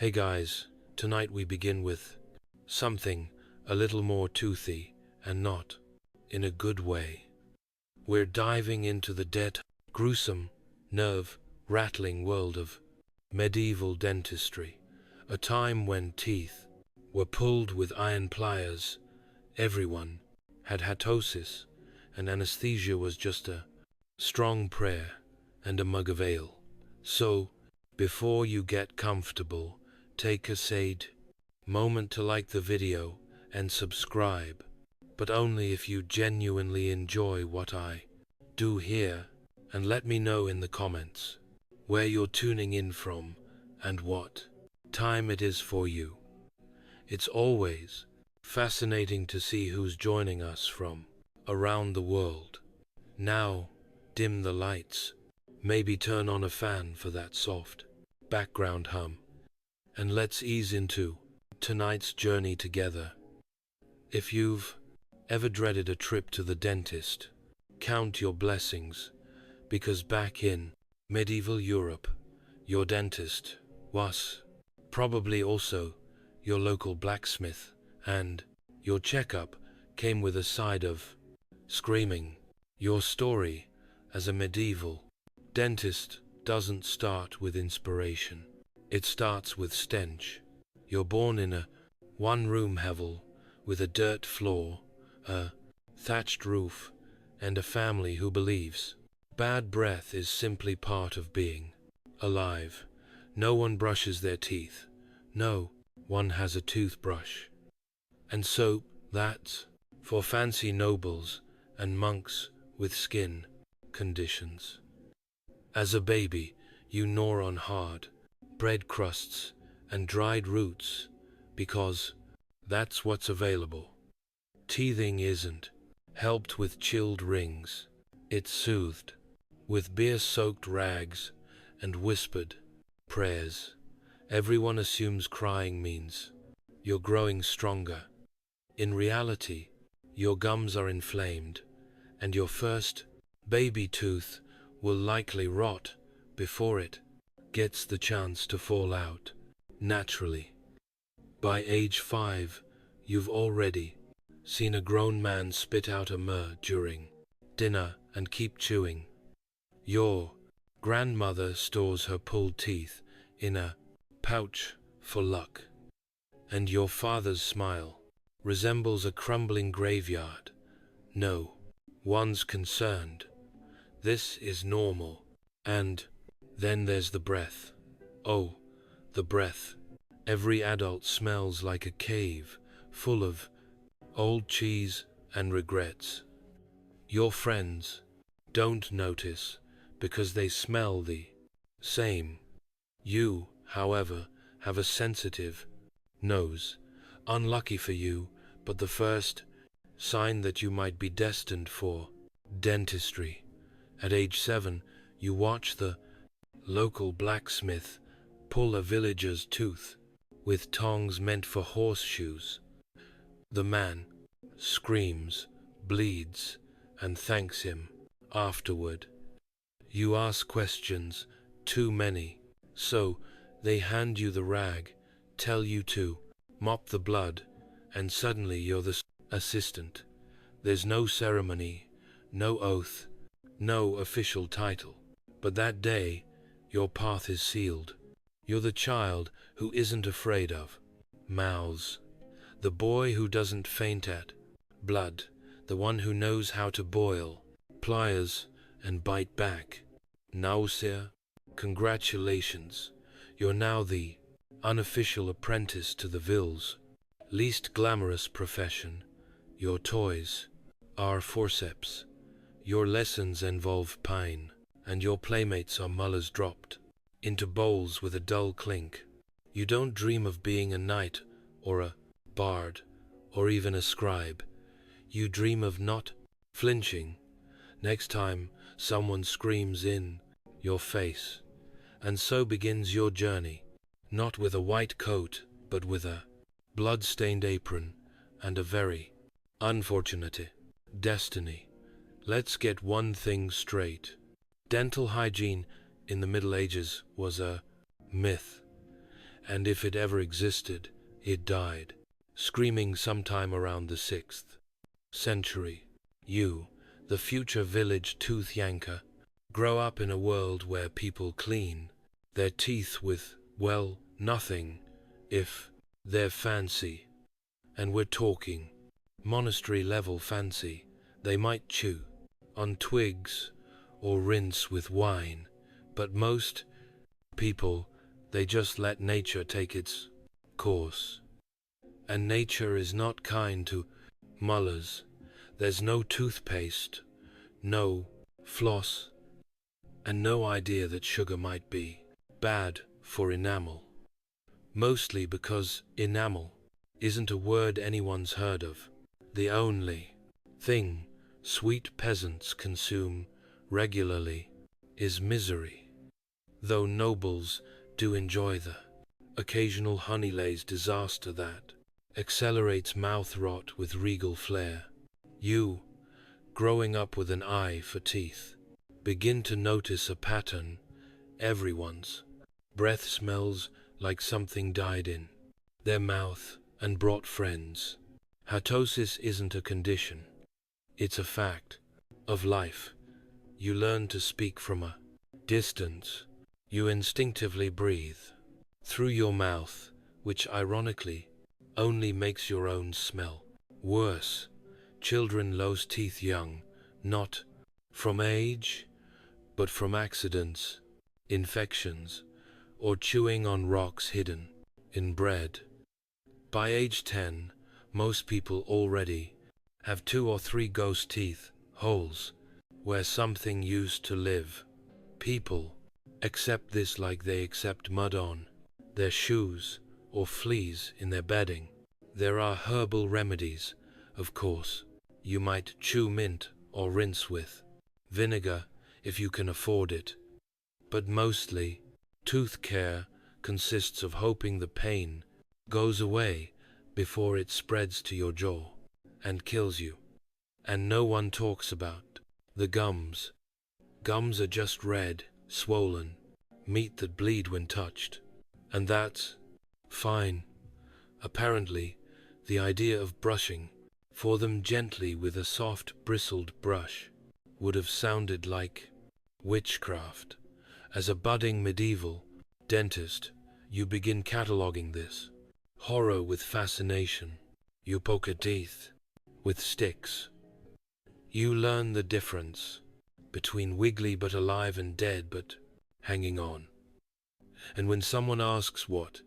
Hey guys, tonight we begin with something a little more toothy and not in a good way. We're diving into the dead, gruesome, nerve-rattling world of medieval dentistry, a time when teeth were pulled with iron pliers, everyone had halitosis, and anesthesia was just a strong prayer and a mug of ale. So, before you get comfortable, take a sad moment to like the video and subscribe, but only if you genuinely enjoy what I do here, and let me know in the comments where you're tuning in from and what time it is for you. It's always fascinating to see who's joining us from around the world. Now, dim the lights, maybe turn on a fan for that soft background hum, and let's ease into tonight's journey together. If you've ever dreaded a trip to the dentist, count your blessings, because back in medieval Europe, your dentist was probably also your local blacksmith, and your checkup came with a side of screaming. Your story as a medieval dentist doesn't start with inspiration. It starts with stench. You're born in a one-room hovel with a dirt floor, a thatched roof, and a family who believes bad breath is simply part of being alive. No one brushes their teeth. No one has a toothbrush. And so, that's for fancy nobles and monks with skin conditions. As a baby, you gnaw on hard bread crusts and dried roots because that's what's available. Teething isn't helped with chilled rings. It's soothed with beer-soaked rags and whispered prayers. Everyone assumes crying means you're growing stronger. In reality, your gums are inflamed, and your first baby tooth will likely rot before it gets the chance to fall out naturally. By age 5, you've already seen a grown man spit out a myrrh during dinner and keep chewing. Your grandmother stores her pulled teeth in a pouch for luck, and your father's smile resembles a crumbling graveyard. No one's concerned. This is normal. And then there's the breath. Oh, the breath. Every adult smells like a cave full of old cheese and regrets. Your friends don't notice because they smell the same. You, however, have a sensitive nose. Unlucky for you, but the first sign that you might be destined for dentistry. At age 7, you watch the local blacksmith pull a villager's tooth with tongs meant for horseshoes. The man screams, bleeds, and thanks him afterward. You ask questions, too many, so they hand you the rag, tell you to mop the blood, and suddenly you're the assistant. There's no ceremony, no oath, no official title. But that day, your path is sealed. You're the child who isn't afraid of mouths, the boy who doesn't faint at blood, the one who knows how to boil pliers and bite back nausea. Congratulations, you're now the unofficial apprentice to the Ville's least glamorous profession. Your toys are forceps. Your lessons involve pine, and your playmates are mullers dropped into bowls with a dull clink. You don't dream of being a knight or a bard or even a scribe. You dream of not flinching next time someone screams in your face. And so begins your journey, not with a white coat, but with a blood-stained apron and a very unfortunate destiny. Let's get one thing straight. Dental hygiene in the Middle Ages was a myth. and if it ever existed, it died, screaming sometime around the 6th century. You, the future village tooth yanker, grow up in a world where people clean their teeth with, well, nothing, if they're fancy. And we're talking monastery-level fancy. They might chew on twigs or rinse with wine, but most people, they just let nature take its course. And nature is not kind to mullers. There's no toothpaste, no floss, and no idea that sugar might be bad for enamel. Mostly because enamel isn't a word anyone's heard of. The only thing sweet peasants consume regularly is misery, though nobles do enjoy the occasional honey-laced disaster that accelerates mouth rot with regal flair. You, growing up with an eye for teeth, begin to notice a pattern. Everyone's breath smells like something died in their mouth and brought friends. Halitosis isn't a condition, it's a fact of life. You learn to speak from a distance. You instinctively breathe through your mouth, which ironically only makes your own smell worse. Children lose teeth young, not from age, but from accidents, infections, or chewing on rocks hidden in bread. By age 10, most people already have 2 or 3 ghost teeth, holes where something used to live. People accept this like they accept mud on their shoes or fleas in their bedding. There are herbal remedies, of course. You might chew mint or rinse with vinegar if you can afford it. But mostly, tooth care consists of hoping the pain goes away before it spreads to your jaw and kills you. And no one talks about the gums. Gums are just red, swollen, meat that bleed when touched. And that's fine. Apparently, the idea of brushing for them gently with a soft bristled brush would have sounded like witchcraft. As a budding medieval dentist, you begin cataloging this horror with fascination. You poke at teeth with sticks. You learn the difference between wiggly but alive and dead but hanging on. And when someone asks what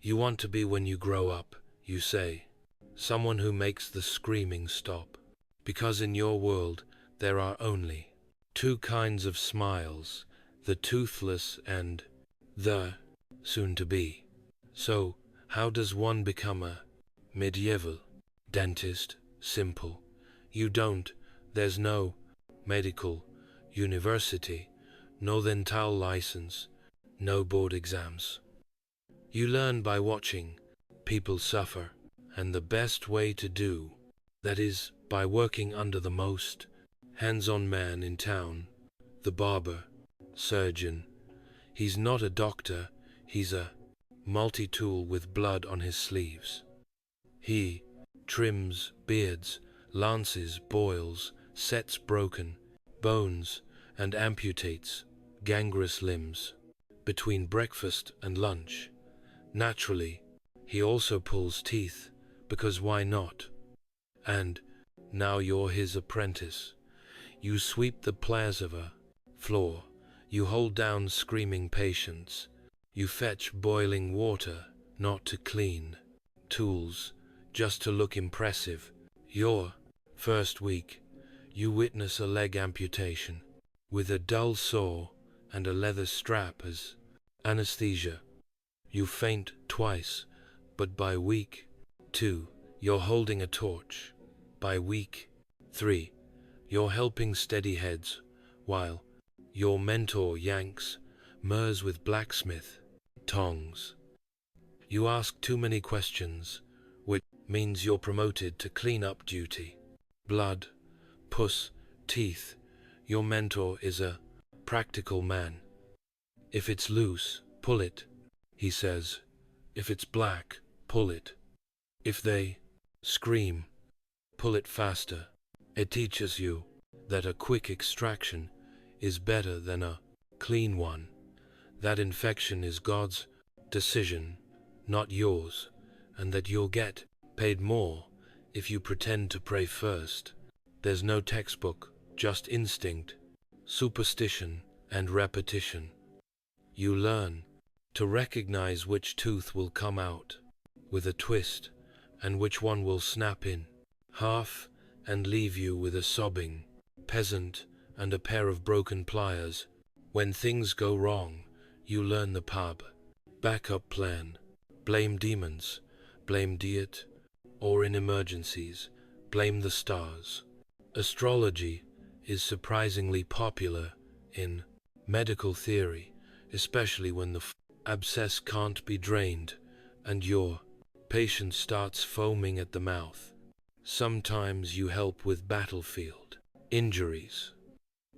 you want to be when you grow up, you say, someone who makes the screaming stop. Because in your world, there are only 2 kinds of smiles, the toothless and the soon-to-be. So, how does one become a medieval dentist? Simple. You don't. There's no medical university, no dental license, no board exams. You learn by watching people suffer, and the best way to do that is by working under the most hands-on man in town, the barber, surgeon. He's not a doctor, he's a multi-tool with blood on his sleeves. He trims beards, lances boils, sets broken bones, and amputates gangrenous limbs between breakfast and lunch. Naturally, he also pulls teeth, because why not? And now you're his apprentice. You sweep the plaza floor, you hold down screaming patients, you fetch boiling water, not to clean tools, just to look impressive. Your first week, you witness a leg amputation, with a dull saw and a leather strap as anesthesia. You faint twice, but by week 2, you're holding a torch. By week 3, you're helping steady heads, while your mentor yanks murs with blacksmith tongs. You ask too many questions, which means you're promoted to clean-up duty. Blood, pus, teeth. Your mentor is a practical man. If it's loose, pull it, he says. If it's black, pull it. If they scream, pull it faster. It teaches you that a quick extraction is better than a clean one. That infection is God's decision, not yours, and that you'll get paid more if you pretend to pray first. There's no textbook, just instinct, superstition, and repetition. You learn to recognize which tooth will come out with a twist and which one will snap in half and leave you with a sobbing peasant and a pair of broken pliers. When things go wrong, you learn the pub backup plan. Blame demons, blame diet, or in emergencies, blame the stars. Astrology is surprisingly popular in medical theory, especially when the abscess can't be drained and your patient starts foaming at the mouth. Sometimes you help with battlefield injuries.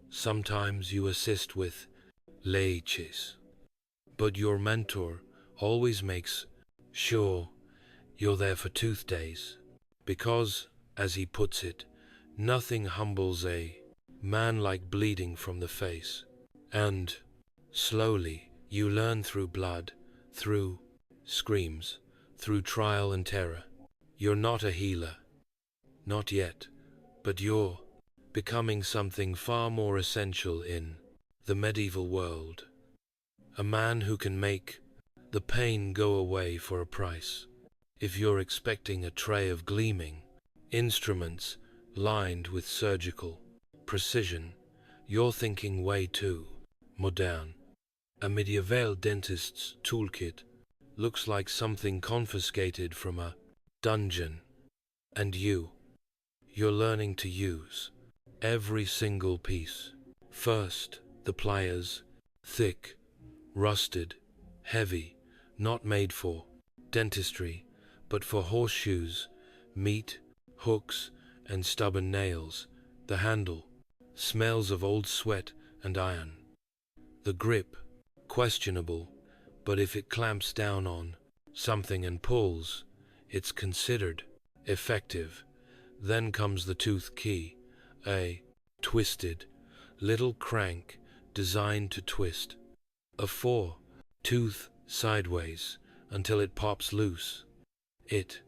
Sometimes you assist with leeches. But your mentor always makes sure you're there for tooth days, because, as he puts it, nothing humbles a man like bleeding from the face. And, slowly, you learn through blood, through screams, through trial and terror. You're not a healer. Not yet. But you're becoming something far more essential in the medieval world. A man who can make the pain go away for a price. If you're expecting a tray of gleaming instruments lined with surgical precision, you're thinking way too modern. A medieval dentist's toolkit looks like something confiscated from a dungeon. And you're learning to use every single piece. First, the pliers, thick, rusted, heavy, not made for dentistry, but for horseshoes, meat, hooks, and stubborn nails. The handle smells of old sweat and iron. The grip, questionable, but if it clamps down on something and pulls, it's considered effective. Then comes the tooth key, a twisted little crank designed to twist a tooth sideways until it pops loose. It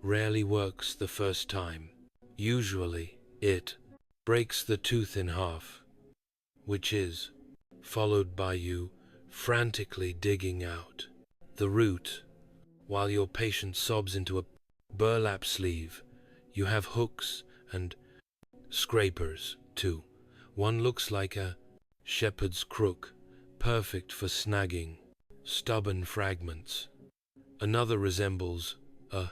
rarely works the first time. Usually, it breaks the tooth in half, which is followed by you frantically digging out the root while your patient sobs into a burlap sleeve. You have hooks and scrapers, too. One looks like a shepherd's crook, perfect for snagging stubborn fragments. Another resembles a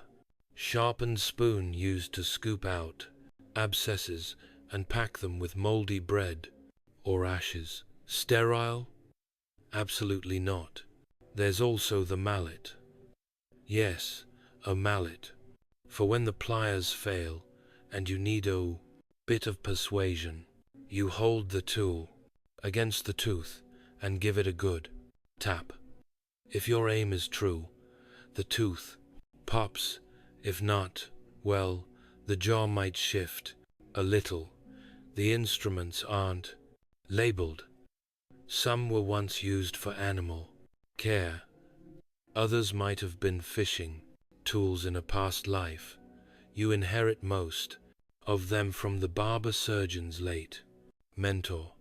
sharpened spoon used to scoop out abscesses and pack them with moldy bread or ashes. Sterile? Absolutely not. There's also the mallet. Yes, a mallet. For when the pliers fail and you need a bit of persuasion, you hold the tool against the tooth and give it a good tap. If your aim is true, the tooth pops. If not, well, the jaw might shift a little. The instruments aren't labeled. Some were once used for animal care. Others might have been fishing tools in a past life. You inherit most of them from the barber surgeon's late mentor.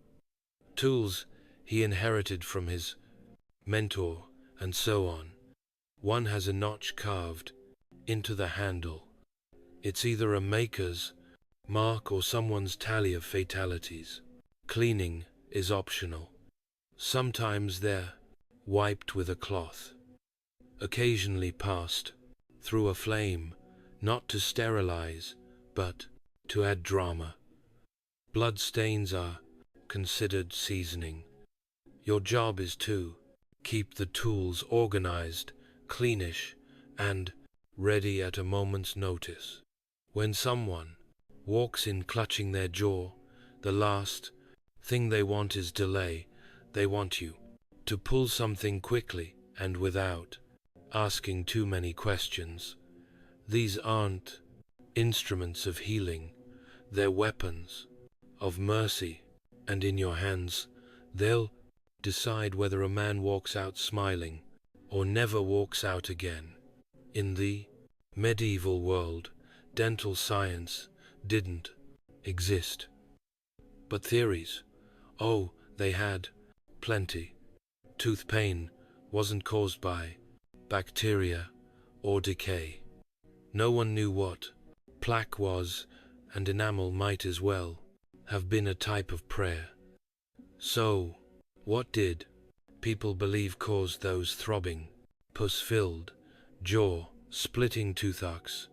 Tools he inherited from his mentor, and so on. One has a notch carved into the handle. It's either a maker's mark or someone's tally of fatalities. Cleaning is optional. Sometimes they're wiped with a cloth, occasionally passed through a flame, not to sterilize, but to add drama. Blood stains are considered seasoning. Your job is to keep the tools organized, cleanish, and ready at a moment's notice. When someone walks in clutching their jaw, the last thing they want is delay. They want you to pull something quickly and without asking too many questions. These aren't instruments of healing, they're weapons of mercy, and in your hands, they'll decide whether a man walks out smiling or never walks out again. In the medieval world, dental science didn't exist. But theories, oh, they had plenty. Tooth pain wasn't caused by bacteria or decay. No one knew what plaque was, and enamel might as well have been a type of prayer. So, what did people believe caused those throbbing, pus-filled, jaw-splitting toothaches?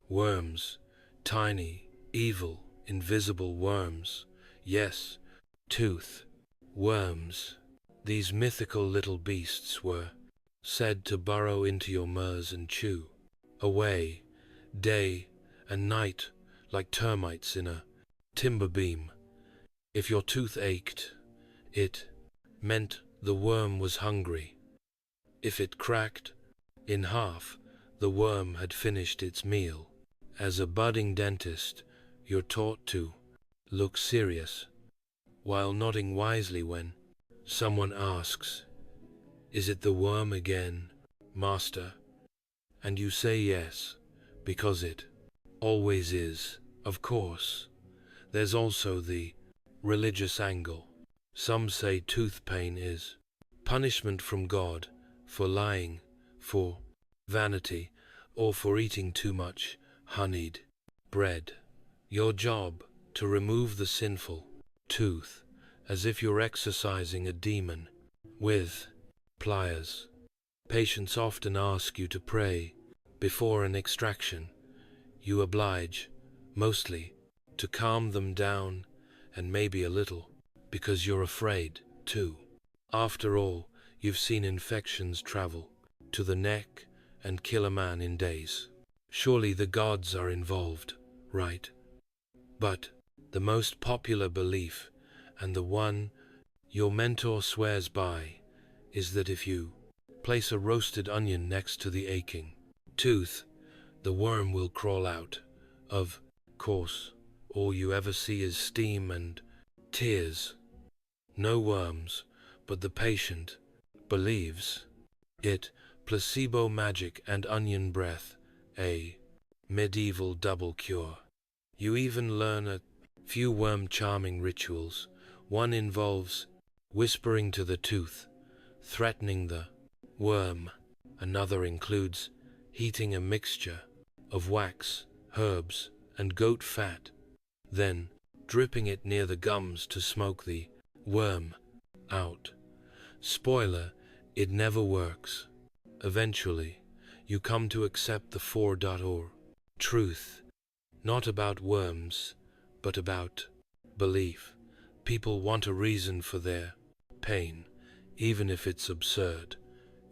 Worms, tiny, evil, invisible worms. Yes, tooth worms. These mythical little beasts were said to burrow into your murs and chew away, day and night, like termites in a timber beam. If your tooth ached, it meant the worm was hungry. If it cracked in half, the worm had finished its meal. As a budding dentist, you're taught to look serious, while nodding wisely when someone asks, "Is it the worm again, master?" And you say yes, because it always is, of course. There's also the religious angle. Some say tooth pain is punishment from God for lying, for vanity, or for eating too much honeyed bread. Your job to remove the sinful tooth, as if you're exorcising a demon with pliers. Patients often ask you to pray before an extraction. You oblige, mostly, to calm them down, and maybe a little, because you're afraid, too. After all, you've seen infections travel to the neck and kill a man in days. Surely the gods are involved, right? But the most popular belief, and the one your mentor swears by, is that if you place a roasted onion next to the aching tooth, the worm will crawl out. Of course, all you ever see is steam and tears. No worms, but the patient believes it. Placebo magic and onion breath, a medieval double cure. You even learn a few worm charming rituals. One involves whispering to the tooth, threatening the worm. Another includes heating a mixture of wax, herbs, and goat fat, then dripping it near the gums to smoke the worm out. Spoiler, it never works. Eventually, you come to accept the 4.0 truth, not about worms, but about belief. People want a reason for their pain, even if it's absurd.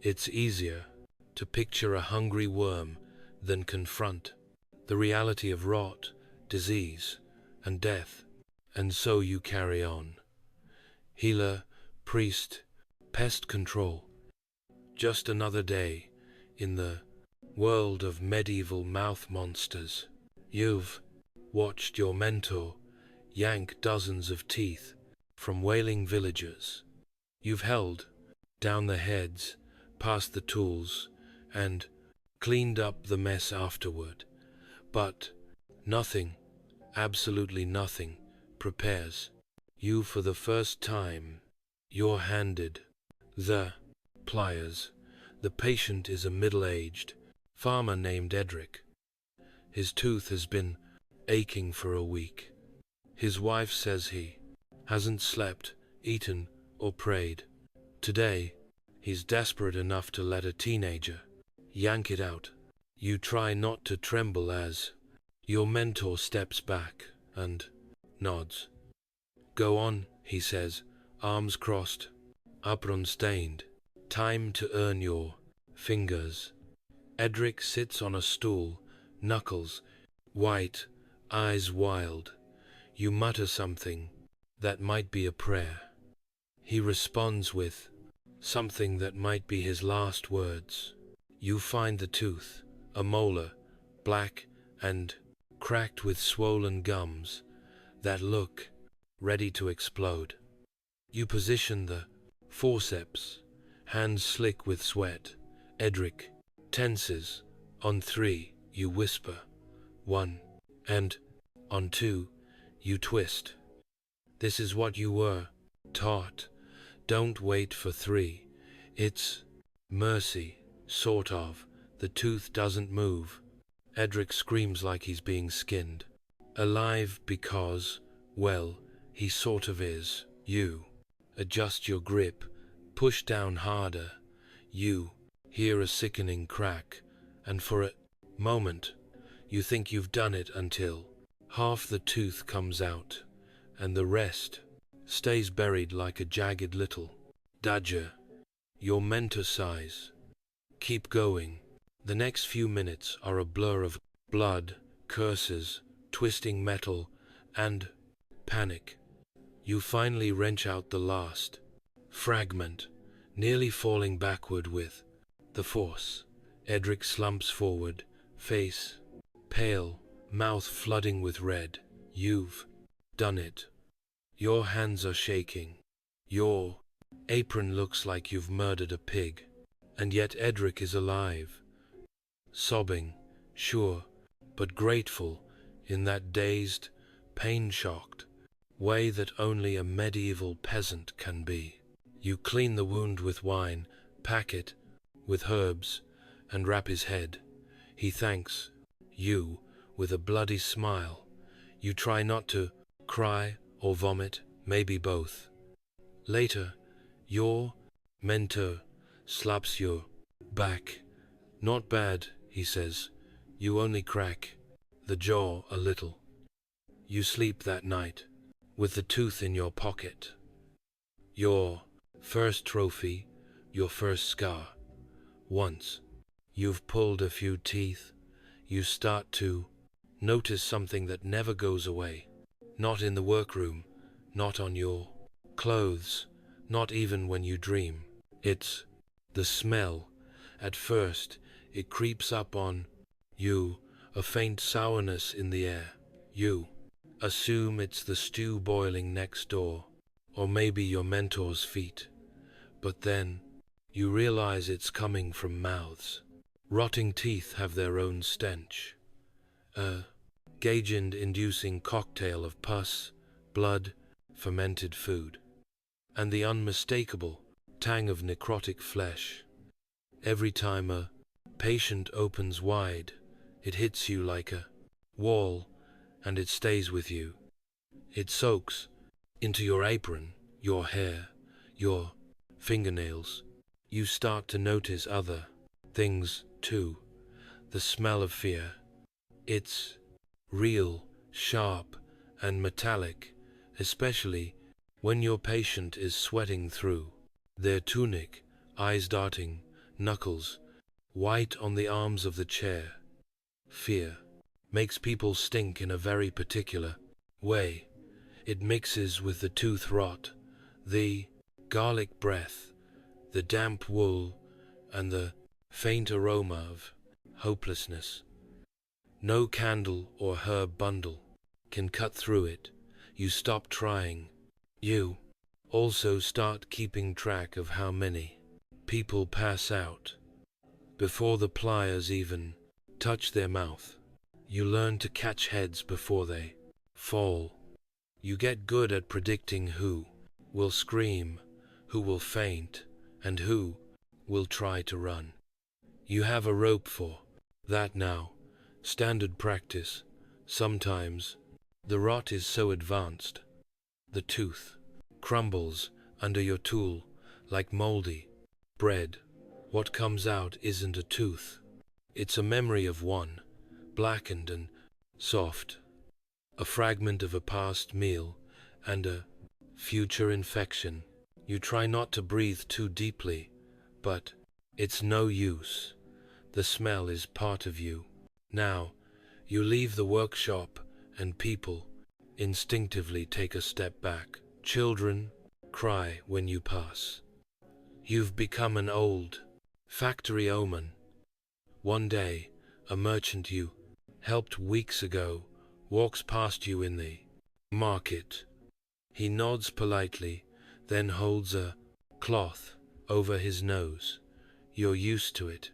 It's easier to picture a hungry worm than confront the reality of rot, disease, and death. And so you carry on. Healer, priest, pest control. Just another day in the world of medieval mouth monsters. You've watched your mentor yank dozens of teeth from wailing villagers. You've held down the heads, passed the tools, and cleaned up the mess afterward. But nothing, absolutely nothing, prepares you for the first time. You're handed the pliers. The patient is a middle-aged farmer named Edric. His tooth has been aching for a week. His wife says he hasn't slept, eaten, or prayed. Today, he's desperate enough to let a teenager yank it out. You try not to tremble as your mentor steps back and nods. "Go on," he says, arms crossed, apron stained. "Time to earn your fingers." Edric sits on a stool, knuckles white, eyes wild. You mutter something that might be a prayer. He responds with something that might be his last words. You find the tooth, a molar, black and cracked with swollen gums that look ready to explode. You position the forceps, hands slick with sweat. Edric tenses. On 3, you whisper. 1. And on 2, you twist. This is what you were taught. Don't wait for 3. It's mercy, sort of. The tooth doesn't move. Edric screams like he's being skinned. Alive because, well, he sort of is. You adjust your grip, push down harder. You hear a sickening crack, and for a moment, you think you've done it until half the tooth comes out, and the rest stays buried like a jagged little dagger, your mentor size. Keep going. The next few minutes are a blur of blood, curses, twisting metal, and panic. You finally wrench out the last fragment, nearly falling backward with the force. Edric slumps forward, face pale, mouth flooding with red. You've done it. Your hands are shaking. Your apron looks like you've murdered a pig. And yet Edric is alive, sobbing, sure, but grateful in that dazed, pain-shocked way that only a medieval peasant can be. You clean the wound with wine, pack it with herbs, and wrap his head. He thanks you with a bloody smile. You try not to cry or vomit, maybe both. Later, your mentor slaps your back. Not bad, he says. You only crack the jaw a little. You sleep that night with the tooth in your pocket. Your first trophy, your first scar. Once you've pulled a few teeth, you start to notice something that never goes away. Not in the workroom, not on your clothes, not even when you dream. It's the smell. At first, it creeps up on you, a faint sourness in the air. You assume it's the stew boiling next door, or maybe your mentor's feet. But then, you realize it's coming from mouths. Rotting teeth have their own stench. A Gagend-inducing cocktail of pus, blood, fermented food, and the unmistakable tang of necrotic flesh. Every time a patient opens wide, it hits you like a wall, and it stays with you. It soaks into your apron, your hair, your fingernails. You start to notice other things too. The smell of fear. It's real, sharp, and metallic, especially when your patient is sweating through their tunic, eyes darting, knuckles white on the arms of the chair. Fear makes people stink in a very particular way. It mixes with the tooth rot, the garlic breath, the damp wool, and the faint aroma of hopelessness. No candle or herb bundle can cut through it. You stop trying. You also start keeping track of how many people pass out before the pliers even touch their mouth. You learn to catch heads before they fall. You get good at predicting who will scream, who will faint, and who will try to run. You have a rope for that now. Standard practice. Sometimes the rot is so advanced, the tooth crumbles under your tool like moldy bread. What comes out isn't a tooth. It's a memory of one, blackened and soft, a fragment of a past meal and a future infection. You try not to breathe too deeply, but it's no use. The smell is part of you. Now, you leave the workshop and people instinctively take a step back. Children cry when you pass. You've become an old factory omen. One day, a merchant you helped weeks ago walks past you in the market. He nods politely, then holds a cloth over his nose. You're used to it,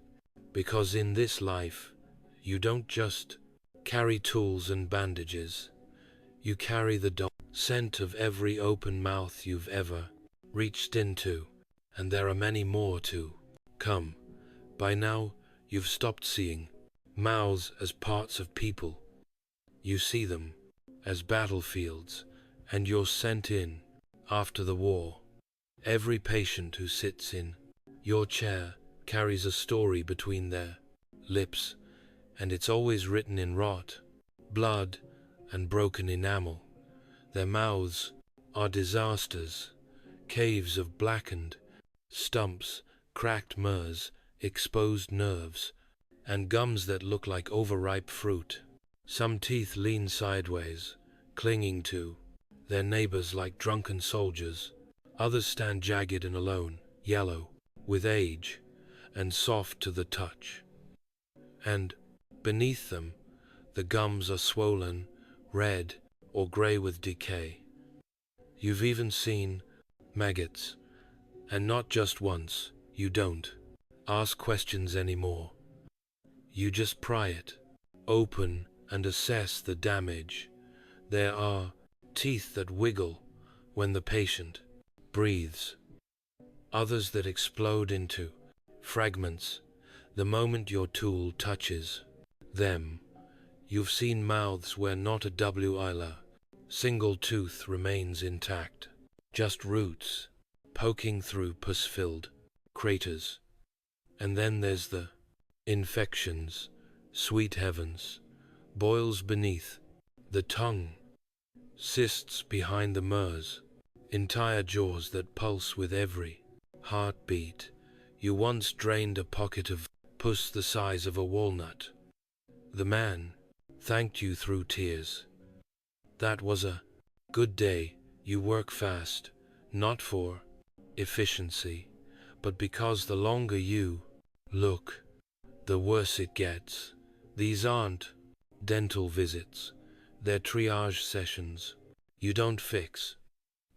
because in this life, you don't just carry tools and bandages. You carry the scent of every open mouth you've ever reached into, and there are many more to come. By now, you've stopped seeing mouths as parts of people. You see them as battlefields, and you're sent in after the war. Every patient who sits in your chair carries a story between their lips, and it's always written in rot, blood, and broken enamel. Their mouths are disasters, caves of blackened stumps, cracked murs, exposed nerves, and gums that look like overripe fruit. Some teeth lean sideways, clinging to their neighbors like drunken soldiers. Others stand jagged and alone, yellow with age, and soft to the touch. And beneath them, the gums are swollen, red, or gray with decay. You've even seen maggots, and not just once. You don't ask questions anymore. You just pry it open and assess the damage. There are teeth that wiggle when the patient breathes, others that explode into fragments the moment your tool touches them. You've seen mouths where not a single tooth remains intact, just roots poking through pus-filled craters. And then there's the infections, sweet heavens, boils beneath the tongue, cysts behind the murs, entire jaws that pulse with every heartbeat. You once drained a pocket of pus the size of a walnut. The man thanked you through tears. That was a good day. You work fast, not for efficiency, but because the longer you look, the worse it gets. These aren't dental visits, they're triage sessions. You don't fix,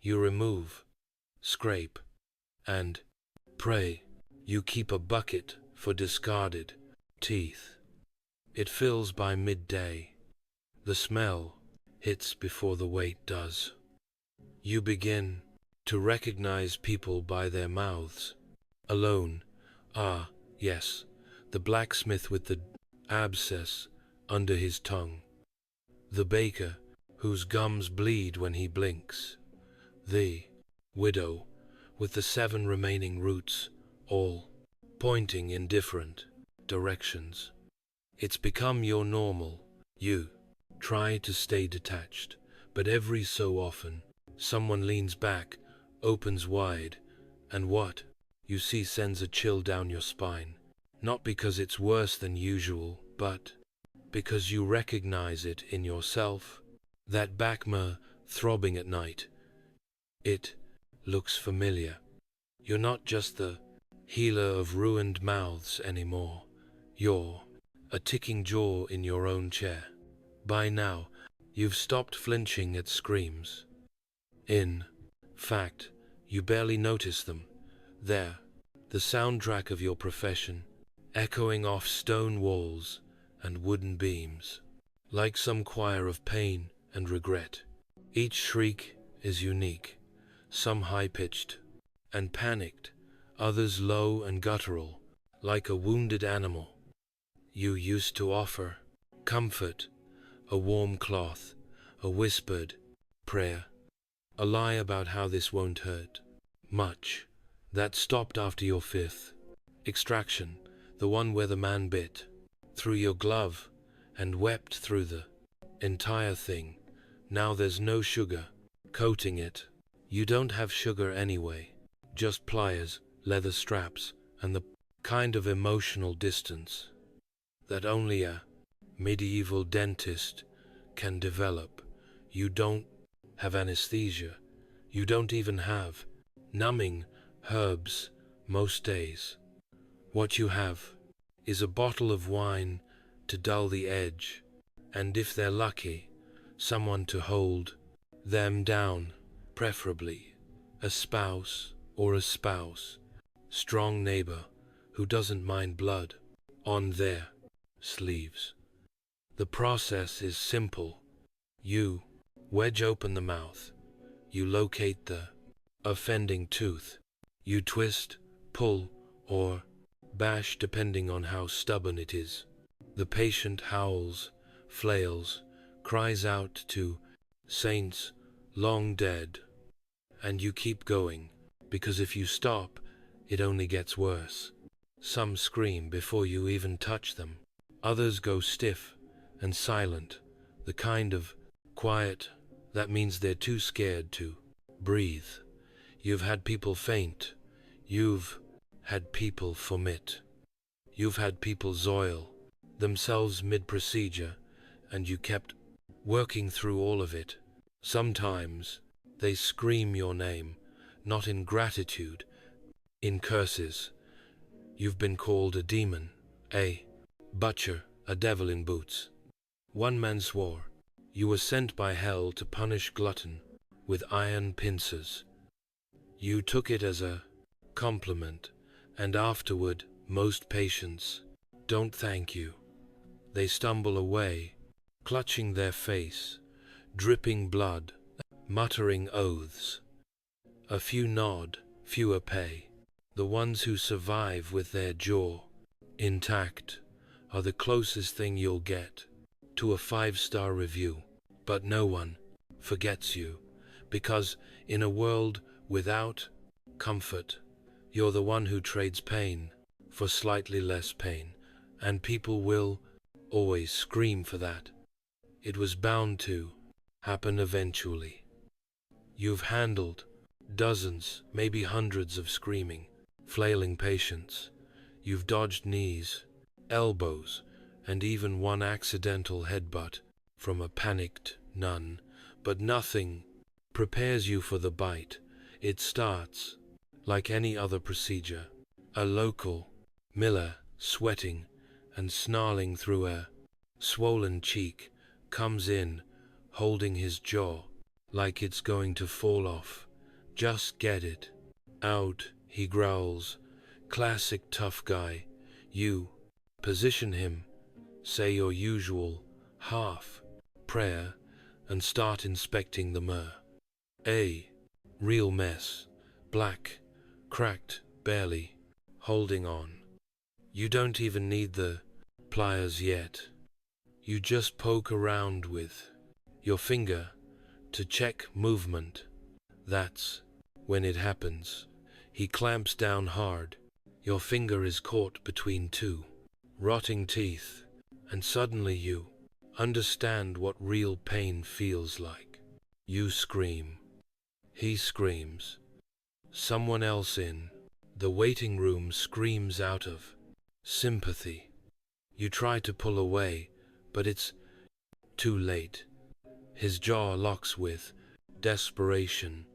you remove, scrape, and pray. You keep a bucket for discarded teeth. It fills by midday. The smell hits before the weight does. You begin to recognize people by their mouths. Alone, ah, yes, the blacksmith with the abscess under his tongue. The baker whose gums bleed when he blinks. The widow with the 7 remaining roots, all pointing in different directions. It's become your normal. You try to stay detached, but every so often, someone leans back, opens wide, and what you see sends a chill down your spine. Not because it's worse than usual, but because you recognize it in yourself. That backmur throbbing at night. It looks familiar. You're not just the healer of ruined mouths anymore. You're a ticking jaw in your own chair. By now, you've stopped flinching at screams. In fact, you barely notice them. They're the soundtrack of your profession, echoing off stone walls and wooden beams, like some choir of pain and regret. Each shriek is unique, some high-pitched and panicked, others low and guttural, like a wounded animal. You used to offer comfort, a warm cloth, a whispered prayer, a lie about how this won't hurt much. That stopped after your 5th extraction, the one where the man bit through your glove and wept through the entire thing. Now there's no sugar coating it. You don't have sugar anyway, just pliers, leather straps, and the kind of emotional distance that only a medieval dentist can develop. You don't have anesthesia. You don't even have numbing herbs most days. What you have is a bottle of wine to dull the edge, and if they're lucky, someone to hold them down, preferably a spouse or a spouse, strong neighbor who doesn't mind blood on their sleeves. The process is simple. You wedge open the mouth. You locate the offending tooth. You twist, pull, or bash depending on how stubborn it is. The patient howls, flails, cries out to saints long dead, and you keep going, because if you stop, it only gets worse. Some scream before you even touch them. Others go stiff and silent, the kind of quiet that means they're too scared to breathe. You've had people faint. You've had people vomit. You've had people soil themselves mid-procedure, and you kept working through all of it. Sometimes they scream your name, not in gratitude, in curses. You've been called a demon, a butcher, a devil in boots. One man swore you were sent by hell to punish glutton with iron pincers. You took it as a compliment, and afterward, most patients don't thank you. They stumble away, clutching their face, dripping blood, muttering oaths. A few nod, fewer pay. The ones who survive with their jaw intact are the closest thing you'll get to a 5-star review. But no one forgets you, because in a world without comfort, you're the one who trades pain for slightly less pain, and people will always scream for that. It was bound to happen eventually. You've handled dozens, maybe hundreds of screaming, flailing patients. You've dodged knees, elbows, and even one accidental headbutt from a panicked nun, but nothing prepares you for the bite. It starts like any other procedure. A local miller, sweating and snarling through a swollen cheek, comes in, holding his jaw like it's going to fall off. Just get it out, he growls. Classic tough guy. You position him, say your usual half prayer, and start inspecting the myrrh. A real mess, black, cracked, barely holding on. You don't even need the pliers yet. You just poke around with your finger to check movement. That's when it happens. He clamps down hard. Your finger is caught between two rotting teeth, and suddenly you understand what real pain feels like. You scream. He screams. Someone else in the waiting room screams out of sympathy. You try to pull away, but it's too late. His jaw locks with desperation.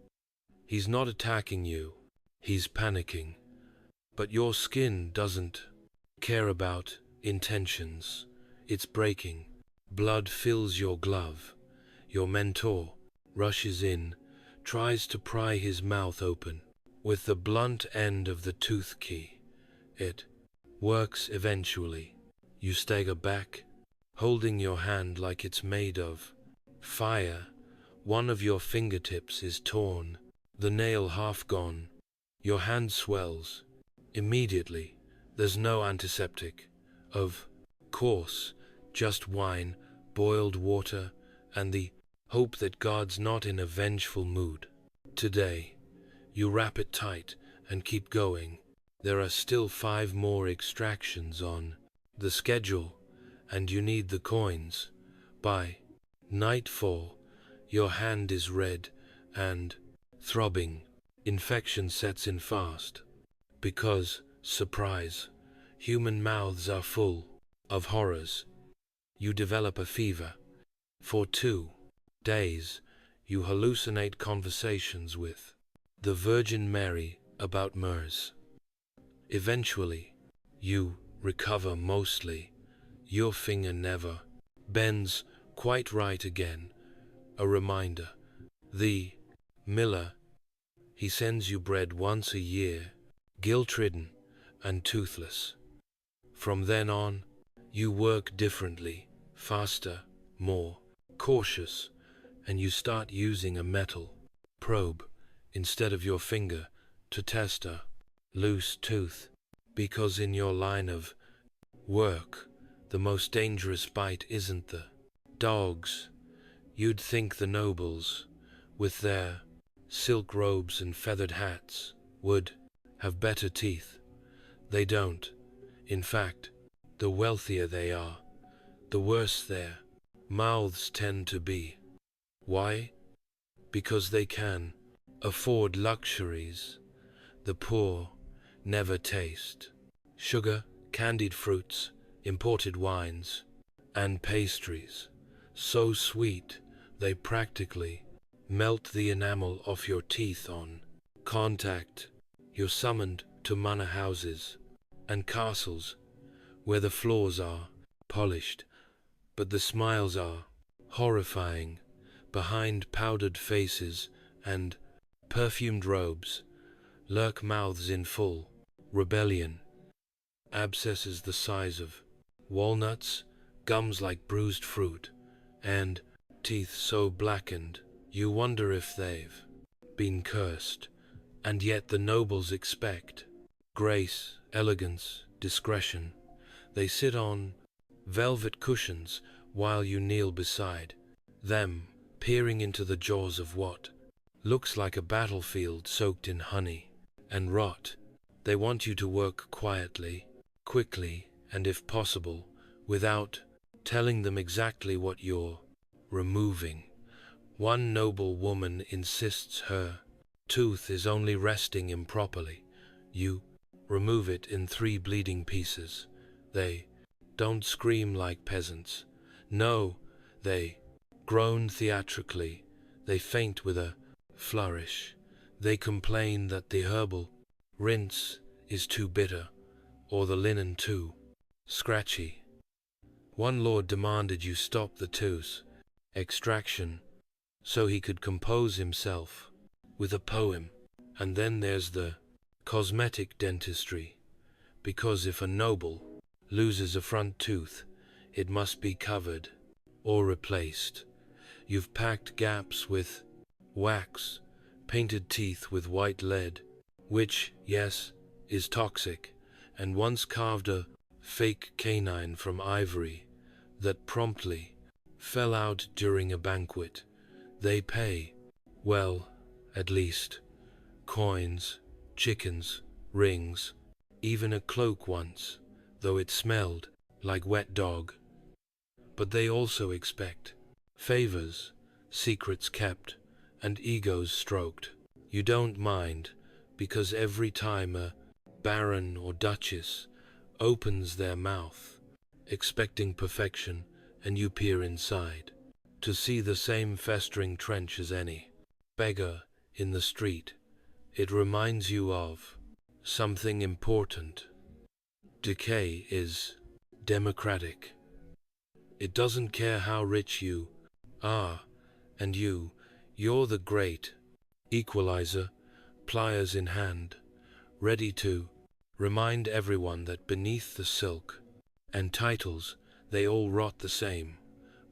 He's not attacking you, he's panicking. But your skin doesn't care about intentions. It's breaking. Blood fills your glove. Your mentor rushes in, tries to pry his mouth open with the blunt end of the tooth key. It works eventually. You stagger back, holding your hand like it's made of fire. One of your fingertips is torn, the nail half gone. Your hand swells. Immediately, there's no antiseptic. Of course, just wine, boiled water, and the hope that God's not in a vengeful mood. Today, you wrap it tight and keep going. There are still 5 more extractions on the schedule, and you need the coins. By nightfall, your hand is red and throbbing. Infection sets in fast. Because, surprise, human mouths are full of horrors. You develop a fever. For 2 days, you hallucinate conversations with the Virgin Mary about myrrhs. Eventually, you recover mostly. Your finger never bends quite right again. A reminder. The miller, he sends you bread once a year, guilt-ridden and toothless. From then on, you work differently, faster, more cautious, and you start using a metal probe instead of your finger to test a loose tooth, because in your line of work, the most dangerous bite isn't the dogs. You'd think the nobles, with their silk robes and feathered hats, would have better teeth. They don't. In fact, the wealthier they are, the worse their mouths tend to be. Why? Because they can afford luxuries the poor never taste. Sugar, candied fruits, imported wines, and pastries, so sweet they practically melt the enamel off your teeth on contact. You're summoned to manor houses and castles where the floors are polished, but the smiles are horrifying. Behind powdered faces and perfumed robes lurk mouths in full rebellion, abscesses the size of walnuts, gums like bruised fruit, and teeth so blackened you wonder if they've been cursed. And yet the nobles expect grace, elegance, discretion. They sit on velvet cushions while you kneel beside them, peering into the jaws of what looks like a battlefield soaked in honey and rot. They want you to work quietly, quickly, and if possible, without telling them exactly what you're removing. One noble woman insists her tooth is only resting improperly. You remove it in 3 bleeding pieces. They don't scream like peasants. No, they groan theatrically. They faint with a flourish. They complain that the herbal rinse is too bitter, or the linen too scratchy. One lord demanded you stop the tooth extraction so he could compose himself with a poem. And then there's the cosmetic dentistry, because if a noble loses a front tooth, it must be covered or replaced. You've packed gaps with wax, painted teeth with white lead, which, yes, is toxic, and once carved a fake canine from ivory that promptly fell out during a banquet. They pay, well, at least, coins, chickens, rings, even a cloak once, though it smelled like wet dog. But they also expect favors, secrets kept, and egos stroked. You don't mind, because every time a baron or duchess opens their mouth, expecting perfection, and you peer inside, to see the same festering trench as any beggar in the street, it reminds you of something important. Decay is democratic. It doesn't care how rich you are, and you're the great equalizer, pliers in hand, ready to remind everyone that beneath the silk and titles they all rot the same.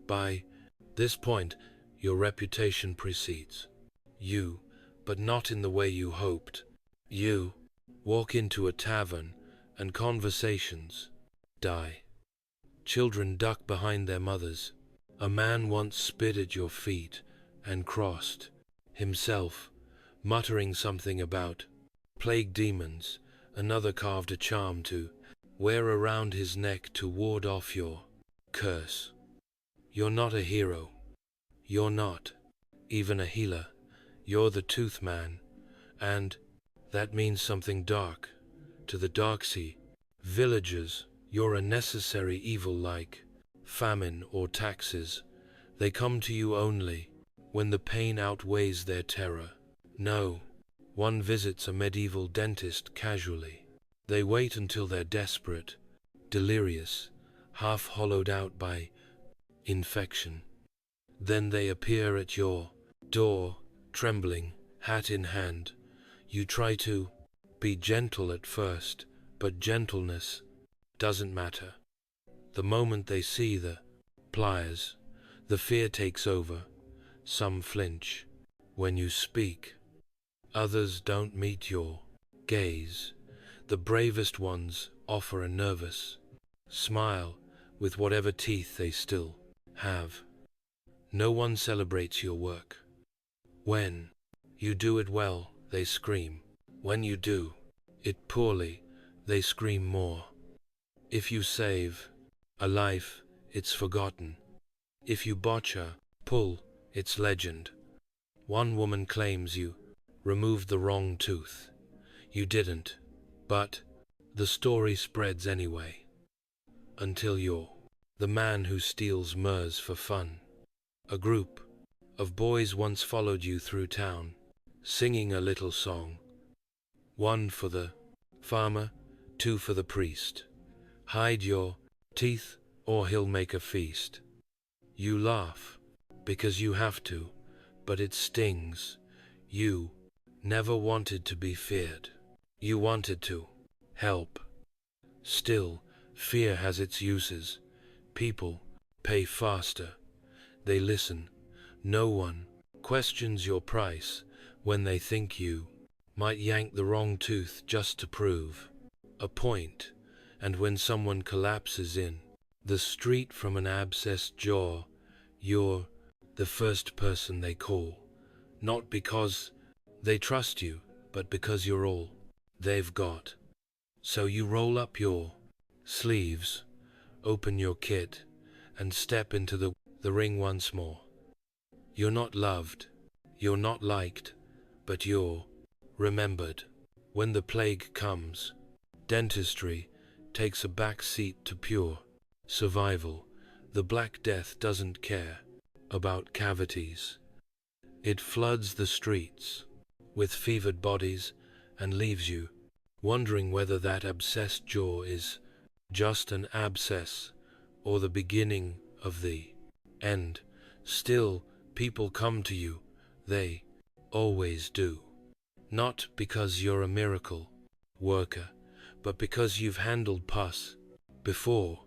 By this point, your reputation precedes you, but not in the way you hoped. You walk into a tavern and conversations die. Children duck behind their mothers. A man once spit at your feet and crossed himself, muttering something about plague demons. Another carved a charm to wear around his neck to ward off your curse. You're not a hero. You're not even a healer. You're the tooth man, and that means something dark. To the Darksea villagers, you're a necessary evil like famine or taxes. They come to you only when the pain outweighs their terror. No one visits a medieval dentist casually. They wait until they're desperate, delirious, half hollowed out by infection. Then they appear at your door, trembling, hat in hand. You try to be gentle at first, but gentleness doesn't matter. The moment they see the pliers, the fear takes over. Some flinch when you speak. Others don't meet your gaze. The bravest ones offer a nervous smile with whatever teeth they still have. No one celebrates your work. When you do it well, they scream. When you do it poorly, they scream more. If you save a life, it's forgotten. If you botch a pull, it's legend. One woman claims you removed the wrong tooth. You didn't, but the story spreads anyway. Until you're the man who steals myrrhs for fun. A group of boys once followed you through town, singing a little song. One for the farmer, two for the priest. Hide your teeth or he'll make a feast. You laugh because you have to, but it stings. You never wanted to be feared. You wanted to help. Still, fear has its uses. People pay faster. They listen. No one questions your price when they think you might yank the wrong tooth just to prove a point. And when someone collapses in the street from an abscessed jaw, you're the first person they call. Not because they trust you, but because you're all they've got. So you roll up your sleeves, open your kit, and step into the ring once more. You're not loved, you're not liked, but you're remembered. When the plague comes, dentistry takes a back seat to pure survival. The Black Death doesn't care about cavities. It floods the streets with fevered bodies and leaves you wondering whether that abscessed jaw is just an abscess or the beginning of the end. Still, people come to you. They always do. Not because you're a miracle worker, but because you've handled pus before.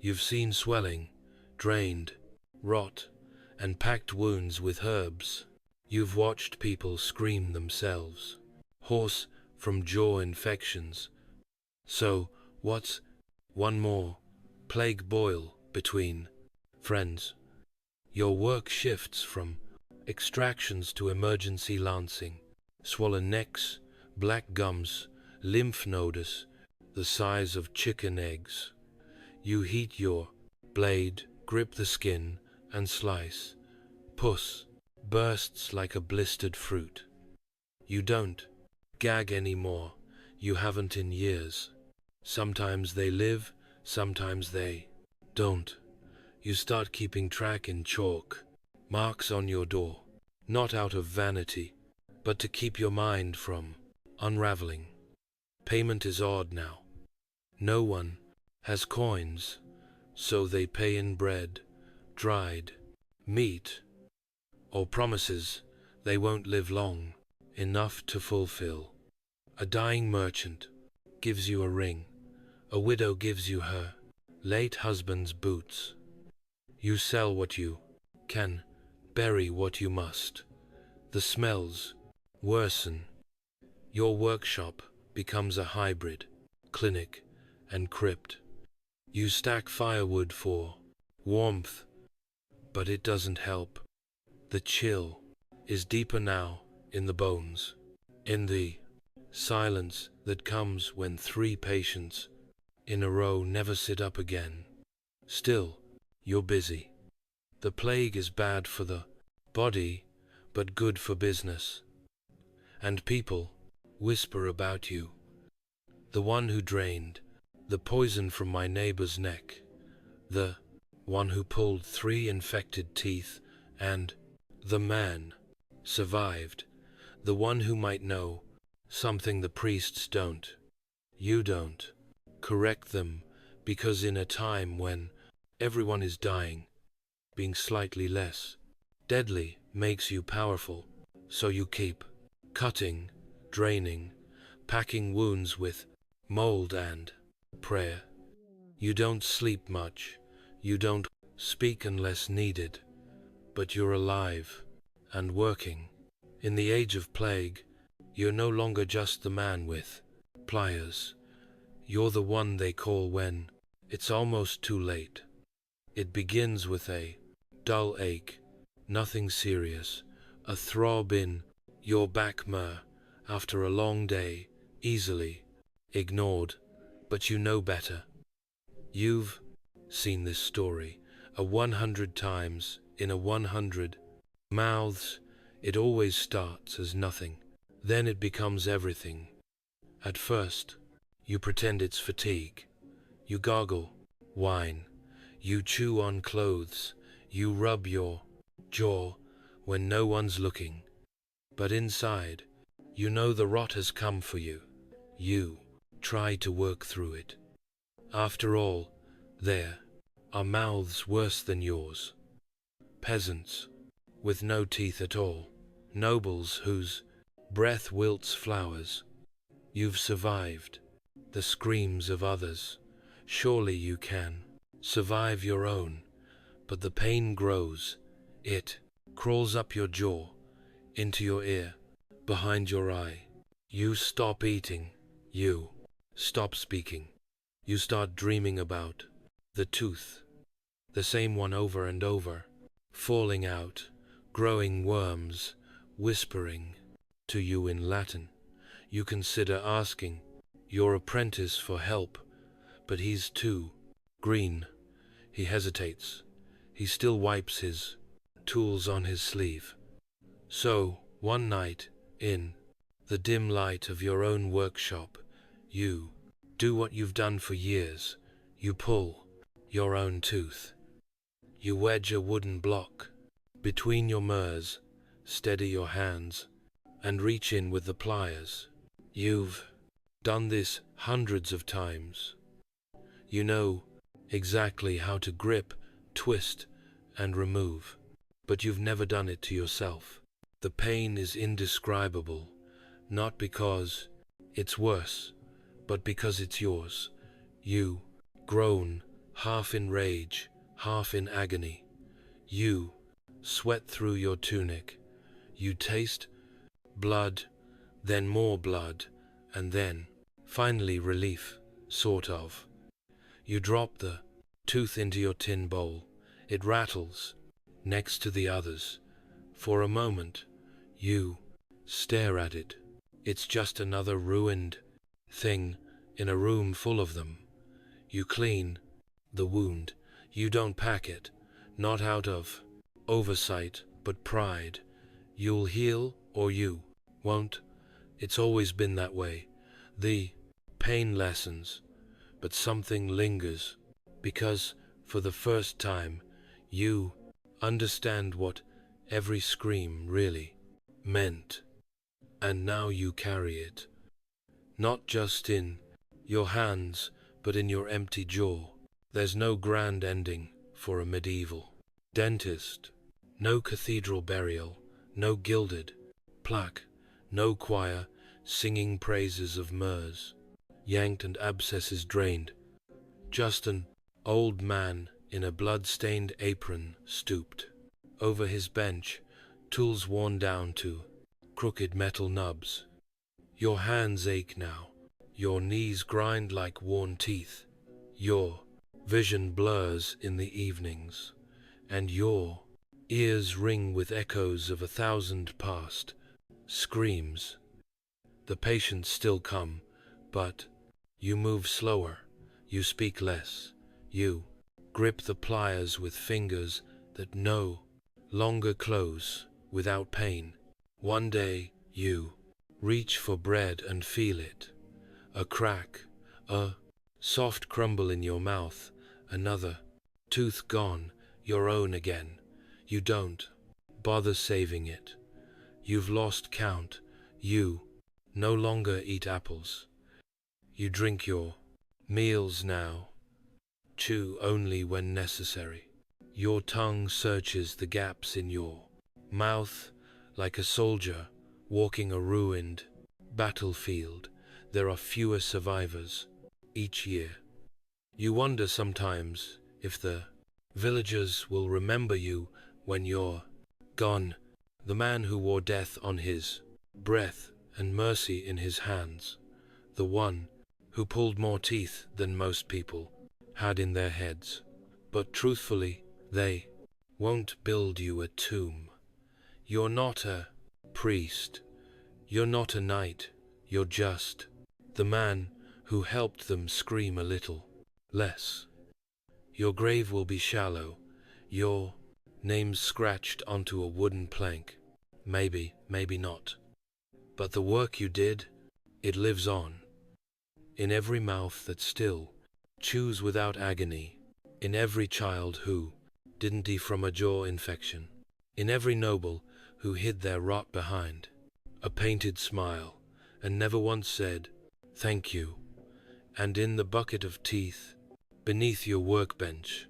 You've seen swelling, drained, rot, and packed wounds with herbs. You've watched people scream themselves hoarse from jaw infections. So, what's one more plague boil between friends? Your work shifts from extractions to emergency lancing. Swollen necks, black gums, lymph nodes the size of chicken eggs. You heat your blade, grip the skin, and slice. Pus bursts like a blistered fruit. You don't gag anymore. You haven't in years. Sometimes they live, sometimes they don't. You start keeping track in chalk, marks on your door, not out of vanity, but to keep your mind from unraveling. Payment is odd now. No one has coins, so they pay in bread, dried meat, or promises they won't live long enough to fulfill. A dying merchant gives you a ring. A widow gives you her late husband's boots. You sell what you can, bury what you must. The smells worsen. Your workshop becomes a hybrid, clinic and crypt. You stack firewood for warmth, but it doesn't help. The chill is deeper now in the bones, in the silence that comes when 3 patients in a row never sit up again. Still, you're busy. The plague is bad for the body, but good for business. And people whisper about you. The one who drained the poison from my neighbor's neck. The one who pulled 3 infected teeth, and the man survived. The one who might know something the priests don't. You don't correct them Because in a time when everyone is dying, being slightly less deadly makes you powerful, so you keep cutting, draining, packing wounds with mold and prayer. You don't sleep much, you don't speak unless needed, but you're alive and working. In the age of plague, you're no longer just the man with pliers. You're the one they call when it's almost too late. It begins with a dull ache, nothing serious, a throb in your back after a long day, easily ignored, but you know better. You've seen this story 100 times in 100 mouths. It always starts as nothing, then it becomes everything. At first, you pretend it's fatigue. You gargle, whine, you chew on clothes, you rub your jaw when no one's looking. But inside, you know the rot has come for you. You try to work through it. After all, there are mouths worse than yours. Peasants with no teeth at all. Nobles whose breath wilts flowers. You've survived the screams of others. Surely you can survive your own. But the pain grows. It crawls up your jaw, into your ear, behind your eye. You stop eating. You stop speaking. You start dreaming about the tooth, the same one over and over, falling out, growing worms, whispering to you in Latin. You consider asking your apprentice for help, but he's too green. He hesitates. He still wipes his tools on his sleeve. So, one night, in the dim light of your own workshop, you do what you've done for years. You pull your own tooth. You wedge a wooden block between your murs, steady your hands, and reach in with the pliers. You've done this hundreds of times. You know exactly how to grip, twist, and remove, but you've never done it to yourself. The pain is indescribable, not because it's worse, but because it's yours. You groan, half in rage, half in agony. You sweat through your tunic. You taste blood, then more blood, and then, finally, relief, sort of. You drop the tooth into your tin bowl. It rattles next to the others. For a moment, you stare at it. It's just another ruined thing in a room full of them. You clean the wound. You don't pack it, not out of oversight, but pride. You'll heal or you won't. It's always been that way. The pain lessens, but something lingers, because for the first time you understand what every scream really meant. And now you carry it, not just in your hands, but in your empty jaw. There's no grand ending for a medieval dentist, no cathedral burial, no gilded plaque, no choir singing praises of murs, yanked and abscesses drained. Just an old man in a blood-stained apron stooped over his bench, tools worn down to crooked metal nubs. Your hands ache now, your knees grind like worn teeth, your vision blurs in the evenings, and your ears ring with echoes of 1,000 past screams. The patients still come, but you move slower, you speak less, you grip the pliers with fingers that no longer close without pain. One day you reach for bread and feel it, a crack, a soft crumble in your mouth, another tooth gone, your own again. You don't bother saving it. You've lost count. You no longer eat apples. You drink your meals now chew only when necessary. Your tongue searches the gaps in your mouth like a soldier walking a ruined battlefield. There are fewer survivors each year. You wonder sometimes if the villagers will remember you when you're gone. The man who wore death on his breath and mercy in his hands. The one who pulled more teeth than most people had in their heads. But truthfully, they won't build you a tomb. You're not a priest. You're not a knight. You're just the man who helped them scream a little less. Your grave will be shallow, your name scratched onto a wooden plank. Maybe, maybe not. But the work you did, it lives on. In every mouth that still chews without agony, in every child who didn't die from a jaw infection, in every noble who hid their rot behind a painted smile and never once said, "Thank you," and in the bucket of teeth beneath your workbench,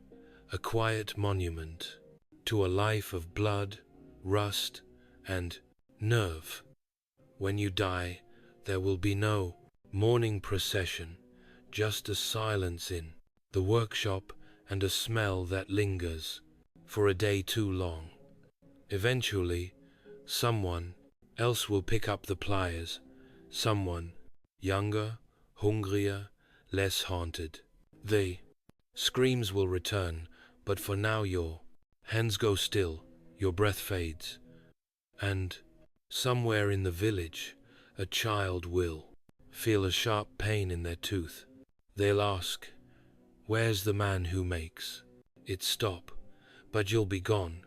a quiet monument to a life of blood, rust, and nerve. When you die, there will be no mourning procession, just a silence in the workshop and a smell that lingers for a day too long. Eventually, someone else will pick up the pliers, someone younger, hungrier, less haunted. The screams will return, but for now your hands go still, your breath fades, and somewhere in the village, a child will feel a sharp pain in their tooth. They'll ask, "Where's the man who makes it stop?" But you'll be gone.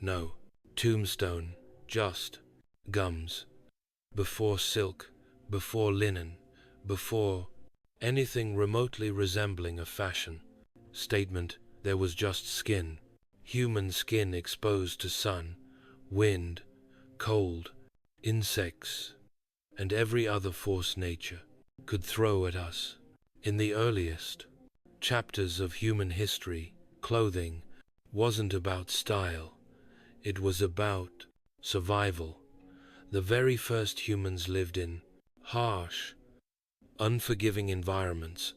No tombstone, just gums. Before silk, before linen, before anything remotely resembling a fashion statement, there was just skin. Human skin exposed to sun, wind, cold, insects, and every other force nature could throw at us. In the earliest chapters of human history, clothing wasn't about style, it was about survival. The very first humans lived in harsh, unforgiving environments,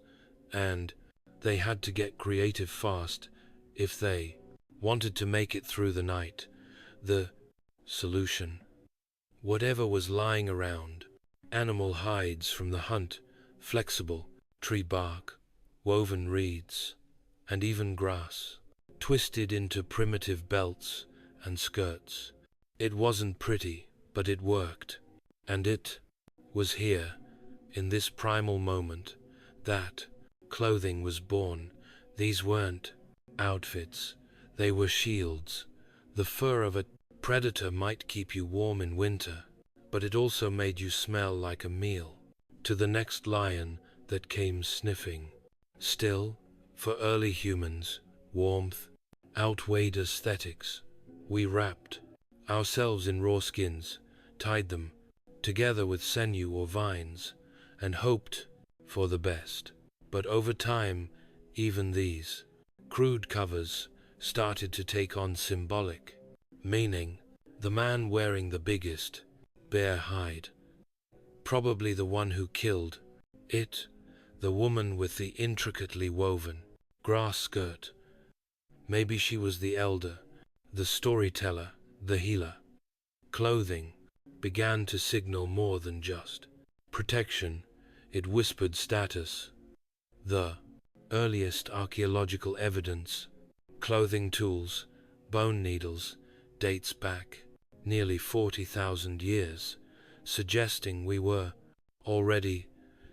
and they had to get creative fast if they wanted to make it through the night. The solution: whatever was lying around, animal hides from the hunt, flexible tree bark, woven reeds, and even grass, twisted into primitive belts and skirts. It wasn't pretty, but it worked. And it was here, in this primal moment, that clothing was born. These weren't outfits, they were shields. The fur of a predator might keep you warm in winter, but it also made you smell like a meal to the next lion that came sniffing. Still, for early humans, warmth outweighed aesthetics. We wrapped ourselves in raw skins, tied them together with sinew or vines, and hoped for the best. But over time, even these crude covers started to take on symbolic meaning. The man wearing the biggest bare hide, probably the one who killed it. The woman with the intricately woven grass skirt, maybe she was the elder, the storyteller, the healer. Clothing began to signal more than just protection, it whispered status. The earliest archaeological evidence, clothing tools, bone needles, dates back nearly 40,000 years, suggesting we were already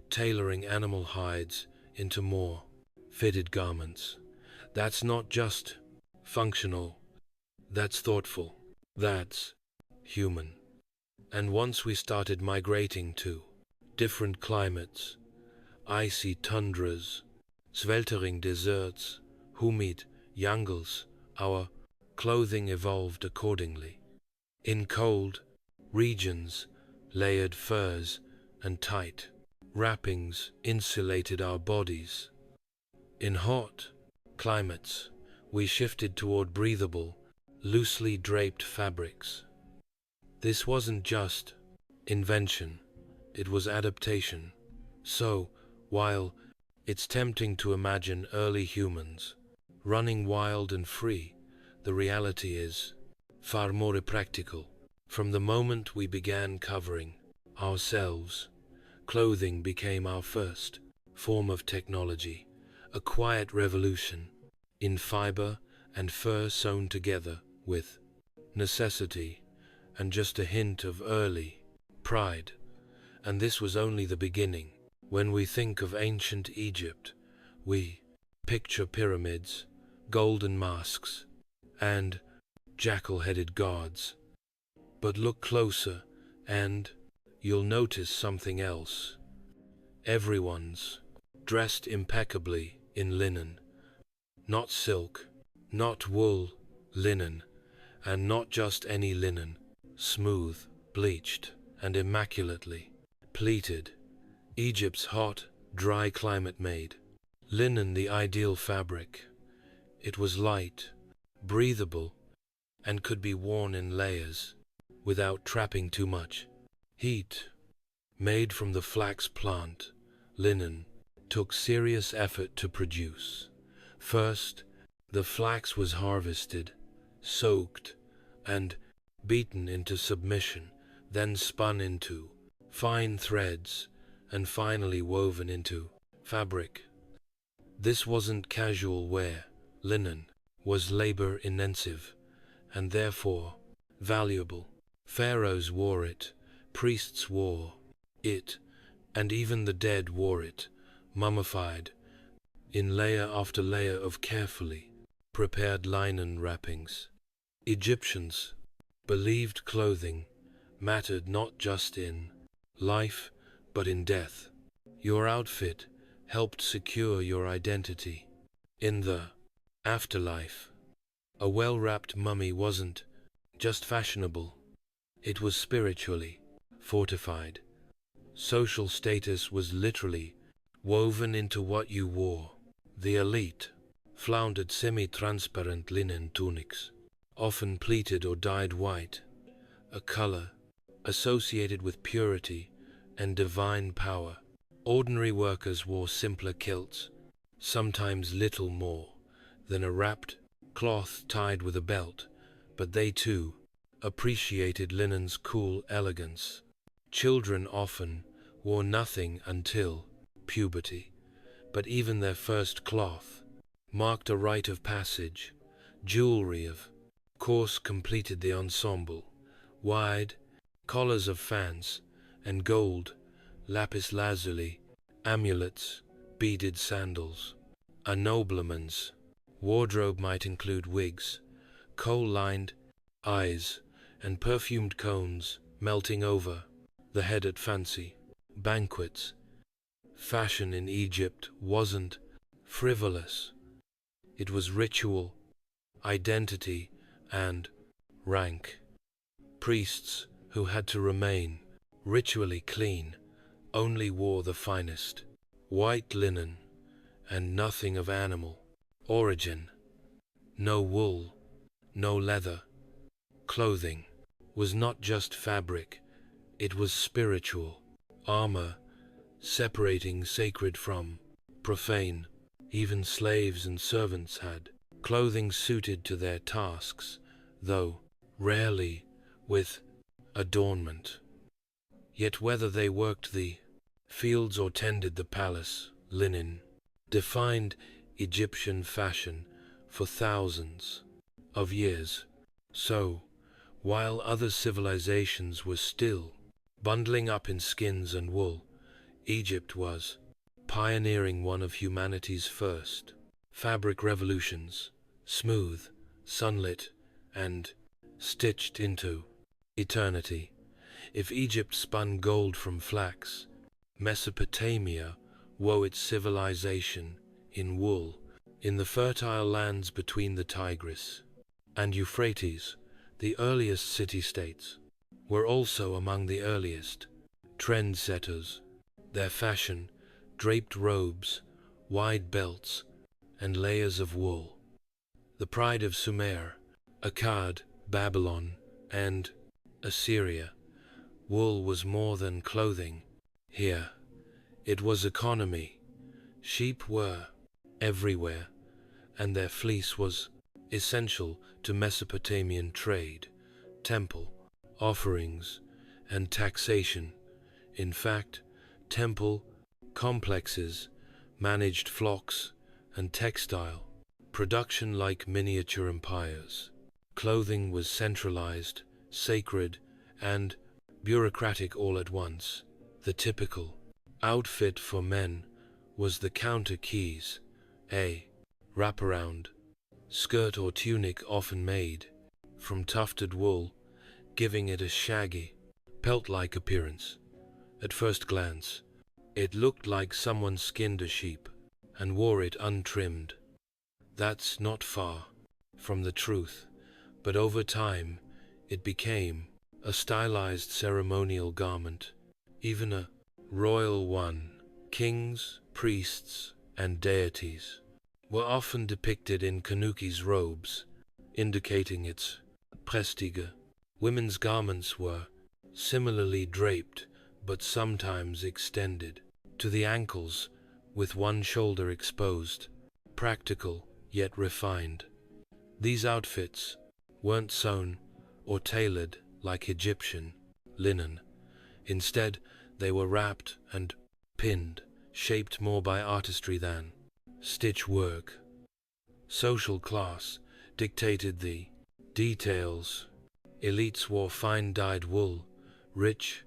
tailoring animal hides into more fitted garments. That's not just functional, that's thoughtful, that's human. And once we started migrating to different climates, icy tundras, sweltering deserts, humid jungles, our clothing evolved accordingly. In cold regions, layered furs and tight wrappings insulated our bodies. In hot climates, we shifted toward breathable, loosely draped fabrics. This wasn't just invention, it was adaptation. So, while it's tempting to imagine early humans running wild and free, the reality is far more practical. From the moment we began covering ourselves, clothing became our first form of technology, a quiet revolution in fiber and fur sewn together with necessity and just a hint of early pride. And this was only the beginning. When we think of ancient Egypt, we picture pyramids, golden masks, and jackal-headed gods. But look closer, and you'll notice something else. Everyone's dressed impeccably in linen. Not silk, not wool, linen, and not just any linen, smooth, bleached, and immaculately pleated. Egypt's hot, dry climate made linen the ideal fabric. It was light, breathable, and could be worn in layers without trapping too much heat. Made from the flax plant, linen took serious effort to produce. First, the flax was harvested, soaked, and beaten into submission, then spun into fine threads, and finally woven into fabric. This wasn't casual wear. Linen was labor-intensive, and therefore valuable. Pharaohs wore it, priests wore it, and even the dead wore it, mummified in layer after layer of carefully prepared linen wrappings. Egyptians believed clothing mattered not just in life, but in death. Your outfit helped secure your identity. In the afterlife, a well-wrapped mummy wasn't just fashionable, it was spiritually fortified. Social status was literally woven into what you wore. The elite flaunted semi-transparent linen tunics, often pleated or dyed white, a color associated with purity and divine power. Ordinary workers wore simpler kilts, sometimes little more than a wrapped cloth tied with a belt, but they too appreciated linen's cool elegance. Children often wore nothing until puberty, but even their first cloth marked a rite of passage. Jewelry, of course, completed the ensemble. Wide collars of fans and gold lapis lazuli, amulets, beaded sandals. A nobleman's wardrobe might include wigs, kohl-lined eyes, and perfumed cones melting over the head at fancy banquets. Fashion in Egypt wasn't frivolous. It was ritual, identity, and rank. Priests who had to remain ritually clean only wore the finest white linen and nothing of animal origin. No wool, no leather. Clothing was not just fabric, it was spiritual armor, separating sacred from profane. Even slaves and servants had clothing suited to their tasks, though rarely with adornment. Yet whether they worked the fields or tended the palace, linen defined Egyptian fashion for thousands of years. So, while other civilizations were still bundling up in skins and wool, Egypt was pioneering one of humanity's first fabric revolutions, smooth, sunlit, and stitched into eternity. If Egypt spun gold from flax, Mesopotamia wove its civilization in wool. In the fertile lands between the Tigris and Euphrates, the earliest city-states were also among the earliest trendsetters. Their fashion, draped robes, wide belts, and layers of wool. The pride of Sumer, Akkad, Babylon, and Assyria, wool was more than clothing. Here, it was economy. Sheep were everywhere, and their fleece was essential to Mesopotamian trade, temple, offerings, and taxation. In fact, temple complexes managed flocks and textile production like miniature empires. Clothing was centralized, sacred, and bureaucratic all at once. The typical outfit for men was the counter keys, a wraparound skirt or tunic often made from tufted wool, giving it a shaggy, pelt-like appearance. At first glance, it looked like someone skinned a sheep and wore it untrimmed. That's not far from the truth, but over time it became a stylized ceremonial garment, even a royal one. Kings, priests, and deities were often depicted in Kanuki's robes, indicating its prestige. Women's garments were similarly draped, but sometimes extended to the ankles with one shoulder exposed, practical yet refined. These outfits weren't sewn or tailored like Egyptian linen. Instead, they were wrapped and pinned, shaped more by artistry than stitch work. Social class dictated the details. Elites wore fine dyed wool, rich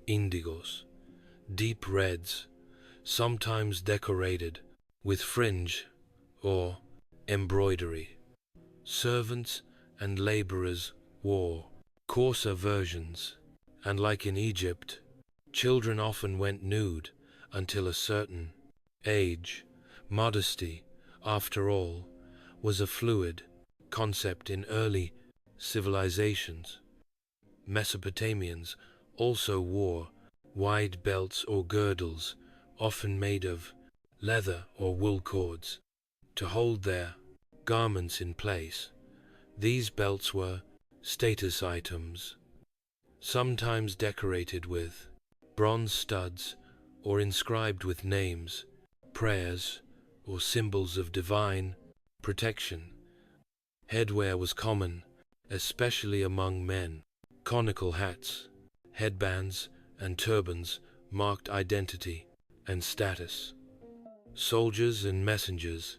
indigos, deep reds, sometimes decorated with fringe or embroidery. Servants and laborers wore coarser versions, and like in Egypt, children often went nude until a certain age. Modesty, after all, was a fluid concept in early civilizations. Mesopotamians also wore wide belts or girdles, often made of leather or wool cords, to hold their garments in place. These belts were status items, sometimes decorated with bronze studs or inscribed with names, prayers, or symbols of divine protection. Headwear was common, especially among men. Conical hats, headbands, and turbans marked identity and status. Soldiers and messengers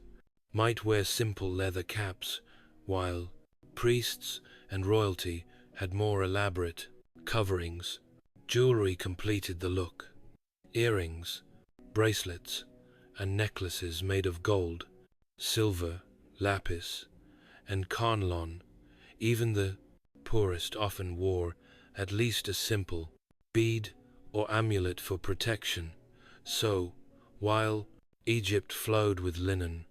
might wear simple leather caps, while priests and royalty had more elaborate coverings. Jewelry completed the look. Earrings, bracelets, and necklaces made of gold, silver, lapis, and carnelian. Even the poorest often wore at least a simple bead or amulet for protection. So, while Egypt flowed with linen,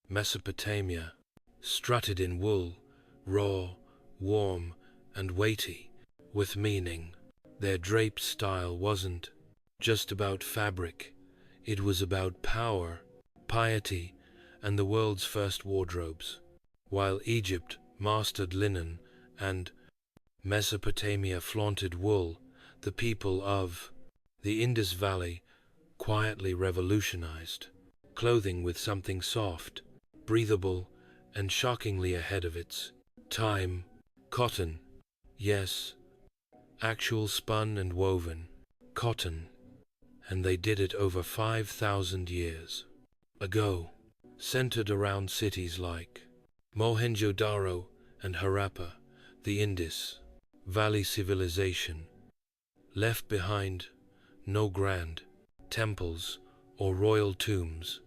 Mesopotamia strutted in wool, raw, warm, and weighty, with meaning. Their draped style wasn't just about fabric, it was about power, piety, and the world's first wardrobes. While Egypt mastered linen and Mesopotamia flaunted wool, the people of the Indus Valley quietly revolutionized clothing with something soft, breathable, and shockingly ahead of its time. Cotton. Yes, actual spun and woven cotton, and they did it over 5,000 years ago, centered around cities like Mohenjo-Daro and Harappa. The Indus Valley civilization left behind no grand temples or royal tombs,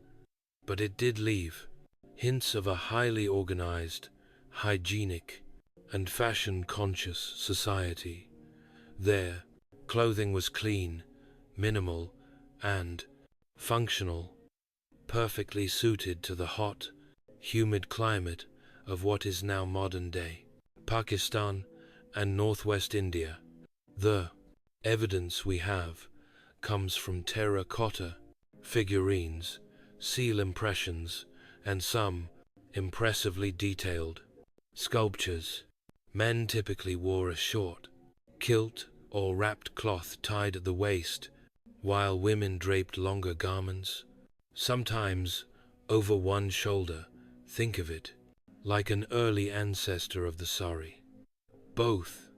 but it did leave hints of a highly organized, hygienic, and fashion-conscious society. There, clothing was clean, minimal, and functional, perfectly suited to the hot, humid climate of what is now modern-day Pakistan and northwest India. The evidence we have comes from terracotta figurines, seal impressions, and some impressively detailed sculptures. Men typically wore a short kilt or wrapped cloth tied at the waist, while women draped longer garments, sometimes over one shoulder. Think of it like an early ancestor of the sari. Both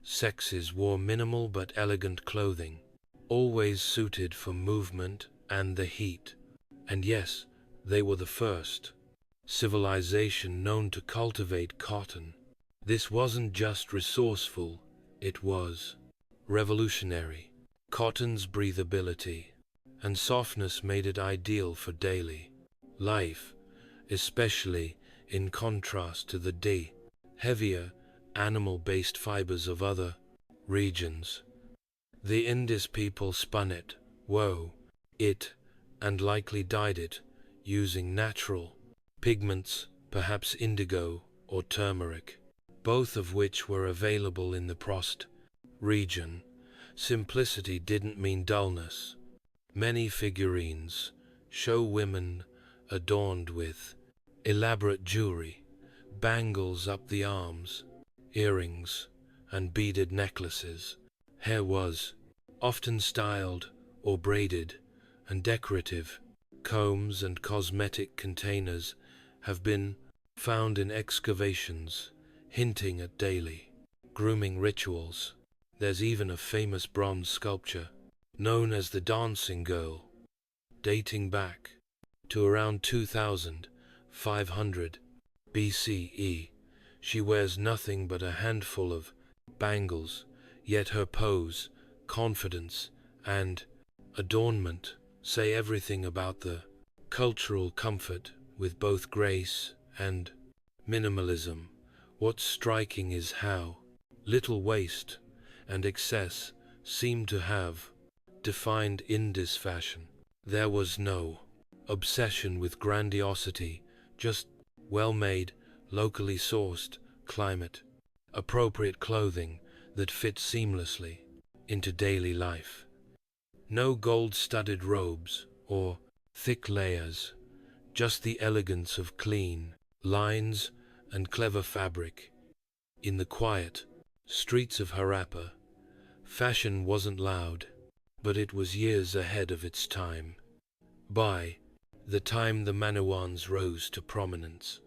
sexes wore minimal but elegant clothing, always suited for movement and the heat. And yes, they were the first civilization known to cultivate cotton. This wasn't just resourceful, it was revolutionary. Cotton's breathability and softness made it ideal for daily life, especially in contrast to the heavier, animal-based fibers of other regions. The Indus people spun it, wove it, and likely dyed it using natural pigments, perhaps indigo or turmeric, both of which were available in the Prost region. Simplicity didn't mean dullness. Many figurines show women adorned with elaborate jewelry, bangles up the arms, earrings, and beaded necklaces. Hair was often styled or braided and decorative. Combs and cosmetic containers have been found in excavations, hinting at daily grooming rituals. There's even a famous bronze sculpture known as the Dancing Girl, dating back to around 2500 BCE. She wears nothing but a handful of bangles, yet her pose, confidence, and adornment say everything about the cultural comfort with both grace and minimalism. What's striking is how little waste and excess seem to have defined Indus fashion. There was no obsession with grandiosity, just well-made, locally sourced, climate-appropriate clothing that fit seamlessly into daily life. No gold-studded robes or thick layers, just the elegance of clean lines and clever fabric. In the quiet streets of Harappa, fashion wasn't loud, but it was years ahead of its time. By the time the Manoans rose to prominence,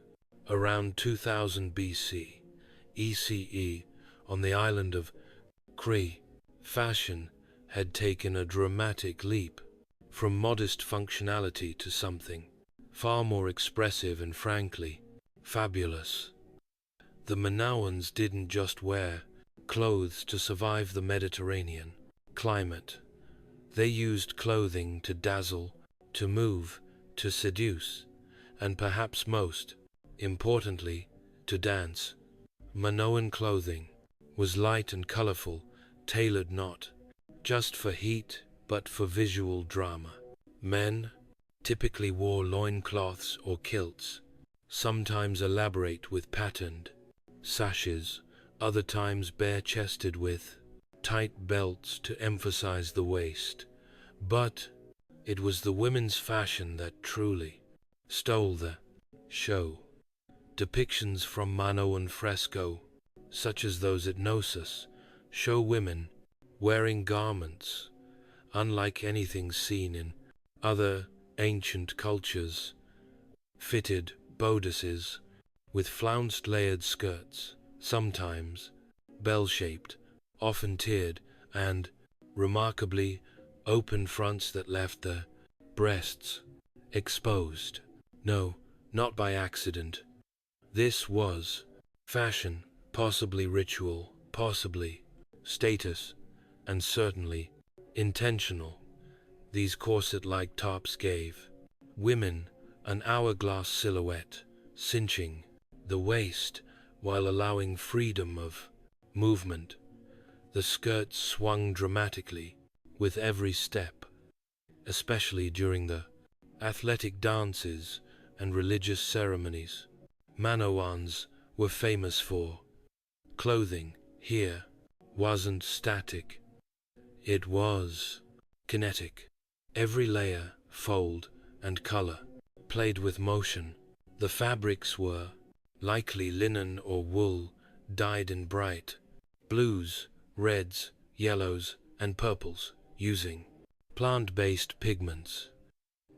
around 2000 BC, ECE, on the island of Crete, fashion had taken a dramatic leap, from modest functionality to something far more expressive and frankly fabulous. The Minoans didn't just wear clothes to survive the Mediterranean climate. They used clothing to dazzle, to move, to seduce, and perhaps most importantly, to dance. Minoan clothing was light and colorful, tailored not just for heat, but for visual drama. Men typically wore loincloths or kilts, sometimes elaborate with patterned sashes, other times bare-chested with tight belts to emphasize the waist. But it was the women's fashion that truly stole the show. Depictions from Minoan fresco, such as those at Knossos, show women wearing garments unlike anything seen in other ancient cultures, fitted bodices with flounced layered skirts, sometimes bell-shaped, often tiered, and, remarkably, open fronts that left the breasts exposed. No, not by accident. This was fashion, possibly ritual, possibly status, and certainly intentional. These corset-like tops gave women an hourglass silhouette, cinching the waist while allowing freedom of movement. The skirts swung dramatically with every step, especially during the athletic dances and religious ceremonies. Manoans were famous for clothing here wasn't static, it was kinetic. Every layer, fold, and color played with motion, The fabrics were likely linen or wool dyed in bright blues, reds, yellows, and purples, using plant-based pigments,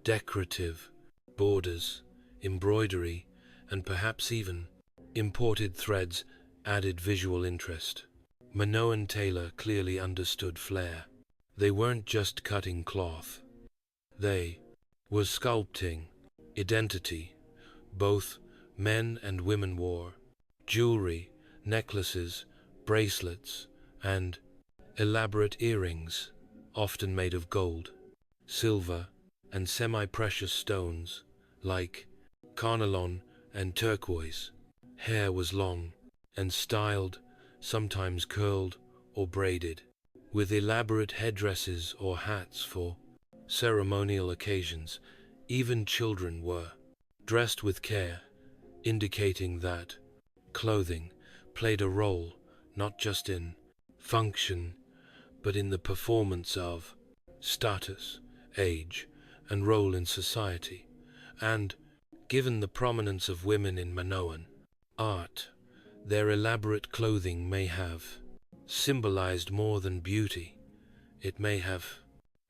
decorative borders, embroidery, and perhaps even imported threads added visual interest. Minoan tailor clearly understood flair. They weren't just cutting cloth. They were sculpting identity. Both men and women wore jewelry, necklaces, bracelets, and elaborate earrings, often made of gold, silver, and semi-precious stones, like carnelian and turquoise. Hair was long and styled, sometimes curled or braided, with elaborate headdresses or hats for ceremonial occasions. Even children were dressed with care, indicating that clothing played a role not just in function, but in the performance of status, age, and role in society. And, given the prominence of women in Minoan art, their elaborate clothing may have symbolized more than beauty. It may have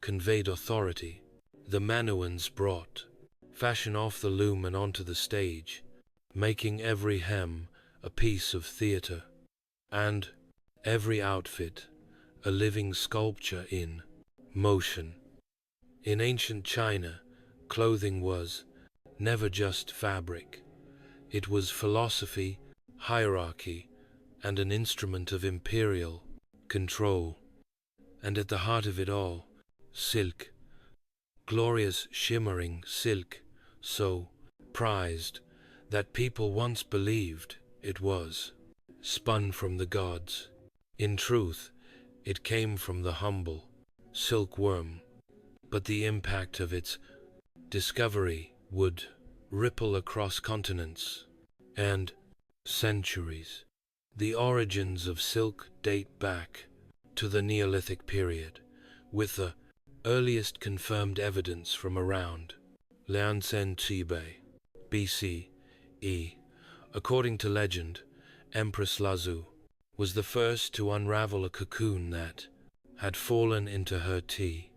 conveyed authority. The Minoans brought fashion off the loom and onto the stage, making every hem a piece of theater, and every outfit a living sculpture in motion. In ancient China, clothing was never just fabric. It was philosophy, hierarchy, and an instrument of imperial control. And at the heart of it all, silk, glorious shimmering silk, so prized that people once believed it was spun from the gods. In truth, it came from the humble silkworm, but the impact of its discovery would ripple across continents and centuries. The origins of silk date back to the Neolithic period, with the earliest confirmed evidence from around Liansen Tibet, BCE. According to legend, Empress Lazu was the first to unravel a cocoon that had fallen into her tea,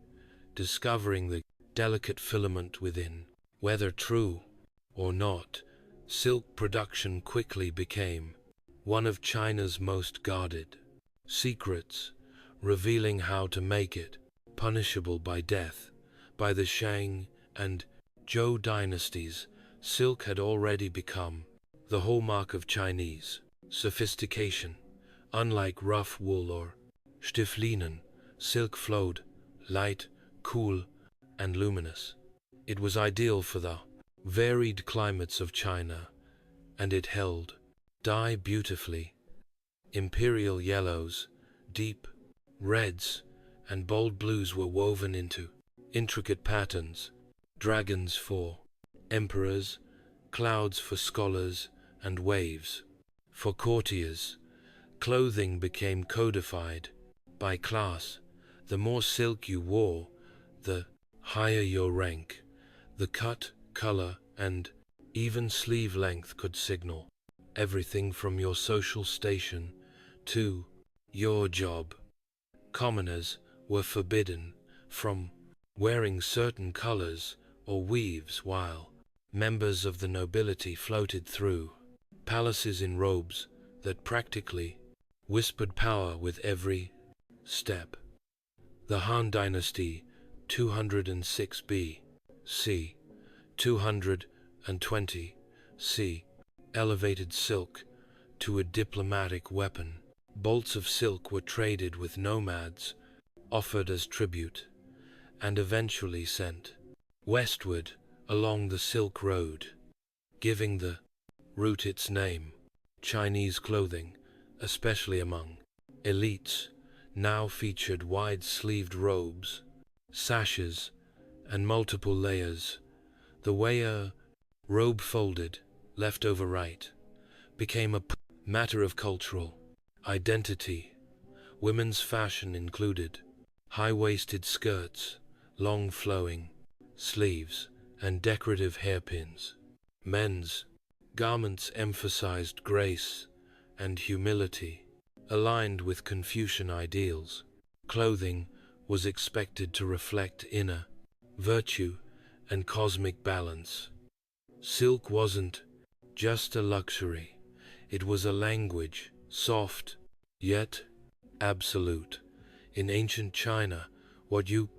discovering the delicate filament within. Whether true or not, silk production quickly became one of China's most guarded secrets, revealing how to make it punishable by death. By the Shang and Zhou dynasties, silk had already become the hallmark of Chinese sophistication. Unlike rough wool or Stieflinen, silk flowed light, cool, and luminous. It was ideal for the varied climates of China, and it held dye beautifully. Imperial yellows, deep reds, and bold blues were woven into intricate patterns, dragons for emperors, clouds for scholars, and waves for courtiers. Clothing became codified by class. The more silk you wore, the higher your rank. The cut, color, and even sleeve length could signal everything from your social station to your job. Commoners were forbidden from wearing certain colors or weaves, while members of the nobility floated through palaces in robes that practically whispered power with every step. The Han Dynasty, 206 B.C., 220 C., elevated silk to a diplomatic weapon. Bolts of silk were traded with nomads, offered as tribute, and eventually sent westward along the Silk Road, giving the route its name. Chinese clothing, especially among elites, now featured wide-sleeved robes, sashes, and multiple layers. The way a robe folded, left over right, became a matter of cultural identity. Women's fashion included high-waisted skirts, long flowing sleeves, and decorative hairpins. Men's garments emphasized grace and humility, aligned with Confucian ideals. Clothing was expected to reflect inner virtue and cosmic balance. Silk wasn't just a luxury, it was a language, soft, yet absolute. In ancient China, what you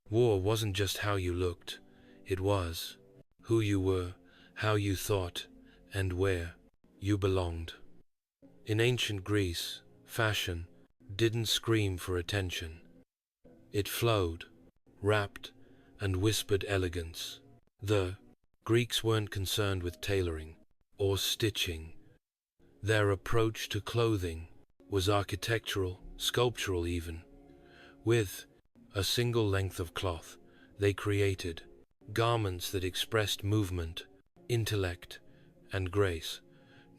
wore wasn't just how you looked, it was who you were, how you thought, and where you belonged. In ancient Greece, fashion didn't scream for attention. It flowed, rapped, and whispered elegance. The Greeks weren't concerned with tailoring or stitching. Their approach to clothing was architectural, sculptural even. With a single length of cloth, they created garments that expressed movement, intellect, and grace.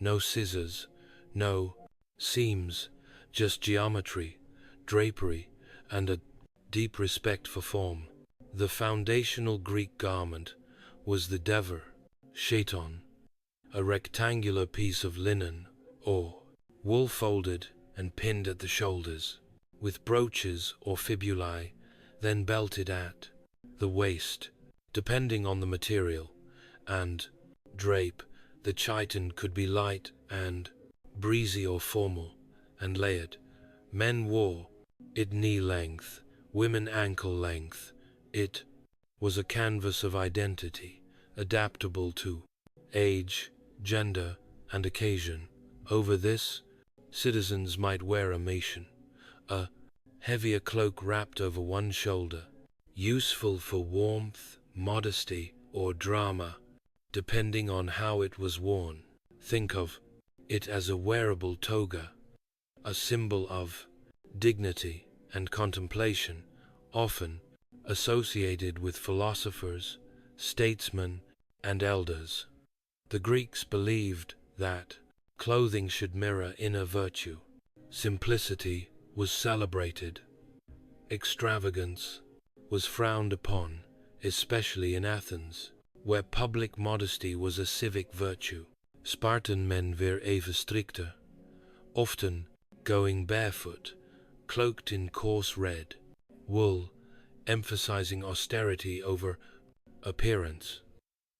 No scissors, no seams, just geometry, drapery, and a deep respect for form. The foundational Greek garment was the dever, chiton, a rectangular piece of linen or wool folded and pinned at the shoulders, with brooches or fibulae, then belted at the waist, depending on the material, and drape. The chiton could be light and breezy or formal and layered. Men wore it knee length, women ankle length. It was a canvas of identity, adaptable to age, gender, and occasion. Over this, citizens might wear a mason, a heavier cloak wrapped over one shoulder, useful for warmth, modesty, or drama, depending on how it was worn. Think of it as a wearable toga, a symbol of dignity and contemplation, often associated with philosophers, statesmen, and elders. The Greeks believed that clothing should mirror inner virtue. Simplicity was celebrated. Extravagance was frowned upon, especially in Athens, where public modesty was a civic virtue. Spartan men were even stricter, often going barefoot, cloaked in coarse red wool, emphasizing austerity over appearance.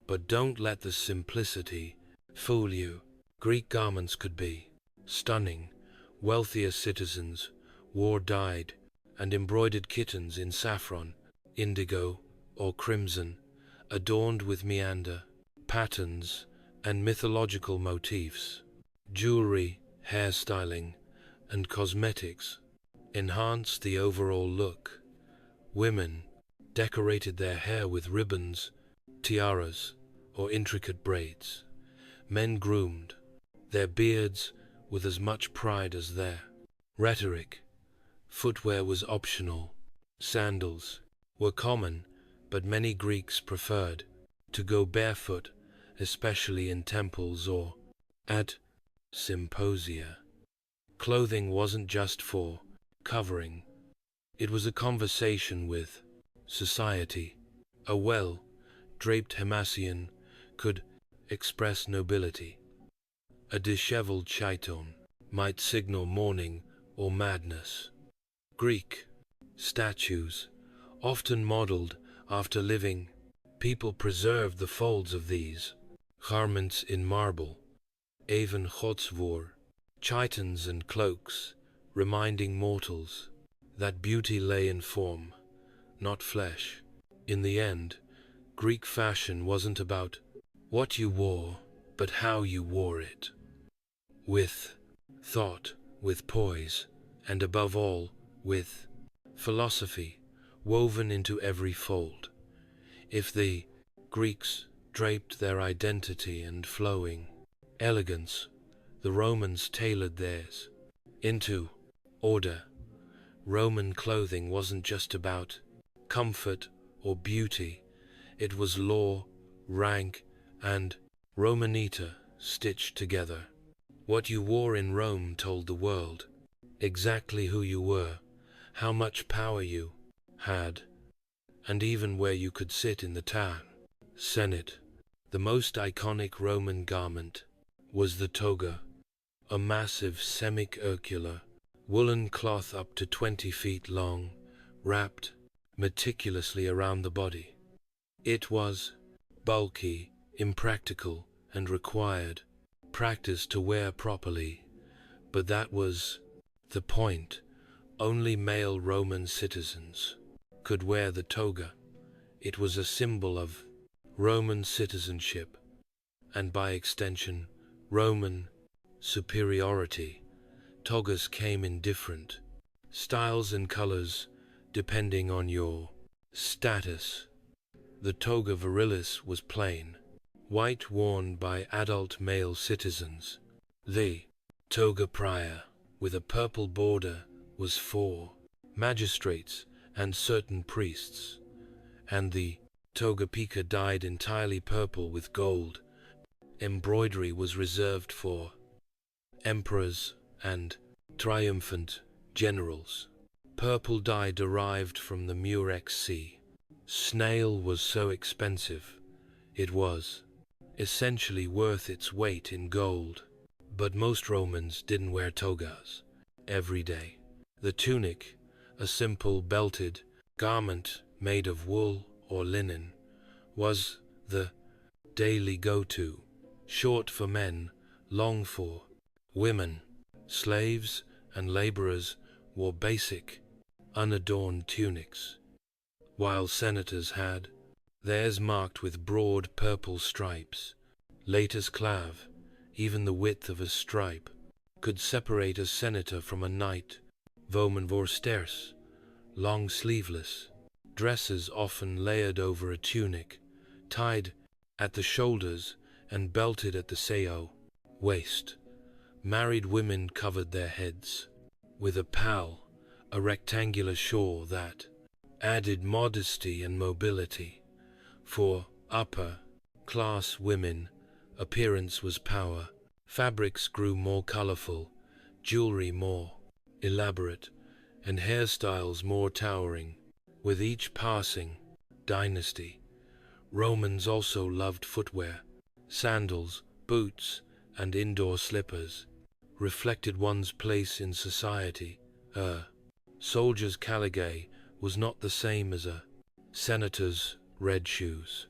But don't let the simplicity fool you. Greek garments could be stunning. Wealthier citizens wore dyed and embroidered kittens in saffron, indigo, or crimson, adorned with meander, patterns, and mythological motifs. Jewelry, hairstyling, and cosmetics enhanced the overall look. Women decorated their hair with ribbons, tiaras, or intricate braids. Men groomed their beards with as much pride as their rhetoric. Footwear was optional. Sandals were common, but many Greeks preferred to go barefoot, especially in temples or at symposia. Clothing wasn't just for covering. It was a conversation with society. A well-draped Himasian could express nobility. A disheveled chiton might signal mourning or madness. Greek statues, often modeled after living people, preserved the folds of these garments in marble, even chotsvor, chitons and cloaks, reminding mortals that beauty lay in form, not flesh. In the end, Greek fashion wasn't about what you wore, but how you wore it. With thought, with poise, and above all, with philosophy woven into every fold. If the Greeks draped their identity and flowing elegance, the Romans tailored theirs into order. Roman clothing wasn't just about comfort or beauty, it was law, rank, and Romanita stitched together. What you wore in Rome told the world exactly who you were, how much power you had, and even where you could sit in the town senate. The most iconic Roman garment was the toga, a massive semicircular woolen cloth up to 20 feet long, wrapped meticulously around the body. It was bulky, impractical, and required practice to wear properly, but that was the point. Only male Roman citizens could wear the toga. It was a symbol of Roman citizenship, and by extension, Roman superiority. Togas came in different styles and colors depending on your status. The toga virilis was plain, white, worn by adult male citizens. The toga prior, with a purple border, was for magistrates and certain priests, and the toga pica, dyed entirely purple with gold embroidery, was reserved for emperors and triumphant generals. Purple dye derived from the Murex Sea. Snail was so expensive, it was essentially worth its weight in gold. But most Romans didn't wear togas every day. The tunic, a simple belted garment made of wool or linen, was the daily go-to, short for men, long for women. Slaves and laborers wore basic, unadorned tunics, while senators had theirs marked with broad purple stripes. Latus clave, even the width of a stripe, could separate a senator from a knight. Vomen vorsters, long sleeveless dresses often layered over a tunic, tied at the shoulders and belted at the sao waist. Married women covered their heads with a pall, a rectangular shawl that added modesty and mobility. For upper-class women, appearance was power. Fabrics grew more colorful, jewelry more elaborate, and hairstyles more towering. With each passing dynasty, Romans also loved footwear. Sandals, boots, and indoor slippers reflected one's place in society. A soldier's caligae was not the same as a senator's red shoes.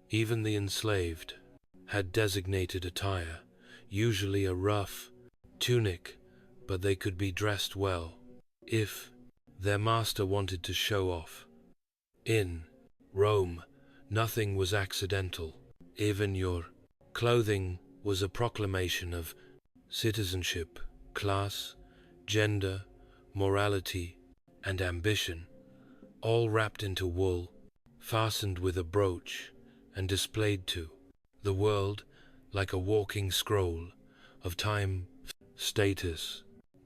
Even the enslaved had designated attire, usually a rough tunic, but they could be dressed well if their master wanted to show off. In Rome, nothing was accidental. Even your clothing was a proclamation of citizenship, class, gender, morality, and ambition, all wrapped into wool, fastened with a brooch, and displayed to the world like a walking scroll of time, status.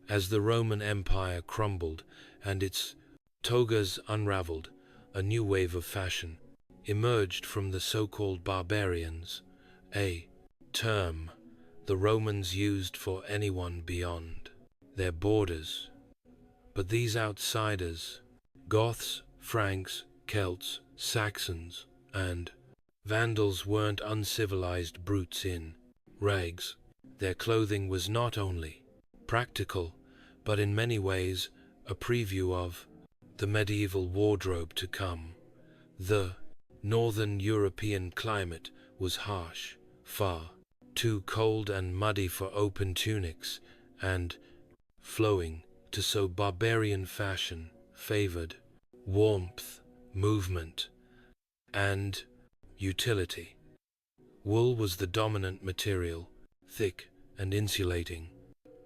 As the Roman Empire crumbled and its togas unraveled, a new wave of fashion emerged from the so-called barbarians, a term the Romans used for anyone beyond their borders. But these outsiders, Goths, Franks, Celts, Saxons, and Vandals, weren't uncivilized brutes in rags. Their clothing was not only practical, but in many ways a preview of the medieval wardrobe to come. The northern European climate was harsh, far too cold and muddy for open tunics, and flowing to so barbarian fashion favored warmth, movement, and utility. Wool was the dominant material, thick and insulating.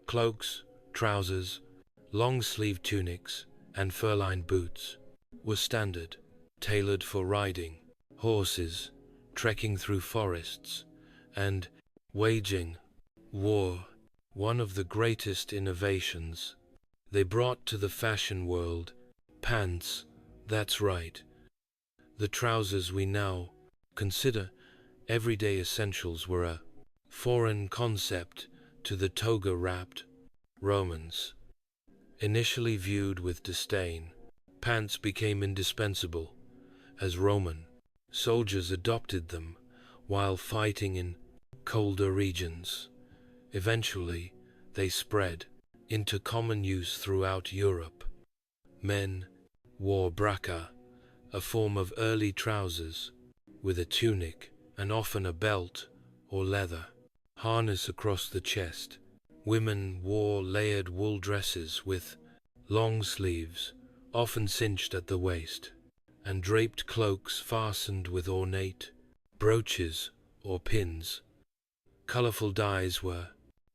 Cloaks, trousers, long-sleeved tunics, and fur-lined boots were standard, tailored for riding horses, trekking through forests, and waging war. One of the greatest innovations they brought to the fashion world: pants. That's right. The trousers we now consider everyday essentials were a foreign concept to the toga-wrapped Romans. Initially viewed with disdain, pants became indispensable as Roman soldiers adopted them, while fighting in colder regions. Eventually, they spread into common use throughout Europe. Men wore bracca, a form of early trousers, with a tunic and often a belt or leather harness across the chest. Women wore layered wool dresses with long sleeves, often cinched at the waist, and draped cloaks fastened with ornate brooches or pins. Colorful dyes were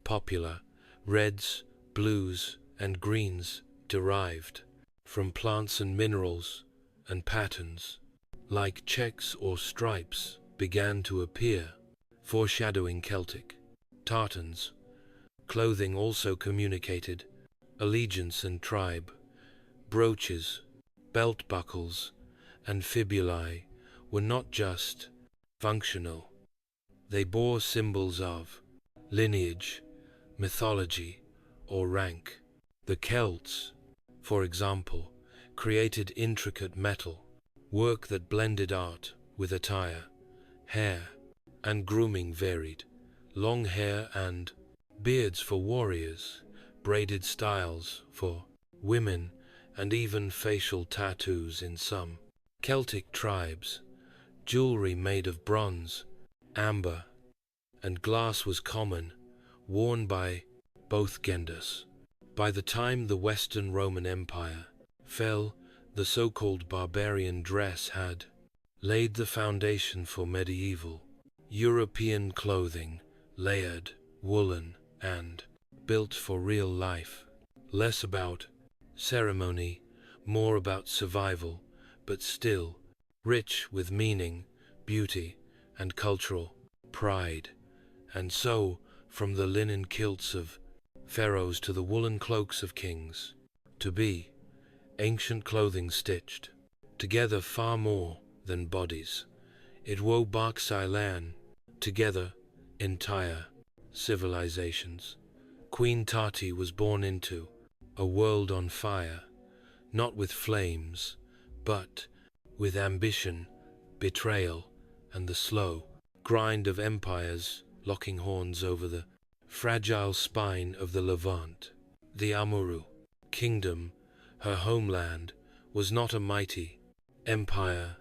popular, reds, blues, and greens derived from plants and minerals, and patterns, like checks or stripes, began to appear, foreshadowing Celtic tartans. Clothing also communicated allegiance and tribe. Brooches, belt buckles, and fibulae were not just functional. They bore symbols of lineage, mythology, or rank. The Celts, for example, created intricate metal work that blended art with attire. Hair and grooming varied. Long hair and beards for warriors, braided styles for women, and even facial tattoos in some Celtic tribes. Jewelry made of bronze, amber, and glass was common, worn by both genders. By the time the Western Roman Empire fell, the so-called barbarian dress had laid the foundation for medieval European clothing, layered, woolen, and built for real life. Less about ceremony, more about survival, but still rich with meaning, beauty, and cultural pride. And so, from the linen kilts of pharaohs to the woolen cloaks of kings, to be ancient clothing stitched together far more than bodies. It wove Bark-Silan together entire civilizations. Queen Tati was born into a world on fire, not with flames, but with ambition, betrayal, and the slow grind of empires locking horns over the fragile spine of the Levant. The Amurru kingdom, her homeland, was not a mighty empire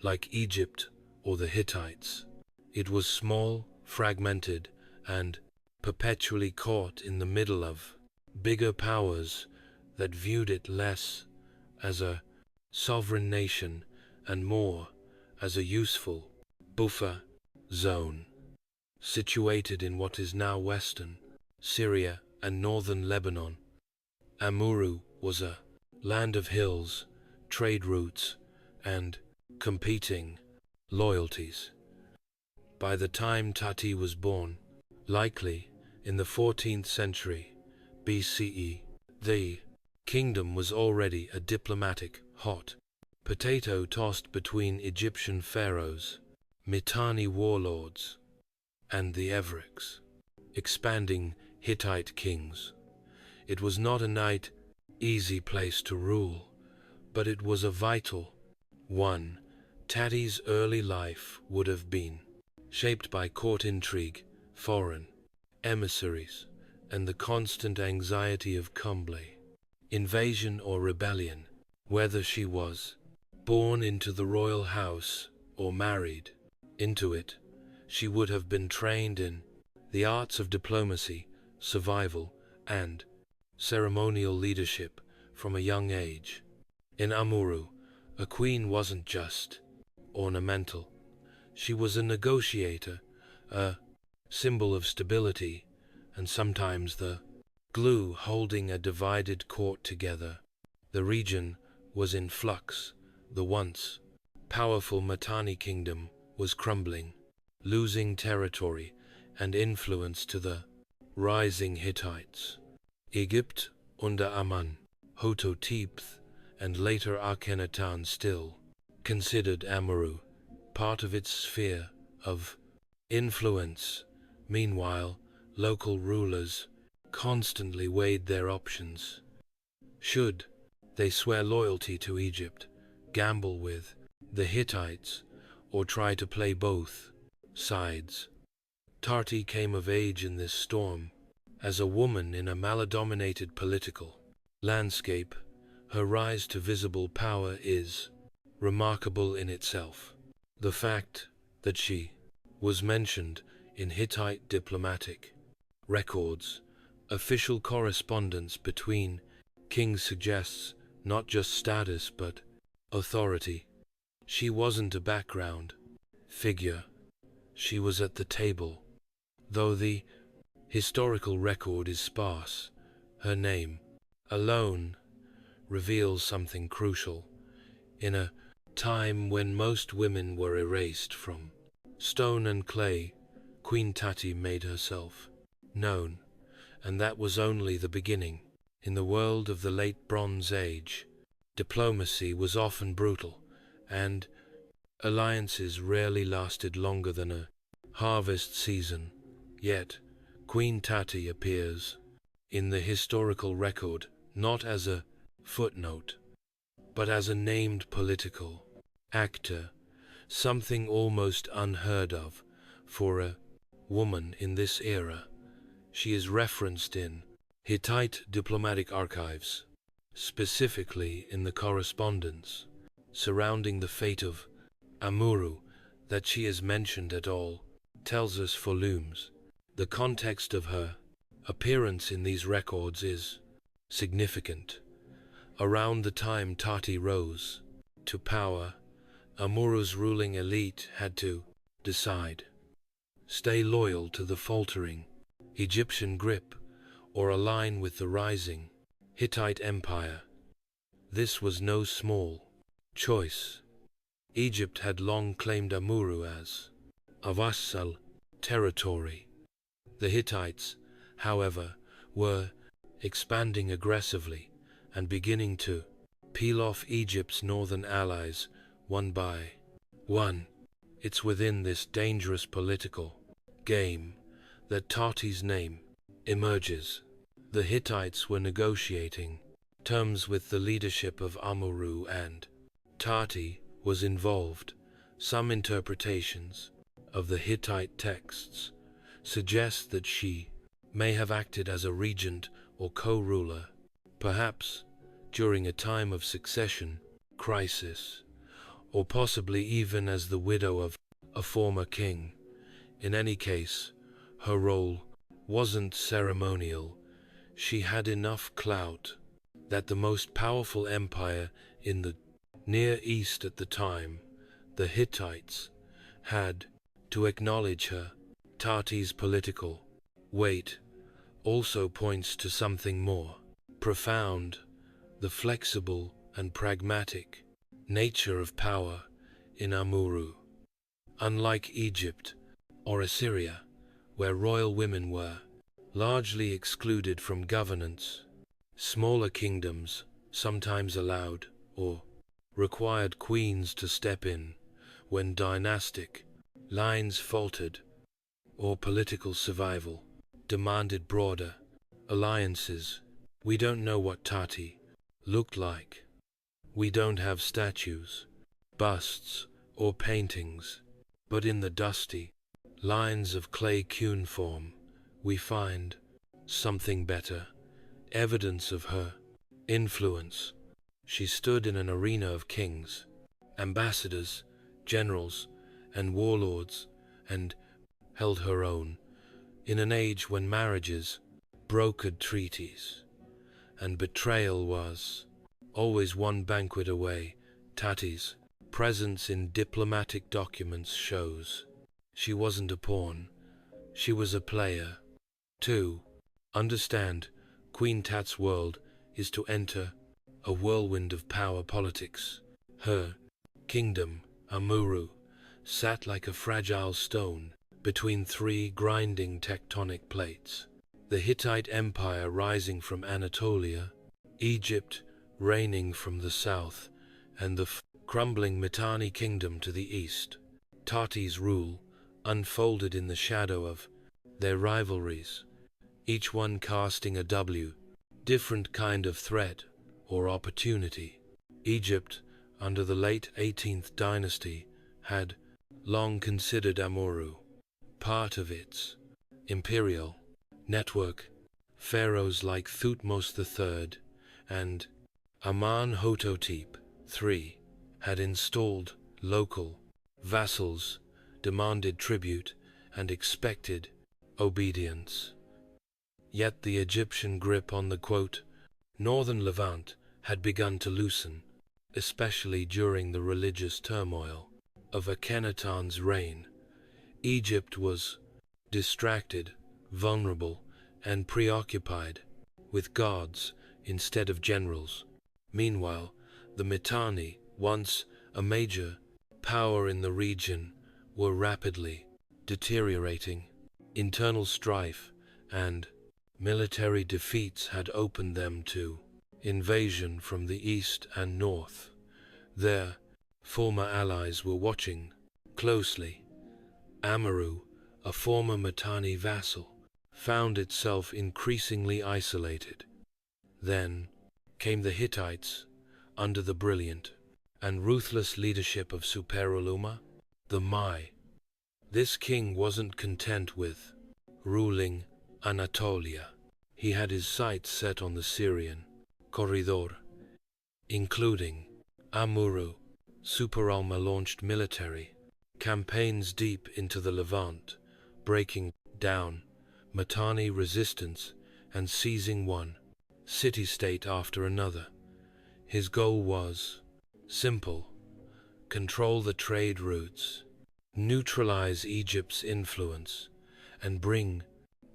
like Egypt or the Hittites. It was small, fragmented, and perpetually caught in the middle of bigger powers that viewed it less as a sovereign nation and more as a useful buffer zone. Situated in what is now western Syria and northern Lebanon, Amurru was a land of hills, trade routes, and competing loyalties. By the time Tati was born, likely in the 14th century BCE, the kingdom was already a diplomatic hot potato tossed between Egyptian pharaohs, Mitanni warlords, and the Evrics, expanding Hittite kings. It was not a easy place to rule, but it was a vital one. Tati's early life would have been shaped by court intrigue, foreign emissaries, and the constant anxiety of invasion or rebellion. Whether she was born into the royal house or married into it, she would have been trained in the arts of diplomacy, survival, and ceremonial leadership from a young age. In Amurru, a queen wasn't just ornamental. She was a negotiator, a symbol of stability, and sometimes the glue holding a divided court together. The region was in flux. The once powerful Mitanni kingdom was crumbling, losing territory and influence to the rising Hittites. Egypt under Amun, Hototep, and later Akhenaten still considered Amurru part of its sphere of influence. Meanwhile, local rulers constantly weighed their options. Should they swear loyalty to Egypt, gamble with the Hittites, or try to play both sides. Tati came of age in this storm. As a woman in a male-dominated political landscape, her rise to visible power is remarkable in itself. The fact that she was mentioned in Hittite diplomatic records, official correspondence between kings suggests not just status but authority. She wasn't a background figure, she was at the table. Though the historical record is sparse, her name alone reveals something crucial. In a time when most women were erased from stone and clay, Queen Tati made herself known, and that was only the beginning. In the world of the late Bronze Age, diplomacy was often brutal, and alliances rarely lasted longer than a harvest season. Yet, Queen Tati appears in the historical record not as a footnote, but as a named political actor, something almost unheard of for a woman in this era. She is referenced in Hittite diplomatic archives, specifically in the correspondence surrounding the fate of Amurru. That she is mentioned at all tells us volumes. The context of her appearance in these records is significant. Around the time Tati rose to power, Amurru's ruling elite had to decide: stay loyal to the faltering Egyptian grip or align with the rising Hittite Empire. This was no small choice. Egypt had long claimed Amurru as a vassal territory. The Hittites, however, were expanding aggressively and beginning to peel off Egypt's northern allies one by one. It's within this dangerous political game that Tati's name emerges. The Hittites were negotiating terms with the leadership of Amurru, and Tati was involved. Some interpretations of the Hittite texts suggest that she may have acted as a regent or co-ruler, perhaps during a time of succession crisis, or possibly even as the widow of a former king. In any case, her role wasn't ceremonial. She had enough clout that the most powerful empire in the Near East at the time, the Hittites, had to acknowledge her. Tati's political weight also points to something more profound: the flexible and pragmatic nature of power in Amurru. Unlike Egypt or Assyria, where royal women were largely excluded from governance, smaller kingdoms sometimes allowed or required queens to step in when dynastic lines faltered or political survival demanded broader alliances. We don't know what Tati looked like. We don't have statues, busts, or paintings, but in the dusty lines of clay cuneiform we find something better, evidence of her influence. She stood in an arena of kings, ambassadors, generals, and warlords, and held her own in an age when marriages brokered treaties, and betrayal was always one banquet away. Tati's presence in diplomatic documents shows she wasn't a pawn, she was a player. To understand Queen Tat's world is to enter a whirlwind of power politics. Her kingdom, Amurru, sat like a fragile stone between three grinding tectonic plates: the Hittite Empire rising from Anatolia, Egypt reigning from the south, and the crumbling Mitanni kingdom to the east. Tati's rule unfolded in the shadow of their rivalries, each one casting a different kind of threat or opportunity. Egypt, under the late 18th dynasty, had long considered Amurru part of its imperial network. Pharaohs like Thutmose III and Amenhotep III had installed local vassals, demanded tribute, and expected obedience. Yet the Egyptian grip on the quote, northern Levant had begun to loosen, especially during the religious turmoil of Akhenaten's reign. Egypt was distracted, vulnerable, and preoccupied with gods instead of generals. Meanwhile, the Mitanni, once a major power in the region, were rapidly deteriorating. Internal strife and military defeats had opened them to invasion from the east and north. Their former allies were watching closely. Amaru, a former Mitanni vassal, found itself increasingly isolated. Then came the Hittites, under the brilliant and ruthless leadership of Superuluma, the Mai. This king wasn't content with ruling Anatolia. He had his sights set on the Syrian corridor, including Amuru. Superulma launched military campaigns deep into the Levant, breaking down Mitanni resistance and seizing one city-state after another. His goal was simple: control the trade routes, neutralize Egypt's influence, and bring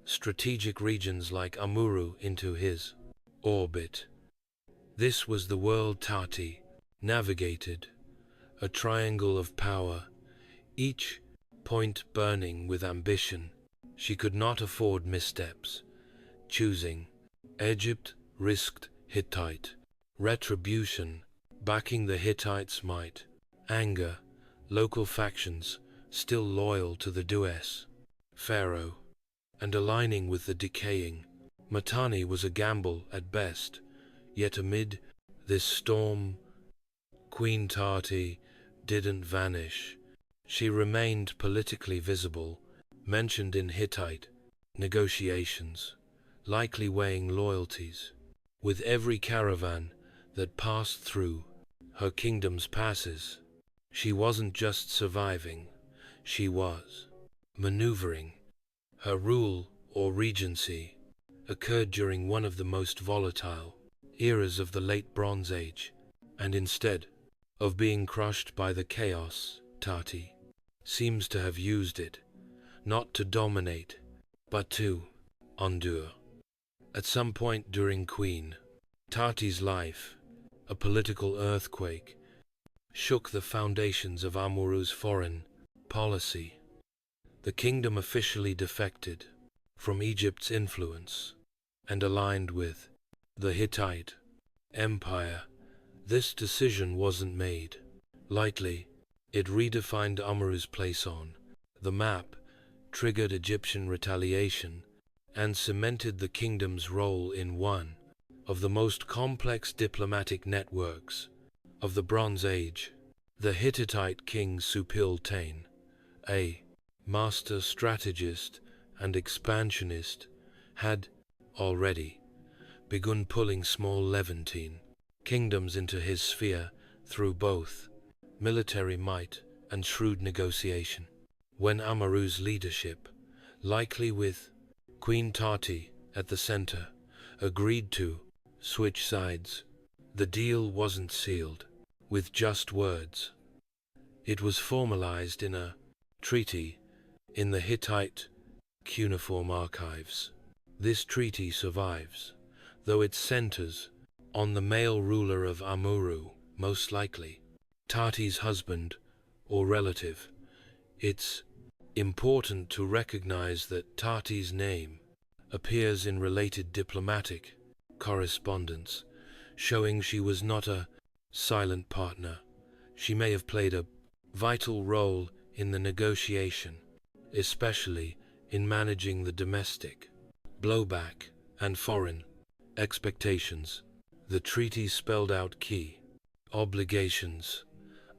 strategic regions like Amuru into his orbit. This was the world Tati navigated, a triangle of power, each point burning with ambition. She could not afford missteps. Choosing Egypt risked Hittite retribution, backing the Hittites' might, anger, local factions still loyal to the Dues Pharaoh, and aligning with the decaying Mitanni was a gamble at best. Yet amid this storm, Queen Tati didn't vanish. She remained politically visible, mentioned in Hittite negotiations, likely weighing loyalties. With every caravan that passed through her kingdom's passes, she wasn't just surviving, she was maneuvering. Her rule, or regency, occurred during one of the most volatile eras of the late Bronze Age, and instead of being crushed by the chaos, Tati seems to have used it, not to dominate, but to endure. At some point during Queen Tati's life, a political earthquake shook the foundations of Amuru's foreign policy. The kingdom officially defected from Egypt's influence and aligned with the Hittite Empire. This decision wasn't made lightly. It redefined Amuru's place on the map, triggered Egyptian retaliation, and cemented the kingdom's role in one of the most complex diplomatic networks of the Bronze Age. The Hittite king Supil-Tain, a master strategist and expansionist, had already begun pulling small Levantine kingdoms into his sphere through both military might and shrewd negotiation. When Amaru's leadership, likely with Queen Tati at the center, agreed to switch sides, the deal wasn't sealed with just words. It was formalized in a treaty in the Hittite cuneiform archives. This treaty survives, though it centers on the male ruler of Amuru, most likely Tati's husband or relative. It's important to recognize that Tati's name appears in related diplomatic correspondence, showing she was not a silent partner. She may have played a vital role in the negotiation, especially in managing the domestic blowback and foreign expectations. The treaty spelled out key obligations.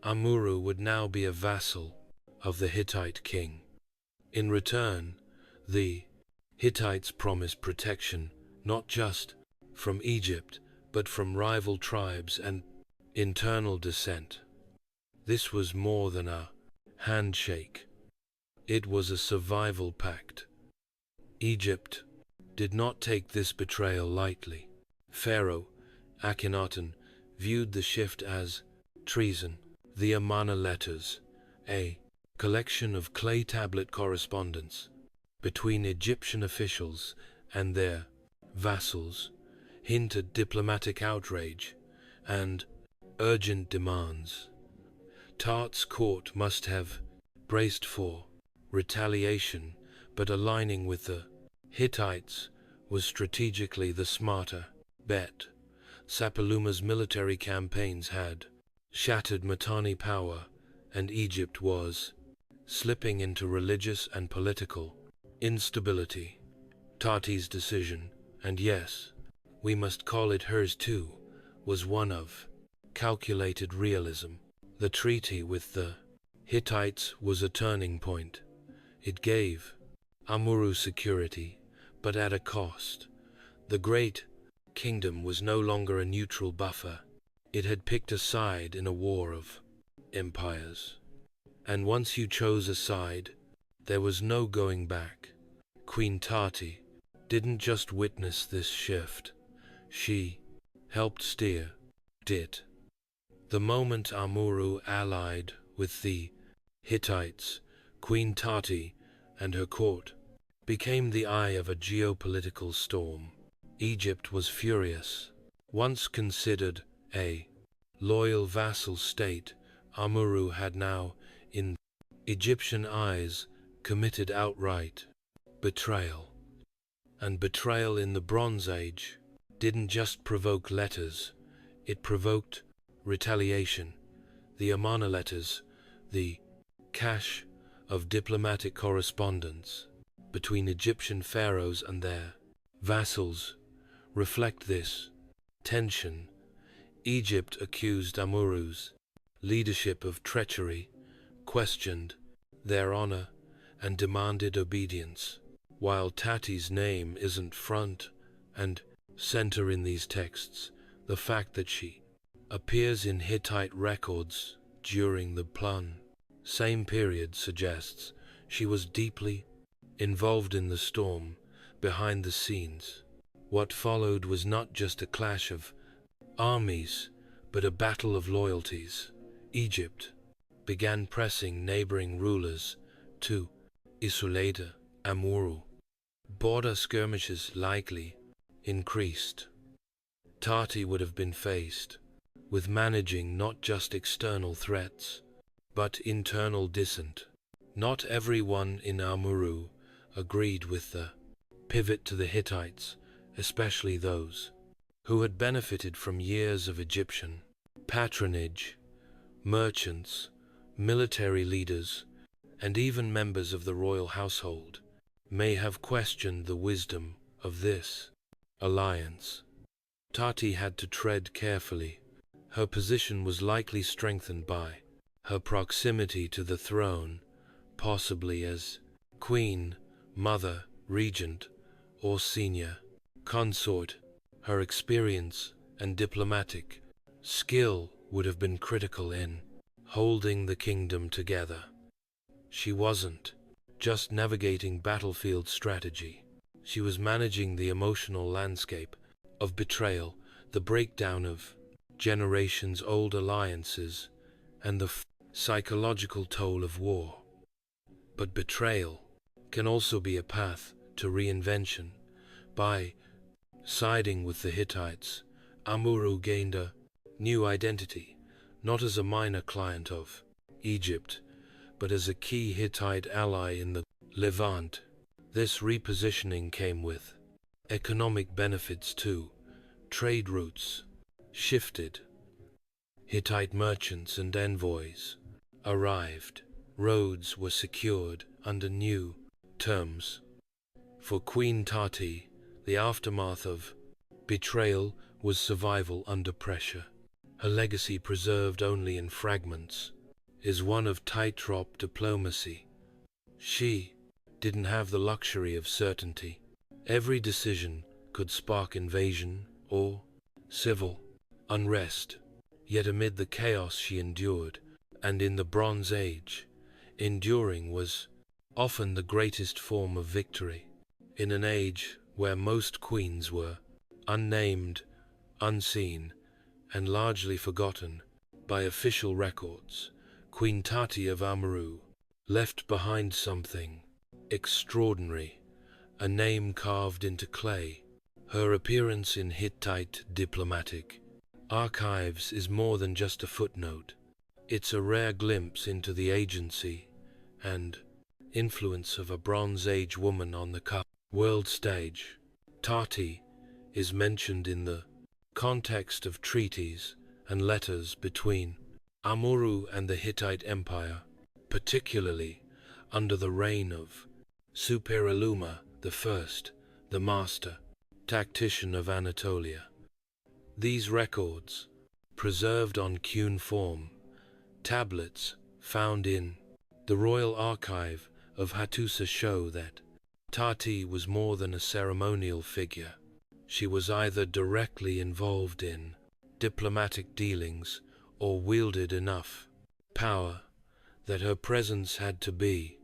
Amuru would now be a vassal of the Hittite king. In return, the Hittites promised protection not just from Egypt, but from rival tribes and internal dissent. This was more than a handshake. It was a survival pact. Egypt did not take this betrayal lightly. Pharaoh Akhenaten viewed the shift as treason. The Amana letters, a collection of clay tablet correspondence between Egyptian officials and their vassals, hinted diplomatic outrage and urgent demands. Tart's court must have braced for retaliation, but aligning with the Hittites was strategically the smarter bet. Sapaluma's military campaigns had shattered Mitanni power, and Egypt was slipping into religious and political instability. Tati's decision, and yes, we must call it hers too, was one of calculated realism. The treaty with the Hittites was a turning point. It gave Amuru security, but at a cost. The great kingdom was no longer a neutral buffer. It had picked a side in a war of empires. And once you chose a side, there was no going back. Queen Tati didn't just witness this shift. She helped steer it. The moment Amuru allied with the Hittites, Queen Tati and her court became the eye of a geopolitical storm. Egypt was furious. Once considered a loyal vassal state, Amuru had now, in Egyptian eyes, committed outright betrayal. And betrayal in the Bronze Age didn't just provoke letters, it provoked retaliation. The Amana letters, the cache of diplomatic correspondence between Egyptian pharaohs and their vassals, reflect this tension. Egypt accused Amuru's leadership of treachery, questioned their honor, and demanded obedience. While Tati's name isn't front and center in these texts, the fact that she appears in Hittite records during the Plun same period suggests she was deeply involved in the storm behind the scenes. What followed was not just a clash of armies, but a battle of loyalties. Egypt began pressing neighboring rulers to isolate Amuru. Border skirmishes likely increased. Tati would have been faced with managing not just external threats, but internal dissent. Not everyone in Amuru agreed with the pivot to the Hittites, especially those who had benefited from years of Egyptian patronage. Merchants, military leaders, and even members of the royal household may have questioned the wisdom of this alliance. Tati had to tread carefully. Her position was likely strengthened by her proximity to the throne, possibly as queen, mother, regent, or senior consort. Her experience and diplomatic skill would have been critical in holding the kingdom together. She wasn't just navigating battlefield strategy. She was managing the emotional landscape of betrayal, the breakdown of generations-old alliances, and the psychological toll of war. But betrayal can also be a path to reinvention. By siding with the Hittites, Amuru gained a new identity, not as a minor client of Egypt, but as a key Hittite ally in the Levant. This repositioning came with economic benefits too. Trade routes shifted. Hittite merchants and envoys arrived. Roads were secured under new terms. For Queen Tati, the aftermath of betrayal was survival under pressure. Her legacy, preserved only in fragments, is one of tightrope diplomacy. She didn't have the luxury of certainty. Every decision could spark invasion or civil unrest. Yet amid the chaos she endured, and in the Bronze Age, enduring was often the greatest form of victory. In an age where most queens were unnamed, unseen, and largely forgotten by official records, Queen Tati of Amurru left behind something extraordinary, a name carved into clay. Her appearance in Hittite diplomatic archives is more than just a footnote. It's a rare glimpse into the agency and influence of a Bronze Age woman on the world stage. Tati is mentioned in the context of treaties and letters between Amurru and the Hittite Empire, particularly under the reign of Superaluma I, the master tactician of Anatolia. These records, preserved on cuneiform tablets found in the Royal Archive of Hattusa, show that Tati was more than a ceremonial figure. She was either directly involved in diplomatic dealings or wielded enough power that her presence had to be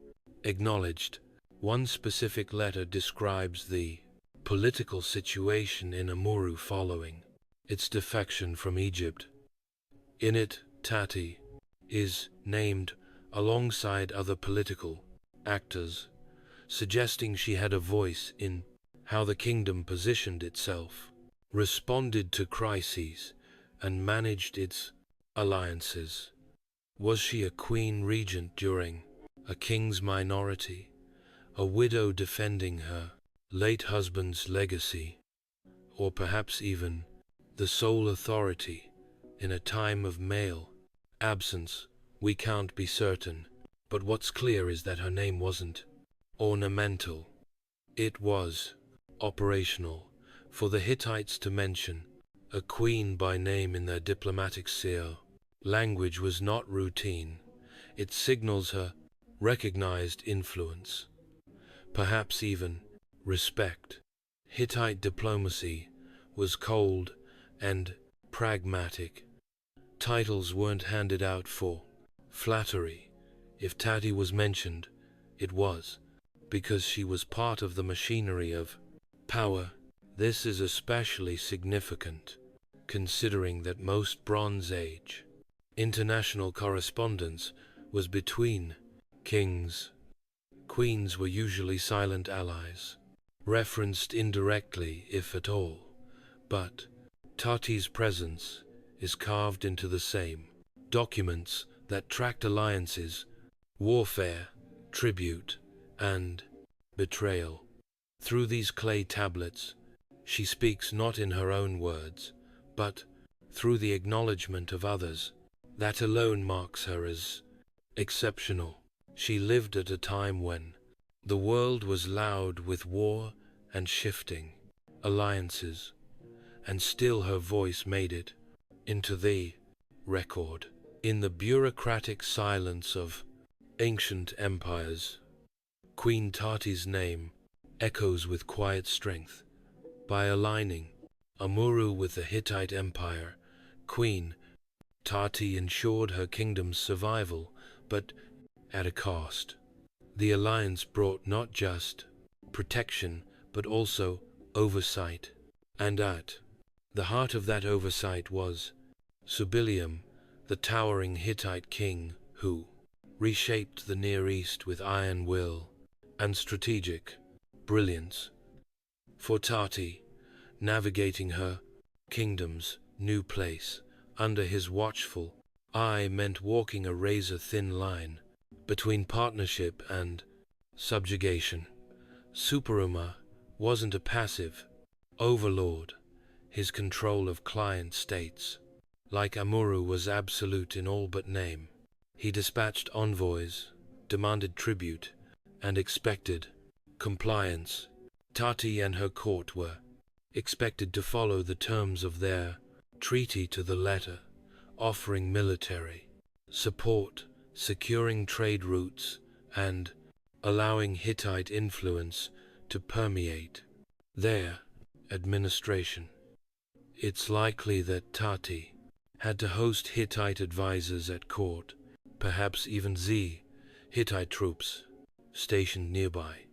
acknowledged. One specific letter describes the political situation in Amurru following its defection from Egypt. In it, Tati is named alongside other political actors, suggesting she had a voice in how the kingdom positioned itself, responded to crises, and managed its alliances. Was she a queen regent during a king's minority, a widow defending her late husband's legacy, or perhaps even the sole authority in a time of male absence? We can't be certain, but what's clear is that her name wasn't ornamental. It was operational. For the Hittites to mention a queen by name in their diplomatic seal language was not routine. It signals her recognized influence, perhaps even respect. Hittite diplomacy was cold and pragmatic. Titles weren't handed out for flattery. If Tati was mentioned, it was because she was part of the machinery of power. This is especially significant, considering that most Bronze Age international correspondence was between kings. Queens were usually silent allies, referenced indirectly if at all, but Tati's presence is carved into the same documents that tracked alliances, warfare, tribute, and betrayal. Through these clay tablets, she speaks not in her own words, but through the acknowledgement of others. That alone marks her as exceptional. She lived at a time when the world was loud with war and shifting alliances, and still her voice made it into the record. In the bureaucratic silence of ancient empires, Queen Tati's name echoes with quiet strength. By aligning Amurru with the Hittite Empire, Queen Tati ensured her kingdom's survival, but at a cost. The alliance brought not just protection, but also oversight. And at the heart of that oversight was Subilium, the towering Hittite king who reshaped the Near East with iron will and strategic brilliance. For Tati, navigating her kingdom's new place under his watchful eye meant walking a razor-thin line between partnership and subjugation. Superuma wasn't a passive overlord. His control of client states, like Amurru, was absolute in all but name. He dispatched envoys, demanded tribute, and expected compliance. Tati and her court were expected to follow the terms of their treaty to the letter, offering military support, securing trade routes, and allowing Hittite influence to permeate their administration. It's likely that Tati had to host Hittite advisors at court, perhaps even Hittite troops stationed nearby.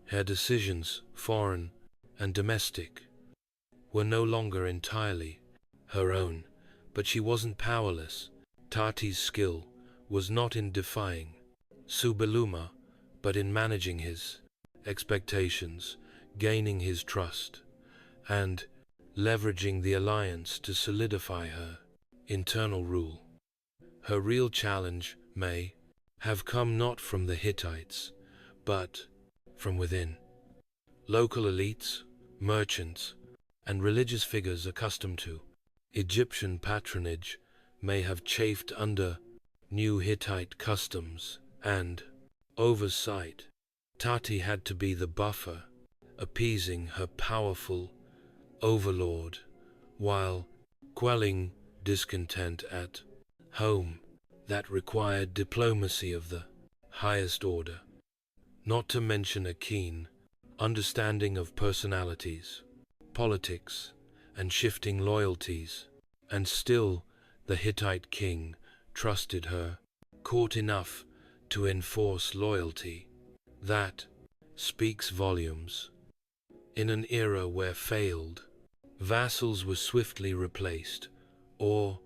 Her decisions, foreign and domestic, were no longer entirely her own, but she wasn't powerless. Tati's skill was not in defying Subeluma, but in managing his expectations, gaining his trust, and leveraging the alliance to solidify her internal rule. Her real challenge may have come not from the Hittites, but from within. Local elites, merchants, and religious figures accustomed to Egyptian patronage may have chafed under new Hittite customs and oversight. Tati had to be the buffer, appeasing her powerful overlord while quelling discontent at home that required diplomacy of the highest order, not to mention a keen understanding of personalities, politics, and shifting loyalties. And still the Hittite king trusted her court enough to enforce loyalty. That speaks volumes. In an era where failed vassals were swiftly replaced or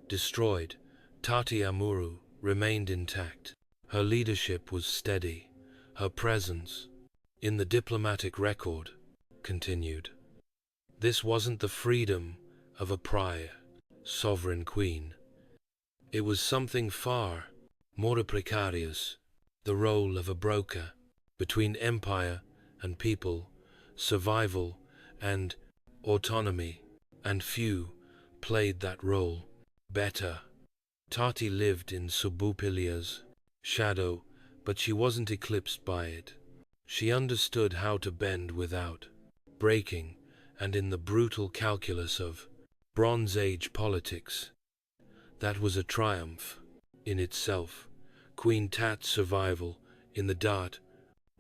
destroyed, Tati Amuru remained intact. Her leadership was steady. Her presence in the diplomatic record continued. This wasn't the freedom of a prior, sovereign queen. It was something far more precarious, the role of a broker between empire and people, survival and autonomy, and few played that role better. Tati lived in Subupilia's shadow, but she wasn't eclipsed by it. She understood how to bend without breaking, and in the brutal calculus of Bronze Age politics, that was a triumph in itself. Queen Tat's survival in the Dart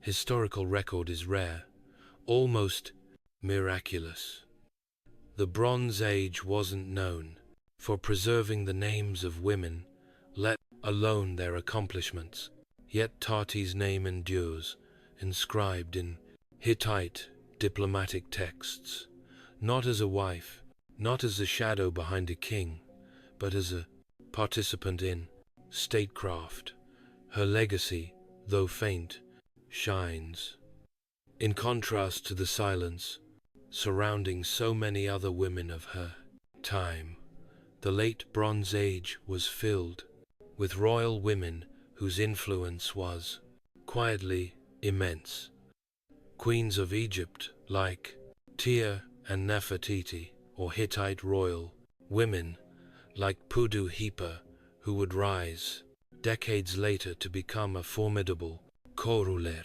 historical record is rare, almost miraculous. The Bronze Age wasn't known for preserving the names of women, let alone their accomplishments. Yet Tati's name endures, inscribed in Hittite diplomatic texts, not as a wife, not as a shadow behind a king, but as a participant in statecraft. Her legacy, though faint, shines. In contrast to the silence surrounding so many other women of her time, the late Bronze Age was filled with royal women whose influence was quietly immense. Queens of Egypt like Tia and Nefertiti, or Hittite royal women like Pudu Hepa, who would rise decades later to become a formidable co-ruler.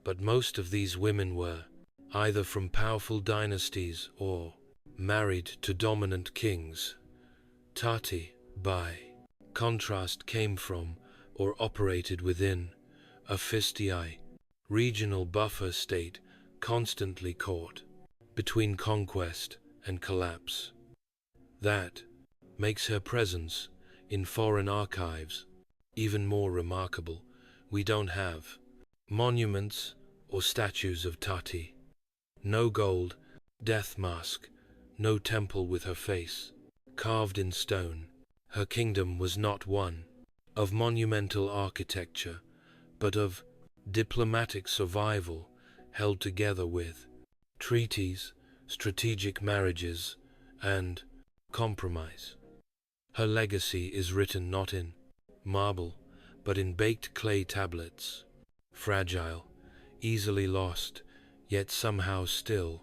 But most of these women were either from powerful dynasties or married to dominant kings. Tati, by contrast, came from or operated within a Fistii regional buffer state, constantly caught between conquest and collapse. That makes her presence in foreign archives even more remarkable. We don't have monuments or statues of Tati. No gold death mask, no temple with her face carved in stone. Her kingdom was not one of monumental architecture, but of diplomatic survival held together with treaties, strategic marriages, and compromise. Her legacy is written not in marble, but in baked clay tablets, fragile, easily lost, yet somehow still,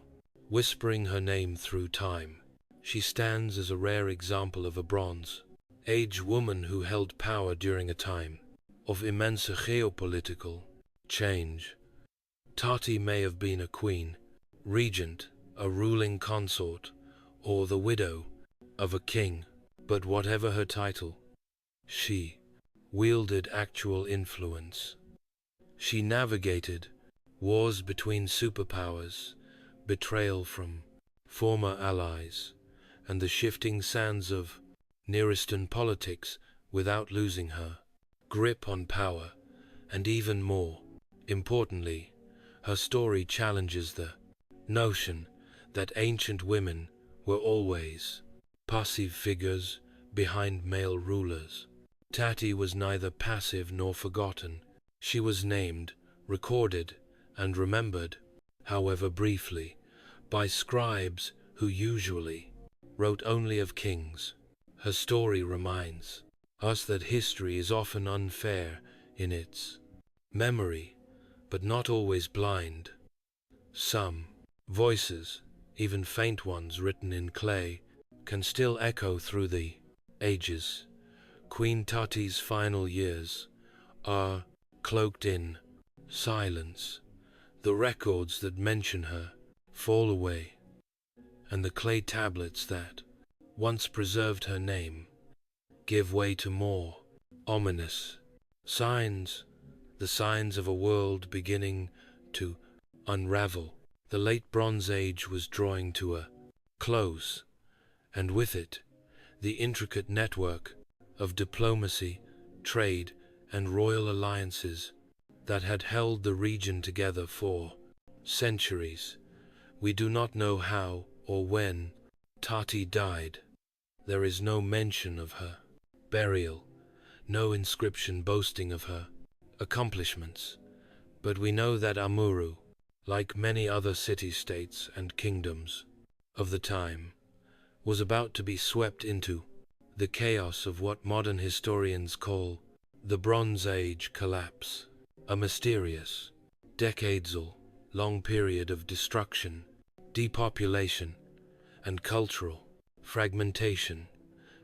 whispering her name through time. She stands as a rare example of a Bronze Age woman who held power during a time of immense geopolitical change. Tati may have been a queen, regent, a ruling consort, or the widow of a king, but whatever her title, she wielded actual influence. She navigated wars between superpowers, betrayal from former allies, and the shifting sands of Near Eastern politics without losing her grip on power, and even more importantly, her story challenges the notion that ancient women were always passive figures behind male rulers. Tati was neither passive nor forgotten. She was named, recorded, and remembered, however briefly, by scribes who usually wrote only of kings. Her story reminds us that history is often unfair in its memory, but not always blind. Some voices, even faint ones written in clay, can still echo through the ages. Queen Tati's final years are cloaked in silence. The records that mention her fall away, and the clay tablets that once preserved her name give way to more ominous signs, the signs of a world beginning to unravel. The late Bronze Age was drawing to a close, and with it, the intricate network of diplomacy, trade, and royal alliances that had held the region together for centuries. We do not know how or when Tati died. There is no mention of her burial, no inscription boasting of her accomplishments, but we know that Amuru, like many other city-states and kingdoms of the time, was about to be swept into the chaos of what modern historians call the Bronze Age collapse, a mysterious, decades-long period of destruction, depopulation, and cultural fragmentation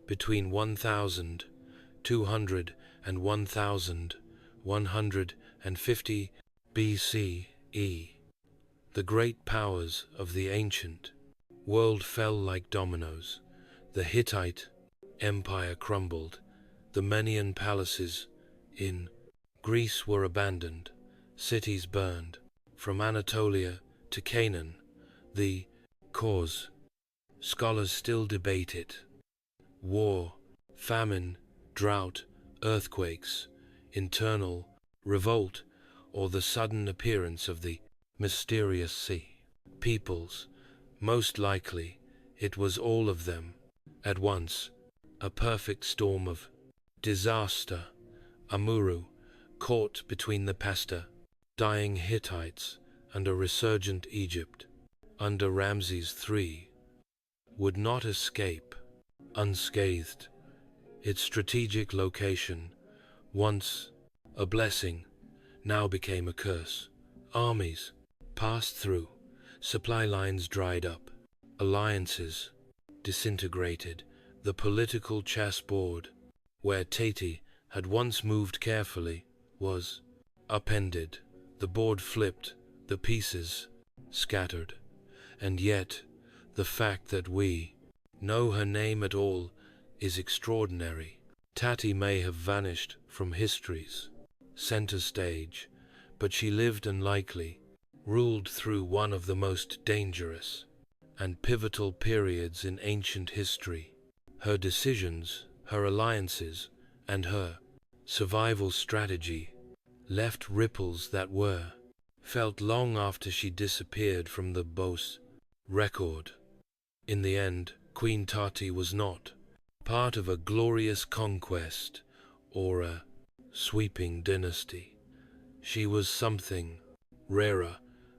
between 1200 and 1150 BCE. The great powers of the ancient world fell like dominoes. The Hittite Empire crumbled. The Median palaces in Greece were abandoned. Cities burned. From Anatolia to Canaan, the cause scholars still debate it. War, famine, drought, earthquakes, internal revolt, or the sudden appearance of the mysterious sea. Peoples, most likely, it was all of them at once, a perfect storm of disaster. Amuru, caught between the dying Hittites and a resurgent Egypt under Ramses III, would not escape unscathed. Its strategic location, once a blessing, now became a curse. Armies passed through, supply lines dried up, alliances disintegrated. The political chessboard, where Tati had once moved carefully, was upended. The board flipped, the pieces scattered. And yet, the fact that we know her name at all is extraordinary. Tati may have vanished from history's center stage, but she lived and likely ruled through one of the most dangerous and pivotal periods in ancient history. Her decisions, her alliances, and her survival strategy left ripples that were felt long after she disappeared from the Bose record. In the end, Queen Tati was not part of a glorious conquest or a sweeping dynasty. She was something rarer,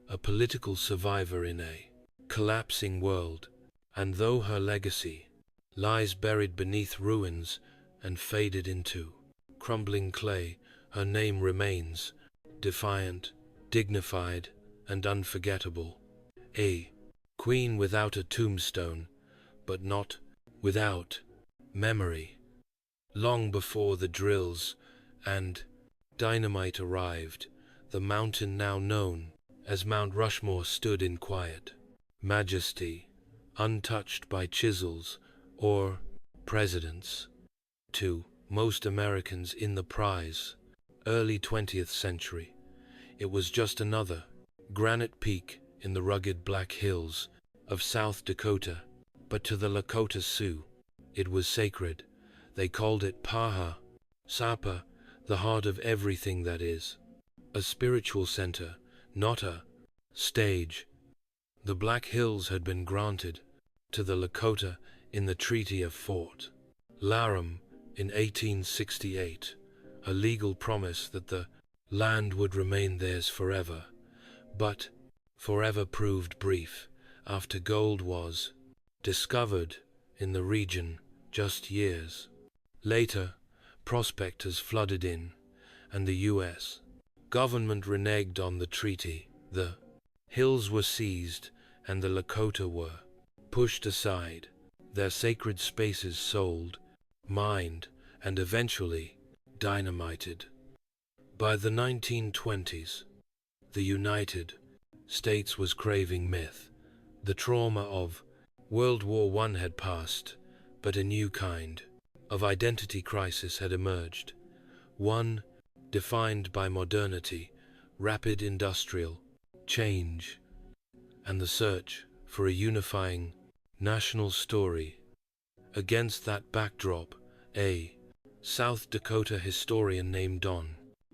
a political survivor in a collapsing world, and though her legacy lies buried beneath ruins and faded into crumbling clay, her name remains defiant, dignified, and unforgettable. A queen without a tombstone, but not without memory. Long before the drills and dynamite arrived, the mountain now known as Mount Rushmore stood in quiet majesty, untouched by chisels or presidents. To most Americans in the early 20th century, It was just another granite peak in the rugged Black Hills of South Dakota, but to the Lakota Sioux, it was sacred. They called it Paha, Sapa, the heart of everything that is. A spiritual center, not a stage. The Black Hills had been granted to the Lakota in the Treaty of Fort Laram in 1868, a legal promise that the land would remain theirs forever. But forever proved brief after gold was discovered in the region just years later. Prospectors flooded in, and the U.S. government reneged on the treaty. The hills were seized, and the Lakota were pushed aside, their sacred spaces sold, mined, and eventually dynamited. By the 1920s, the United States was craving myth. The trauma of World War I had passed, but a new kind of identity crisis had emerged, one defined by modernity, rapid industrial change, and the search for a unifying national story. Against that backdrop, a South Dakota historian named Don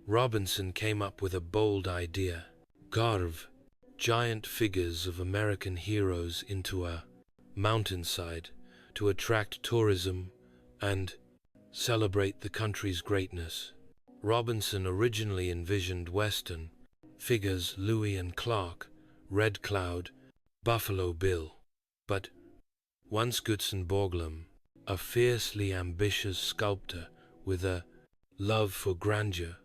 Robinson came up with a bold idea: carve giant figures of American heroes into a mountainside to attract tourism and celebrate the country's greatness. Robinson originally envisioned Western figures Louis and Clark, Red Cloud, Buffalo Bill. But once Gutzon Borglum, a fiercely ambitious sculptor with a love for grandeur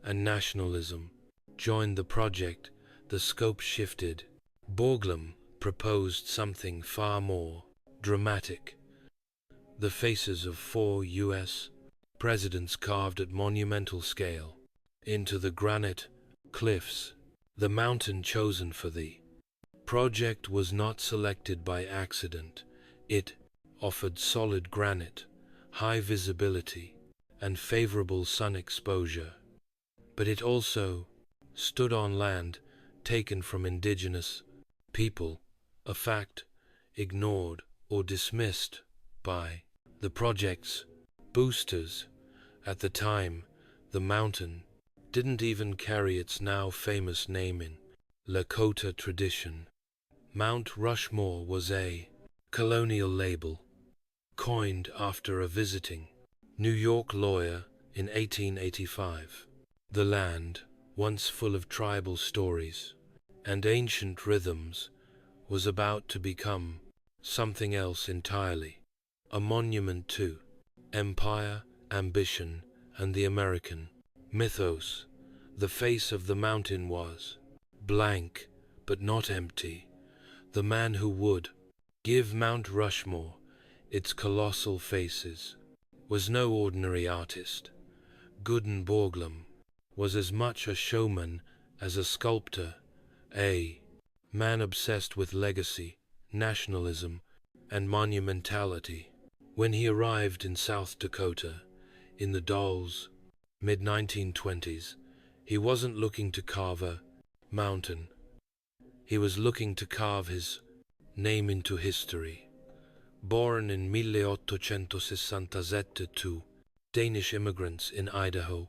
and nationalism, joined the project, the scope shifted. Borglum proposed something far more dramatic: the faces of 4 U.S. presidents carved at monumental scale into the granite cliffs. The mountain chosen for the project was not selected by accident. It offered solid granite, high visibility, and favorable sun exposure. But it also stood on land taken from indigenous people, a fact ignored or dismissed by the project's boosters. At the time, the mountain didn't even carry its now famous name in Lakota tradition. Mount Rushmore was a colonial label, coined after a visiting New York lawyer in 1885. The land, once full of tribal stories and ancient rhythms, was about to become something else entirely: a monument to empire, ambition, and the American mythos. The face of the mountain was blank, but not empty. The man who would give Mount Rushmore its colossal faces was no ordinary artist. Gutzon Borglum was as much a showman as a sculptor, a man obsessed with legacy, nationalism, and monumentality. When he arrived in South Dakota in the Dalles, mid-1920s, he wasn't looking to carve a mountain. He was looking to carve his name into history. Born in 1867 to Danish immigrants in Idaho,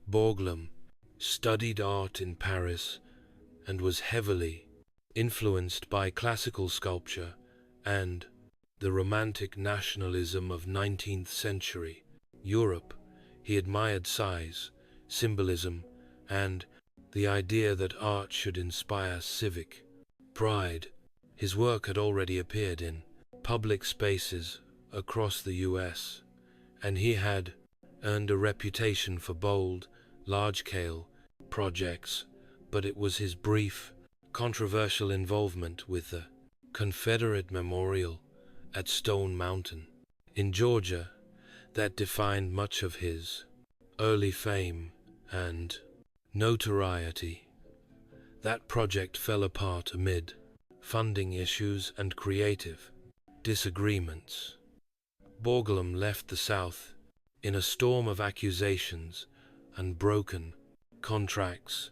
Borglum studied art in Paris and was heavily influenced by classical sculpture and the romantic nationalism of 19th century Europe. He admired size, symbolism, and the idea that art should inspire civic pride. His work had already appeared in public spaces across the U.S., and he had earned a reputation for bold, large-scale projects. But it was his brief, controversial involvement with the Confederate Memorial at Stone Mountain in Georgia that defined much of his early fame and notoriety. That project fell apart amid funding issues and creative disagreements. Borglum left the South in a storm of accusations and broken contracts,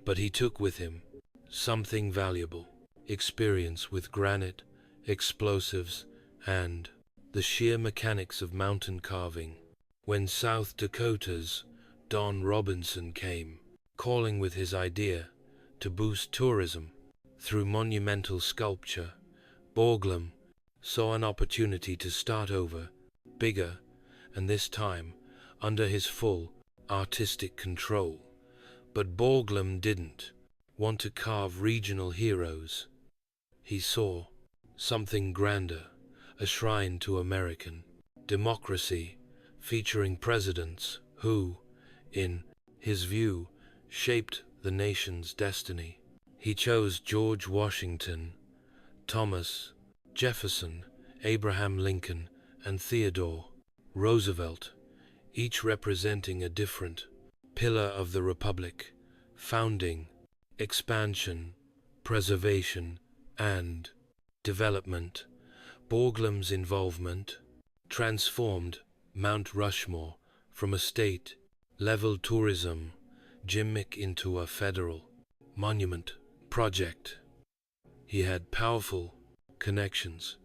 But he took with him something valuable: experience with granite, explosives, and the sheer mechanics of mountain carving. When South Dakota's Don Robinson came, calling with his idea to boost tourism through monumental sculpture, Borglum saw an opportunity to start over, bigger, and this time under his full artistic control. But Borglum didn't want to carve regional heroes. He saw something grander, a shrine to American democracy, featuring presidents who, in his view, shaped the nation's destiny. He chose George Washington, Thomas Jefferson, Abraham Lincoln, and Theodore Roosevelt, each representing a different pillar of the Republic: founding, expansion, preservation, and development. Borglum's involvement transformed Mount Rushmore from a state-level tourism gimmick into a federal monument project. He had powerful connections.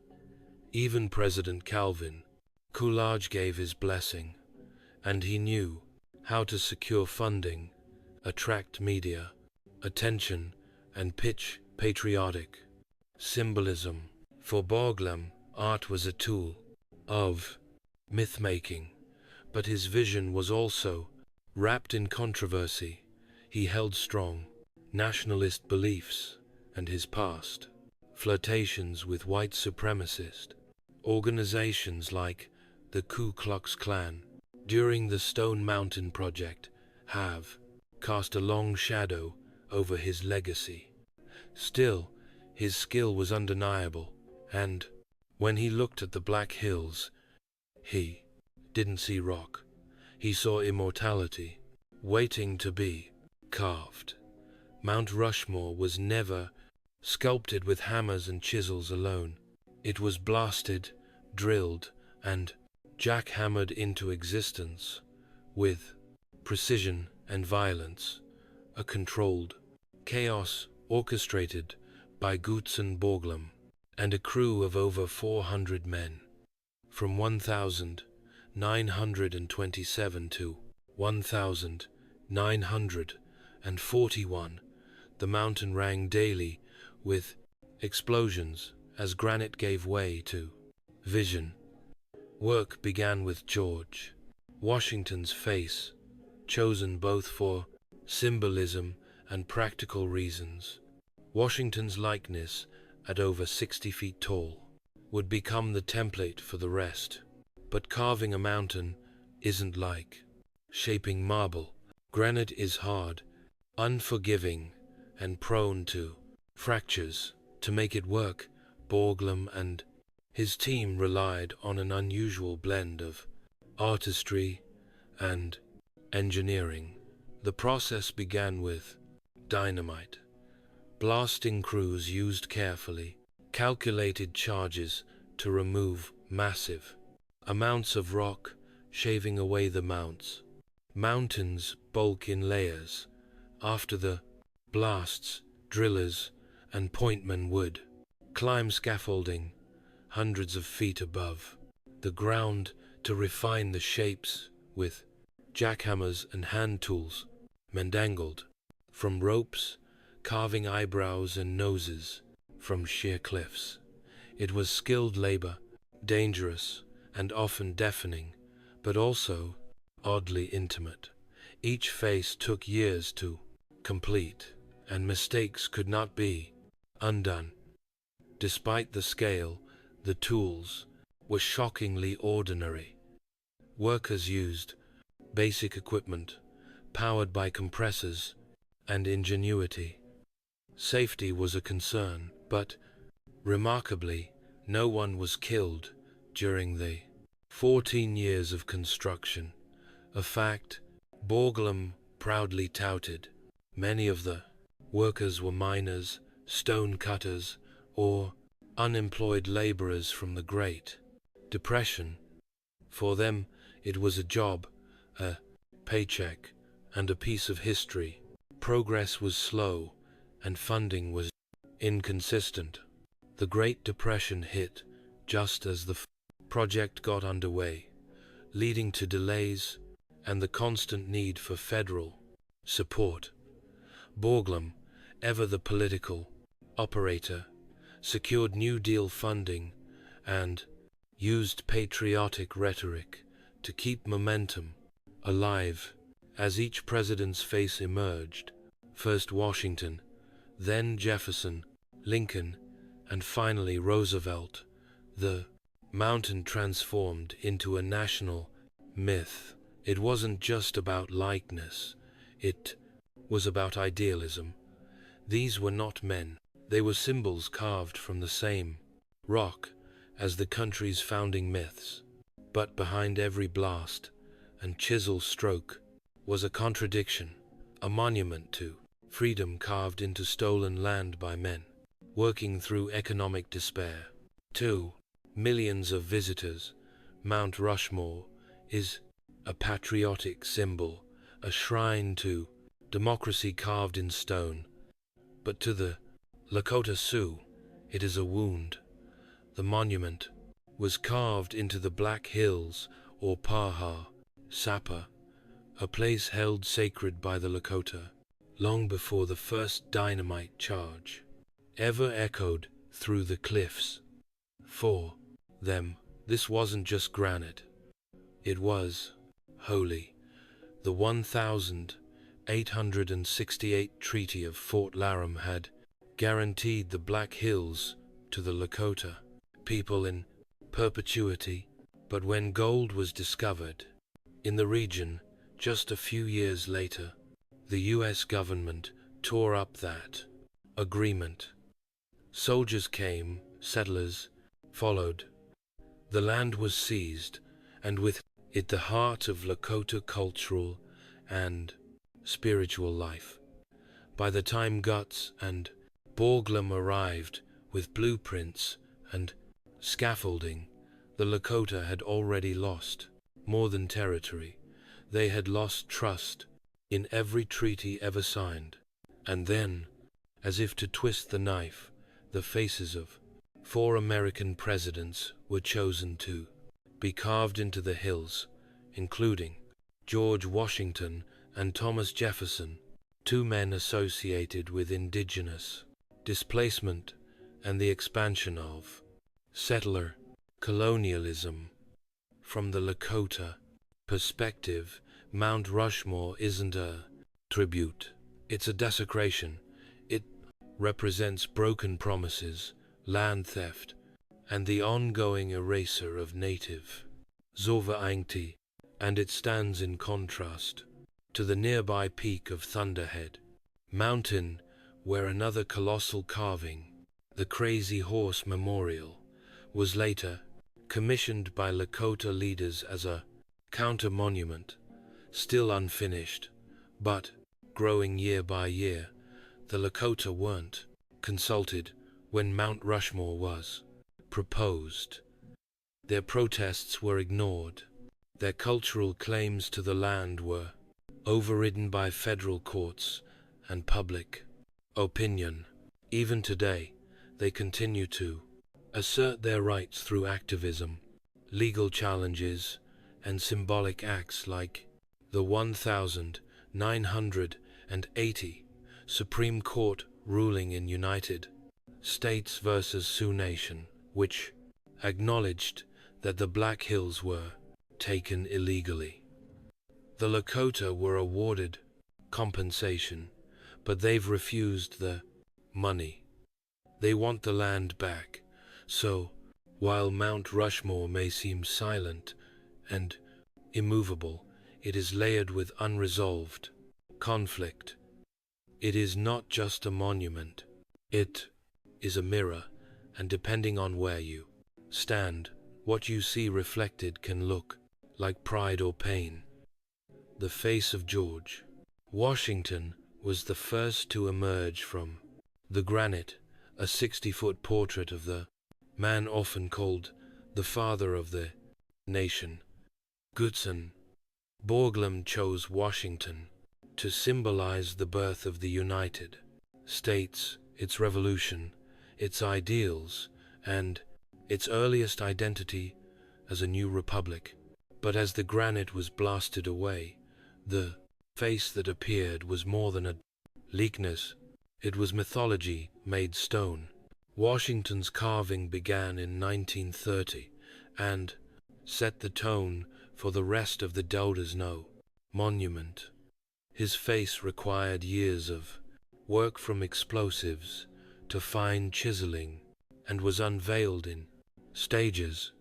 Even President Calvin Coolidge gave his blessing, and he knew how to secure funding, attract media attention, and pitch patriotic symbolism. For Borglum, art was a tool of myth-making, but his vision was also wrapped in controversy. He held strong nationalist beliefs, and his past flirtations with white supremacist organizations like the Ku Klux Klan during the Stone Mountain Project have cast a long shadow over his legacy. Still, his skill was undeniable, and when he looked at the Black Hills, he didn't see rock. He saw immortality, waiting to be carved. Mount Rushmore was never sculpted with hammers and chisels alone. It was blasted, drilled, and jackhammered into existence with precision and violence, a controlled chaos orchestrated by Gutzon Borglum and a crew of over 400 men. From 1927 to 1941, the mountain rang daily with explosions as granite gave way to vision. Work began with George Washington's face, chosen both for symbolism and practical reasons. Washington's likeness, at over 60 feet tall, would become the template for the rest. But carving a mountain isn't like shaping marble. Granite is hard, unforgiving, and prone to fractures. To make it work, Borglum and his team relied on an unusual blend of artistry and engineering. The process began with dynamite. Blasting crews used carefully calculated charges to remove massive amounts of rock, shaving away the mountains bulk in layers. After the blasts, drillers and pointmen would climb scaffolding hundreds of feet above the ground to refine the shapes with jackhammers and hand tools mandangled from ropes, carving eyebrows and noses from sheer cliffs. It was skilled labor, dangerous and often deafening, but also oddly intimate. Each face took years to complete, and mistakes could not be undone. Despite the scale, the tools were shockingly ordinary. Workers used basic equipment, powered by compressors and ingenuity. Safety was a concern, but remarkably, no one was killed during the 14 years of construction, a fact Borglum proudly touted. Many of the workers were miners, stone cutters, or unemployed laborers from the Great Depression. For them, it was a job, a paycheck, and a piece of history. progress was slow and funding was inconsistent. The Great Depression hit just as the project got underway, leading to delays and the constant need for federal support. Borglum, ever the political operator, secured New Deal funding and used patriotic rhetoric to keep momentum alive as each president's face emerged, first Washington, then Jefferson, Lincoln, and finally Roosevelt. The mountain transformed into a national myth. It wasn't just about likeness, it was about idealism. These were not men, they were symbols carved from the same rock as the country's founding myths. But behind every blast and chisel stroke was a contradiction, a monument to freedom carved into stolen land by men working through economic despair. 2. Millions of visitors. Mount Rushmore is a patriotic symbol, a shrine to democracy carved in stone. But to the Lakota Sioux, it is a wound. The monument was carved into the Black Hills or Paha Sapa, a place held sacred by the Lakota, long before the first dynamite charge ever echoed through the cliffs. For them, this wasn't just granite. It was holy. The 1868 Treaty of Fort Laramie had guaranteed the Black Hills to the Lakota people in perpetuity. But when gold was discovered in the region just a few years later, the U.S. government tore up that agreement. Soldiers came, settlers followed. The land was seized, and with it the heart of Lakota cultural and spiritual life. By the time Guts and Borglum arrived with blueprints and scaffolding, the Lakota had already lost more than territory. They had lost trust in every treaty ever signed. And then, as if to twist the knife, the faces of 4 American presidents were chosen to be carved into the hills, including George Washington and Thomas Jefferson, 2 men associated with indigenous displacement and the expansion of settler colonialism. From the Lakota perspective, Mount Rushmore isn't a tribute, it's a desecration. It represents broken promises, land theft, and the ongoing erasure of native sovereignty, and it stands in contrast to the nearby peak of Thunderhead Mountain, where another colossal carving, the Crazy Horse Memorial, was later commissioned by Lakota leaders as a counter-monument, still unfinished, but growing year by year. The Lakota weren't consulted when Mount Rushmore was proposed. Their protests were ignored. Their cultural claims to the land were overridden by federal courts and public opinion. Even today, they continue to assert their rights through activism, legal challenges, and symbolic acts like the 1980 Supreme Court ruling in United States versus Sioux Nation, which acknowledged that the Black Hills were taken illegally. The Lakota were awarded compensation, but they've refused the money. They want the land back. So, while Mount Rushmore may seem silent and immovable, it is layered with unresolved conflict. It is not just a monument. It is a mirror, and depending on where you stand, what you see reflected can look like pride or pain. The face of George Washington was the first to emerge from the granite, a 60-foot portrait of the man often called the father of the nation. Guts and Borglum chose Washington to symbolize the birth of the United States, its revolution, its ideals, and its earliest identity as a new republic. But as the granite was blasted away, the face that appeared was more than a likeness. It was mythology made stone. Washington's carving began in 1930 and set the tone for the rest of the Doudesno monument. His face required years of work, from explosives to fine chiseling, and was unveiled in stages.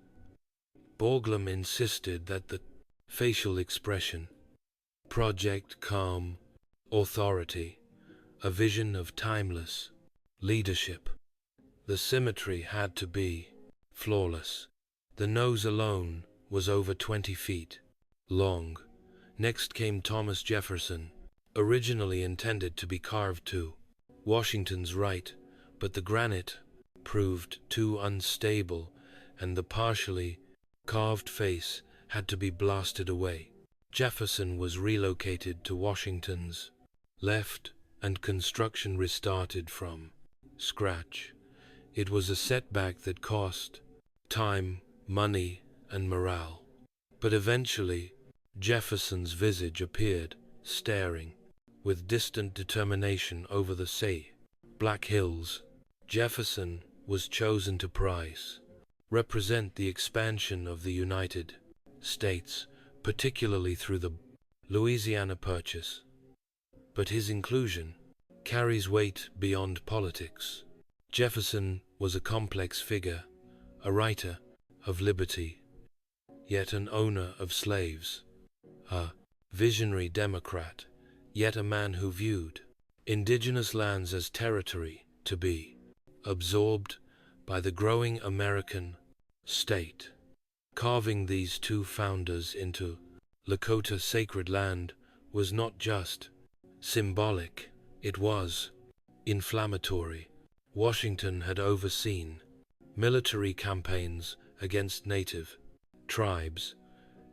Borglum insisted that the facial expression project calm, authority, a vision of timeless leadership. The symmetry had to be flawless. The nose alone was over 20 feet long. Next came Thomas Jefferson, originally intended to be carved to Washington's right, but the granite proved too unstable and the partially carved face had to be blasted away. Jefferson was relocated to Washington's left and construction restarted from scratch. It was a setback that cost time, money, and morale. But eventually, Jefferson's visage appeared, staring with distant determination over the Black Hills. Jefferson was chosen to represent the expansion of the United States, particularly through the Louisiana Purchase. But his inclusion carries weight beyond politics. Jefferson was a complex figure, a writer of liberty, yet an owner of slaves, a visionary Democrat, yet a man who viewed indigenous lands as territory to be absorbed by the growing American state. Carving these two founders into Lakota sacred land was not just symbolic, it was inflammatory. Washington had overseen military campaigns against native tribes.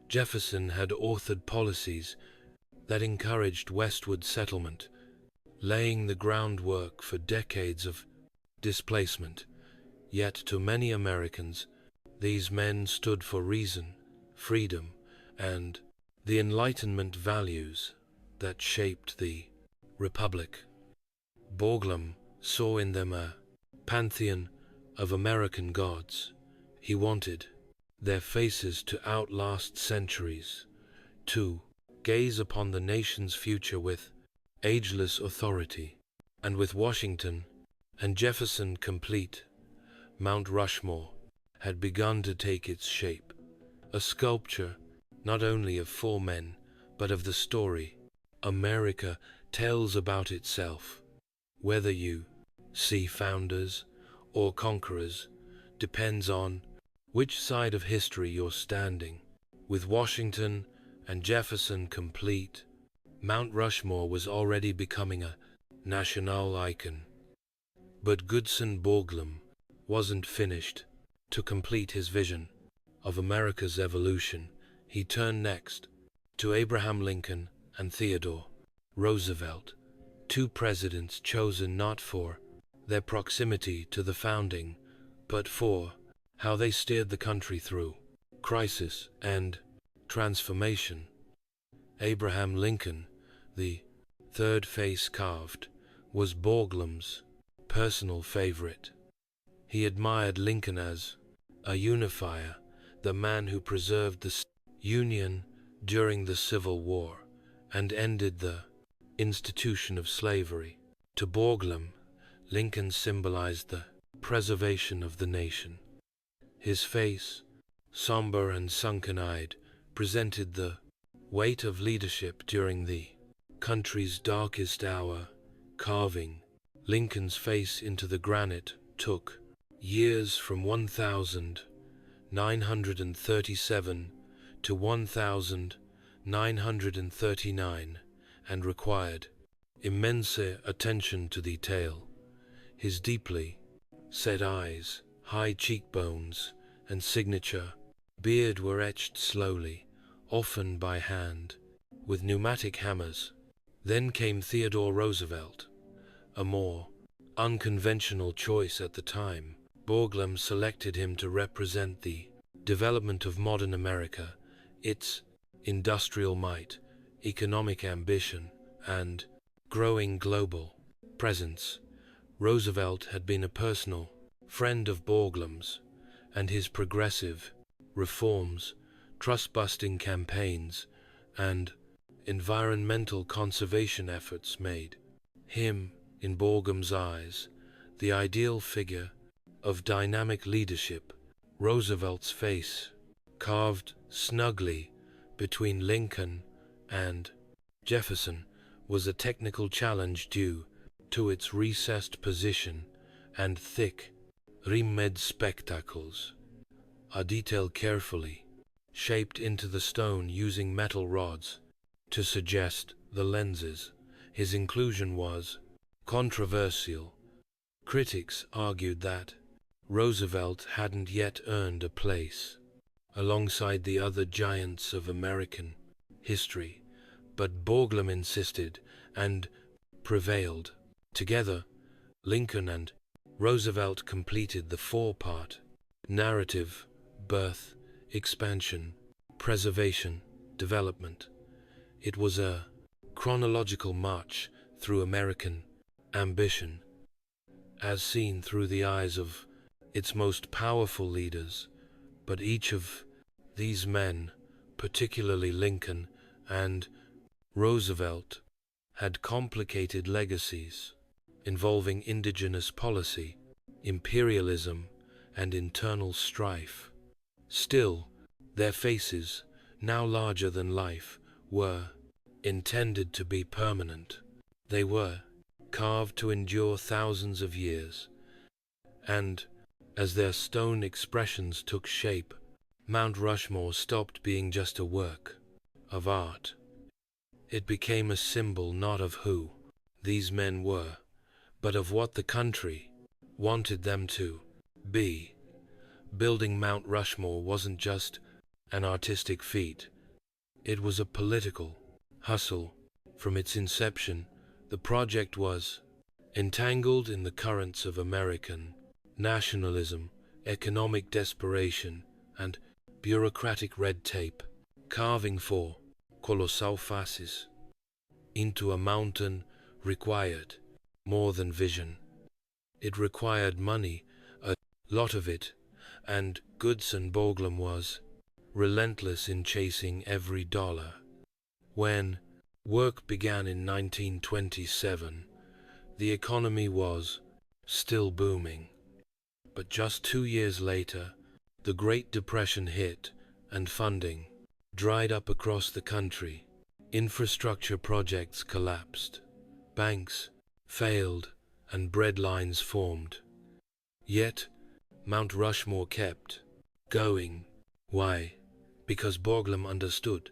Jefferson had authored policies that encouraged westward settlement, laying the groundwork for decades of displacement. Yet to many Americans, these men stood for reason, freedom, and the Enlightenment values that shaped the Republic. Borglum saw in them a pantheon of American gods. He wanted their faces to outlast centuries, to gaze upon the nation's future with ageless authority. And with Washington and Jefferson complete, Mount Rushmore had begun to take its shape, a sculpture not only of four men, but of the story America tells about itself. Whether you see founders or conquerors depends on which side of history you're standing. With Washington and Jefferson complete, Mount Rushmore was already becoming a national icon. But Goodson Borglum wasn't finished. To complete his vision of America's evolution, he turned next to Abraham Lincoln and Theodore Roosevelt, two presidents chosen not for their proximity to the founding, but for how they steered the country through crisis and transformation. Abraham Lincoln, the third face carved, was Borglum's personal favorite. He admired Lincoln as a unifier, the man who preserved the Union during the Civil War and ended the institution of slavery. To Borglum, Lincoln symbolized the preservation of the nation. His face, somber and sunken-eyed, presented the weight of leadership during the country's darkest hour. Carving Lincoln's face into the granite took years, from 1937 to 1939, and required immense attention to detail. His deeply set eyes, high cheekbones, and signature beard were etched slowly, often by hand, with pneumatic hammers. Then came Theodore Roosevelt, a more unconventional choice at the time. Borglum selected him to represent the development of modern America, its industrial might, economic ambition, and growing global presence. Roosevelt had been a personal friend of Borglum's, and his progressive reforms, trust-busting campaigns, and environmental conservation efforts made him, in Borglum's eyes, the ideal figure of dynamic leadership. Roosevelt's face, carved snugly between Lincoln and Jefferson, was a technical challenge due to its recessed position and thick, rimmed spectacles, are detailed carefully, shaped into the stone using metal rods to suggest the lenses. His inclusion was controversial. Critics argued that Roosevelt hadn't yet earned a place alongside the other giants of American history, but Borglum insisted and prevailed. Together, Lincoln and Roosevelt completed the four-part narrative: birth, expansion, preservation, development. It was a chronological march through American ambition, as seen through the eyes of its most powerful leaders, but each of these men, particularly Lincoln and Roosevelt, had complicated legacies involving indigenous policy, imperialism, and internal strife. Still, their faces, now larger than life, were intended to be permanent. They were carved to endure thousands of years, and as their stone expressions took shape, Mount Rushmore stopped being just a work of art. It became a symbol not of who these men were, but of what the country wanted them to be. Building Mount Rushmore wasn't just an artistic feat, it was a political hustle. From its inception, the project was entangled in the currents of American nationalism, economic desperation, and bureaucratic red tape. Carving four colossal faces into a mountain required more than vision. It required money, a lot of it, and Goodson Borglum was relentless in chasing every dollar. When work began in 1927, the economy was still booming. But just 2 years later, the Great Depression hit, and funding dried up across the country. Infrastructure projects collapsed, banks failed, and breadlines formed. Yet, Mount Rushmore kept going. Why? Because Borglum understood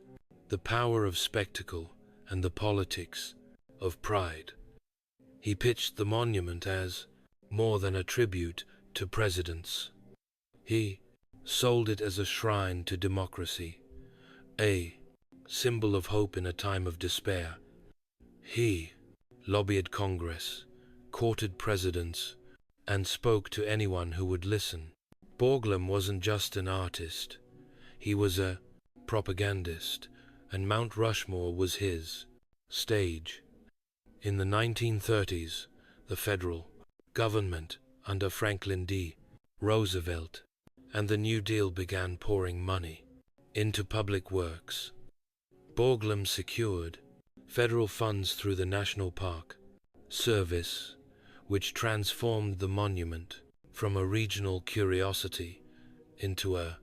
the power of spectacle and the politics of pride. He pitched the monument as more than a tribute to presidents. He sold it as a shrine to democracy, a symbol of hope in a time of despair. He lobbied Congress, courted presidents, and spoke to anyone who would listen. Borglum wasn't just an artist, he was a propagandist, and Mount Rushmore was his stage. In the 1930s, the federal government under Franklin D. Roosevelt and the New Deal began pouring money into public works. Borglum secured federal funds through the National Park Service, which transformed the monument from a regional curiosity into a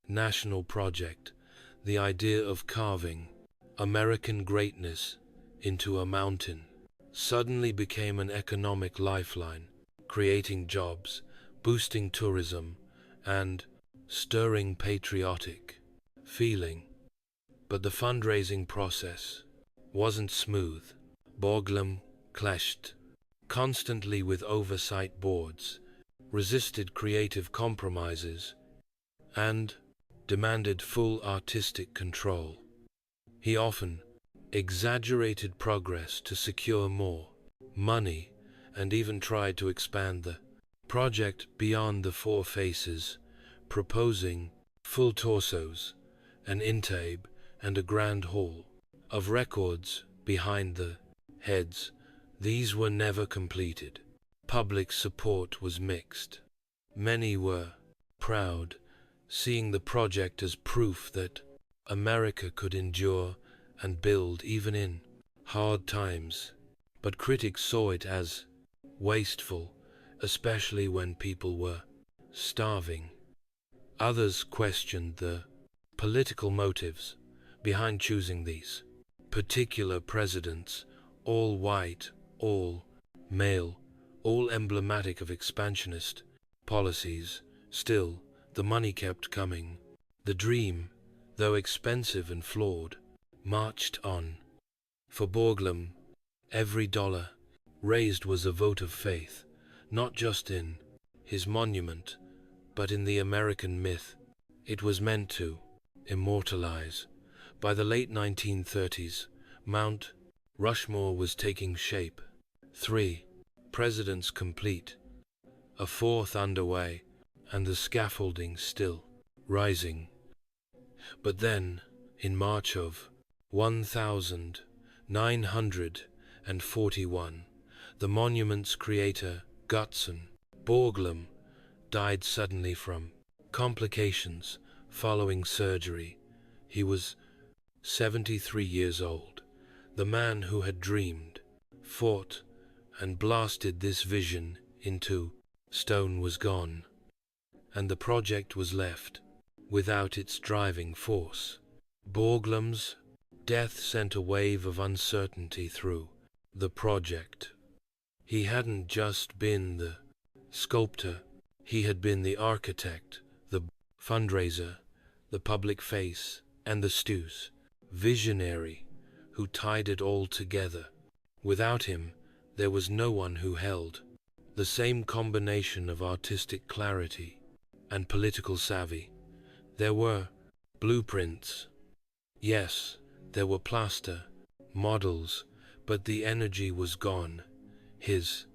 national project. The idea of carving American greatness into a mountain suddenly became an economic lifeline, creating jobs, boosting tourism, and stirring patriotic feeling. But the fundraising process wasn't smooth. Borglum clashed constantly with oversight boards, resisted creative compromises, and demanded full artistic control. He often exaggerated progress to secure more money, and even tried to expand the project beyond the four faces, proposing full torsos, an intabe, and a grand hall of records behind the heads. These were never completed. Public support was mixed. Many were proud, seeing the project as proof that America could endure and build even in hard times. But critics saw it as wasteful, especially when people were starving. Others questioned the political motives behind choosing these particular presidents, all white, all male, all emblematic of expansionist policies. Still, the money kept coming. The dream, though expensive and flawed, marched on. For Borglum, every dollar raised was a vote of faith, not just in his monument, but in the American myth it was meant to immortalize. By the late 1930s, Mount Rushmore was taking shape. 3 presidents complete, a fourth underway, and the scaffolding still rising. But then, in March of 1941, the monument's creator, Gutzon Borglum, died suddenly from complications following surgery. He was 73 years old. The man who had dreamed, fought, and blasted this vision into stone was gone, and the project was left without its driving force. Borglum's death sent a wave of uncertainty through the project. He hadn't just been the sculptor, he had been the architect, the fundraiser, the public face, and the stews visionary who tied it all together. Without him, there was no one who held the same combination of artistic clarity and political savvy. There were blueprints. Yes, there were plaster, models, but the energy was gone. His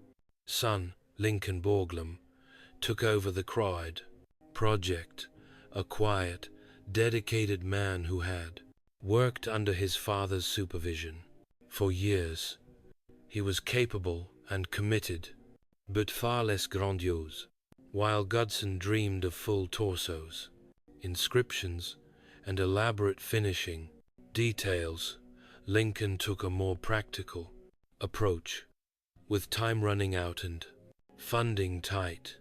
son, Lincoln Borglum, took over the Croyd project, a quiet, dedicated man who had worked under his father's supervision for years. He was capable and committed, but far less grandiose. While Gutzon dreamed of full torsos, inscriptions, and elaborate finishing details, Lincoln took a more practical approach. With time running out and funding tight,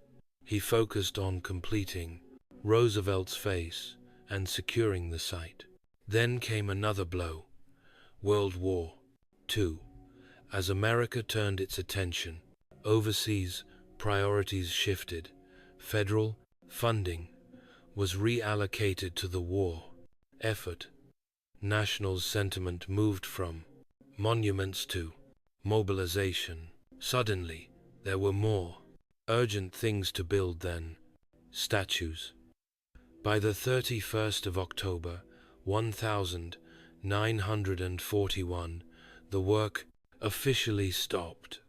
he focused on completing Roosevelt's face and securing the site. Then came another blow, World War II. As America turned its attention overseas, priorities shifted. Federal funding was reallocated to the war effort. National sentiment moved from monuments to mobilization. Suddenly, there were more urgent things to build than statues. By the 31st of October, 1941, the work officially stopped.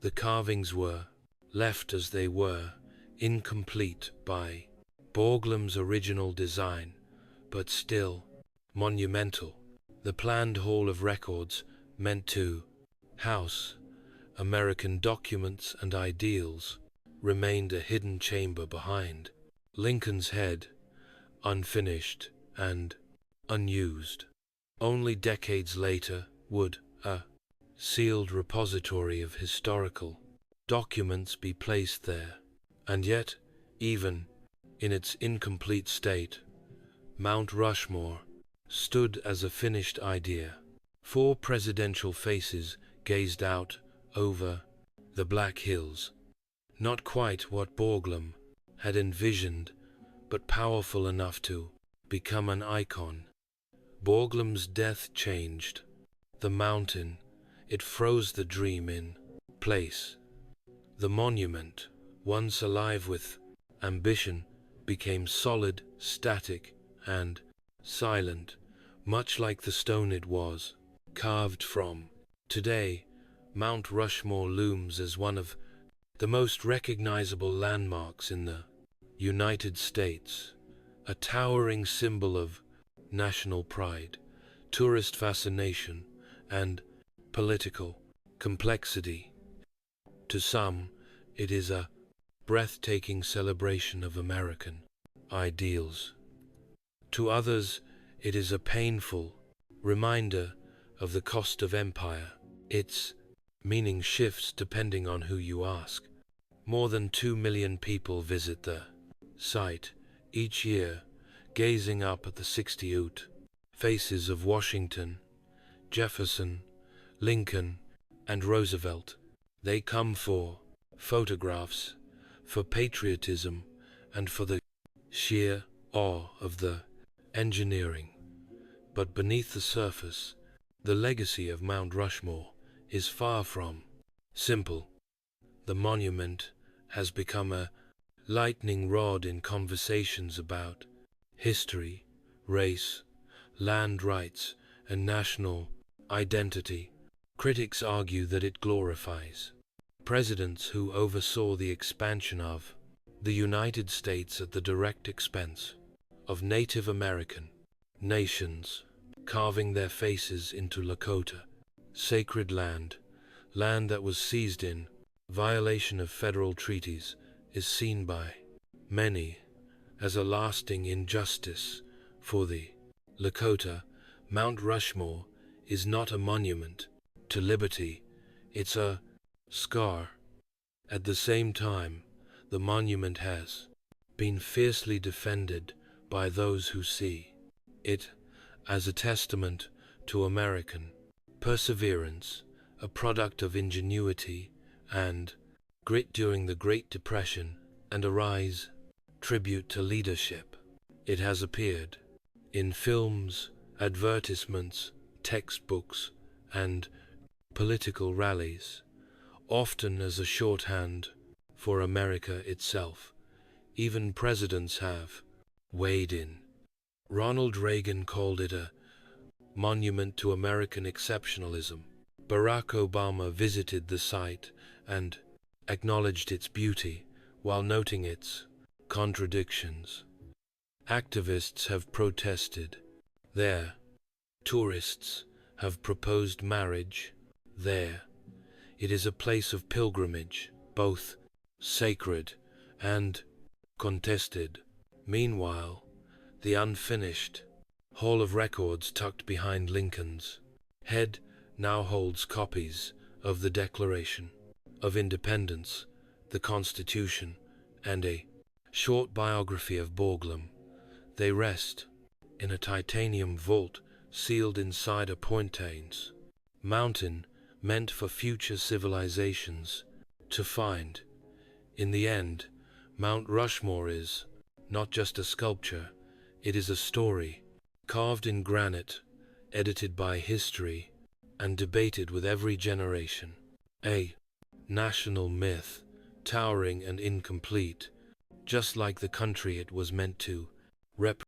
The carvings were left as they were, incomplete by Borglum's original design, but still monumental. The planned Hall of Records, meant to house American documents and ideals, remained a hidden chamber behind Lincoln's head, unfinished and unused. Only decades later would a sealed repository of historical documents be placed there. And yet, even in its incomplete state, Mount Rushmore stood as a finished idea. 4 presidential faces gazed out over the Black Hills. Not quite what Borglum had envisioned, but powerful enough to become an icon. Borglum's death changed the mountain. It froze the dream in place. The monument, once alive with ambition, became solid, static, and silent, much like the stone it was. carved from. Today, Mount Rushmore looms as one of the most recognizable landmarks in the United States, a towering symbol of national pride, tourist fascination, and political complexity. To some, it is a breathtaking celebration of American ideals. To others, it is a painful reminder of the cost of empire. Its meaning shifts depending on who you ask. More than 2 million people visit the site each year, gazing up at the 68 faces of Washington, Jefferson, Lincoln, and Roosevelt. They come for photographs, for patriotism, and for the sheer awe of the engineering. But beneath the surface, the legacy of Mount Rushmore is far from simple. The monument has become a lightning rod in conversations about history, race, land rights, and national identity. Critics argue that it glorifies presidents who oversaw the expansion of the United States at the direct expense of Native American nations, carving their faces into Lakota, sacred land, land that was seized in violation of federal treaties, is seen by many as a lasting injustice. For the Lakota, Mount Rushmore is not a monument to liberty, it's a scar. At the same time, the monument has been fiercely defended by those who see it as a testament to American perseverance, a product of ingenuity and grit during the Great Depression, and a rise tribute to leadership. It has appeared in films, advertisements, textbooks, and political rallies, often as a shorthand for America itself. Even presidents have weighed in. Ronald Reagan called it a monument to American exceptionalism. Barack Obama visited the site and acknowledged its beauty while noting its contradictions. Activists have protested there. Tourists have proposed marriage there. It is a place of pilgrimage, both sacred and contested. Meanwhile, the unfinished Hall of Records tucked behind Lincoln's head now holds copies of the Declaration of Independence, the Constitution, and a short biography of Borglum. They rest in a titanium vault sealed inside a Pointains mountain meant for future civilizations to find. In the end, Mount Rushmore is not just a sculpture, it is a story, carved in granite, edited by history, and debated with every generation. A national myth, towering and incomplete, just like the country it was meant to represent.